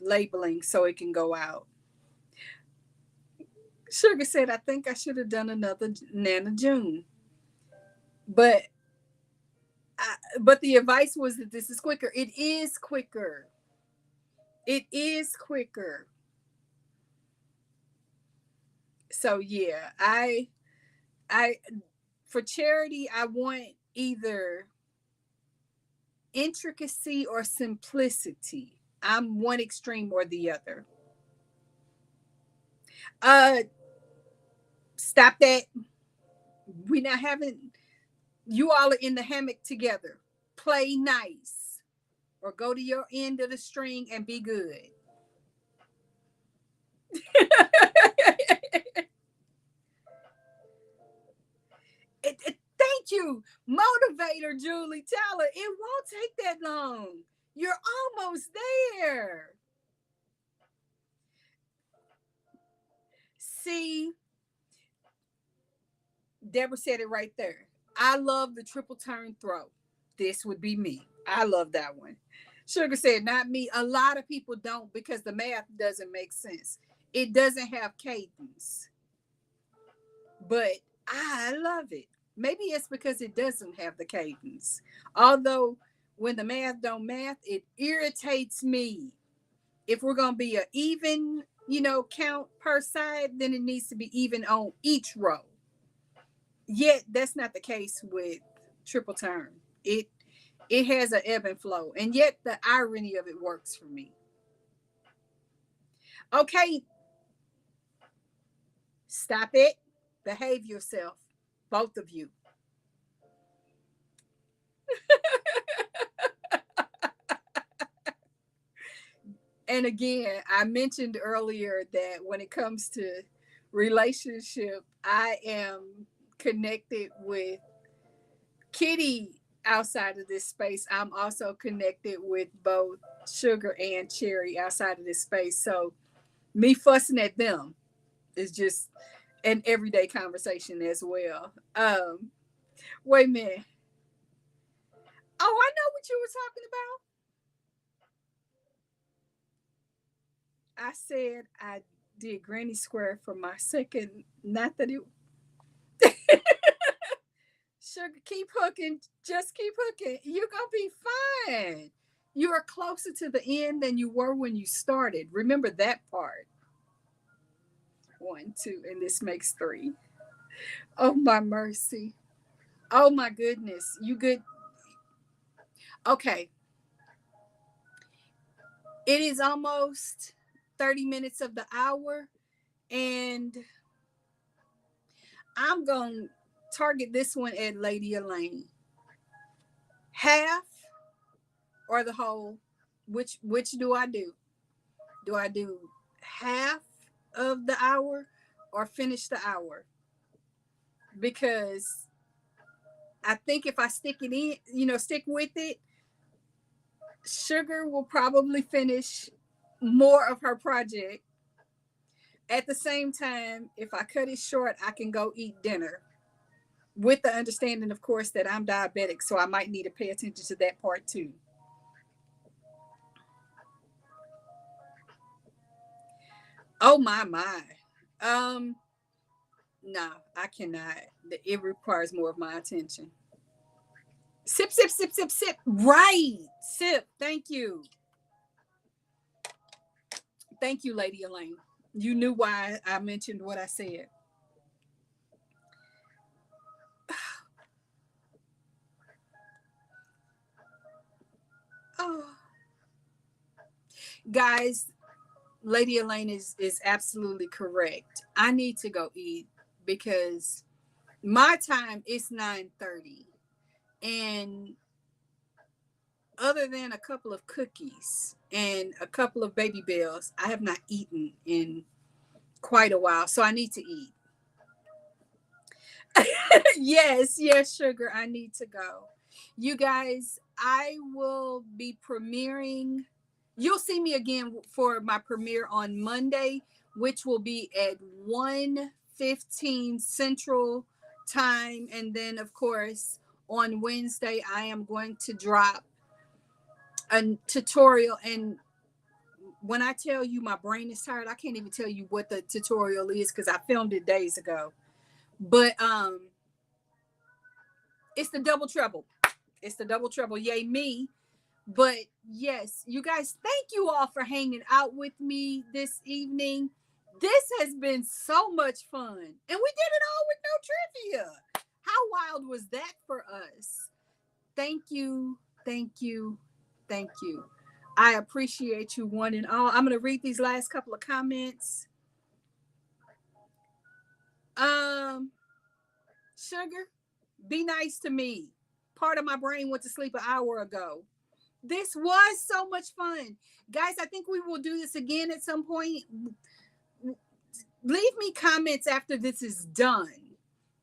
labeling so it can go out. Sugar said, I think I should have done another Nana June. But but the advice was that this is quicker. It is quicker. It is quicker. So yeah, I for charity, I want either intricacy or simplicity. I'm one extreme or the other. Uh Stop that. We not having, you all are in the hammock together. Play nice. Or go to your end of the string and be good. Thank you, motivator Julie Tyler. It won't take that long. You're almost there. See, Deborah said it right there. I love the triple turn throw. This would be me. I love that one. Sugar said, not me. A lot of people don't because the math doesn't make sense. It doesn't have cadence, but I love it. Maybe it's because it doesn't have the cadence. Although when the math don't math, it irritates me. If we're going to be an even, count per side, then it needs to be even on each row. Yet that's not the case with triple turn. It has an ebb and flow, and yet the irony of it works for me. Okay, stop it. Behave yourself, both of you. And again, I mentioned earlier that when it comes to relationship, I am connected with Kitty outside of this space. I'm also connected with both Sugar and Cherry outside of this space. So me fussing at them is just an everyday conversation as well. Wait a minute. Oh, I know what you were talking about. I said I did Granny Square for my second, not that it. Sugar, keep hooking. Just keep hooking. You're going to be fine. You are closer to the end than you were when you started. Remember that part. 1, 2, and this makes 3. Oh, my mercy. Oh, my goodness. You good? Okay. It is almost 30 minutes of the hour, and I'm going to target this one at Lady Elaine. Half or the whole? Which do I do? Do I do half of the hour or finish the hour? Because I think if I stick it in, stick with it, Sugar will probably finish more of her project. At the same time, if I cut it short, I can go eat dinner with the understanding, of course, that I'm diabetic. So I might need to pay attention to that part too. Oh my. No, I cannot. It requires more of my attention. Sip, sip, sip, sip, sip. Right. Sip. Thank you. Thank you, Lady Elaine. You knew why I mentioned what I said. Oh. Guys, Lady Elaine is absolutely correct. I need to go eat because my time is 9:30, and other than a couple of cookies and a couple of baby bells, I have not eaten in quite a while. So I need to eat. Yes, Sugar. I need to go. You guys, I will be premiering. You'll see me again for my premiere on Monday, which will be at 1:15 Central Time. And then, of course, On Wednesday, I am going to drop a tutorial. And when I tell you my brain is tired, I can't even tell you what the tutorial is because I filmed it days ago. But it's the double trouble. It's the double trouble. Yay me. But yes, you guys, thank you all for hanging out with me this evening. This has been so much fun. And we did it all with no trivia. How wild was that for us? Thank you. Thank you. Thank you. I appreciate you one and all. I'm going to read these last couple of comments. Sugar, be nice to me. Part of my brain went to sleep an hour ago. This was so much fun. Guys, I think we will do this again at some point. Leave me comments after this is done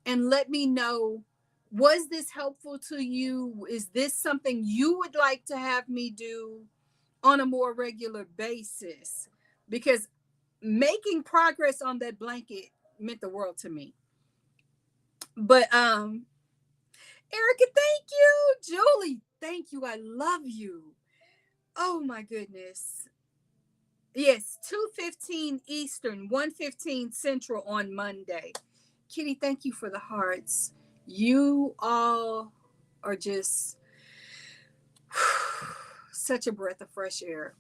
and let me know, was this helpful to you? Is this something you would like to have me do on a more regular basis? Because making progress on that blanket meant the world to me. But Erica, thank you. Julie, thank you. I love you. Oh my goodness. Yes, 2:15 Eastern, 1:15 Central on Monday. Kitty, thank you for the hearts. You all are just such a breath of fresh air.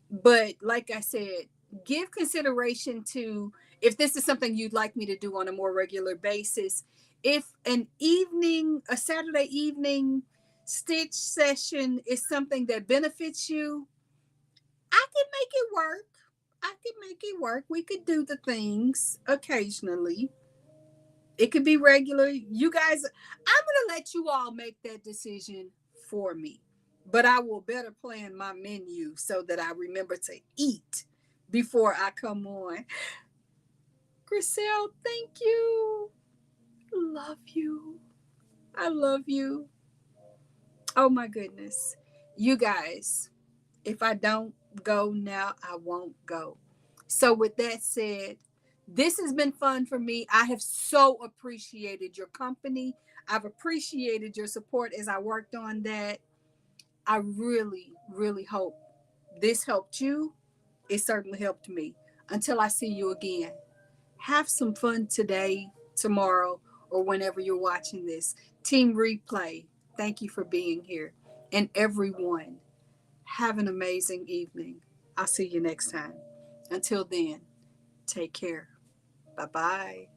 But like I said, give consideration to if this is something you'd like me to do on a more regular basis. If a Saturday evening stitch session is something that benefits you, I can make it work. I could make it work. We could do the things occasionally. It could be regular. You guys, I'm going to let you all make that decision for me. But I will better plan my menu so that I remember to eat before I come on. Griselle, thank you. Love you. I love you. Oh my goodness. You guys, if I don't go now, I won't go. So, with that said, this has been fun for me. I have so appreciated your company. I've appreciated your support as I worked on that. I really, really hope this helped you. It certainly helped me. Until I see you again, have some fun today, tomorrow, or whenever you're watching this. Team Replay, thank you for being here. And everyone, have an amazing evening. I'll see you next time. Until then, take care. Bye bye.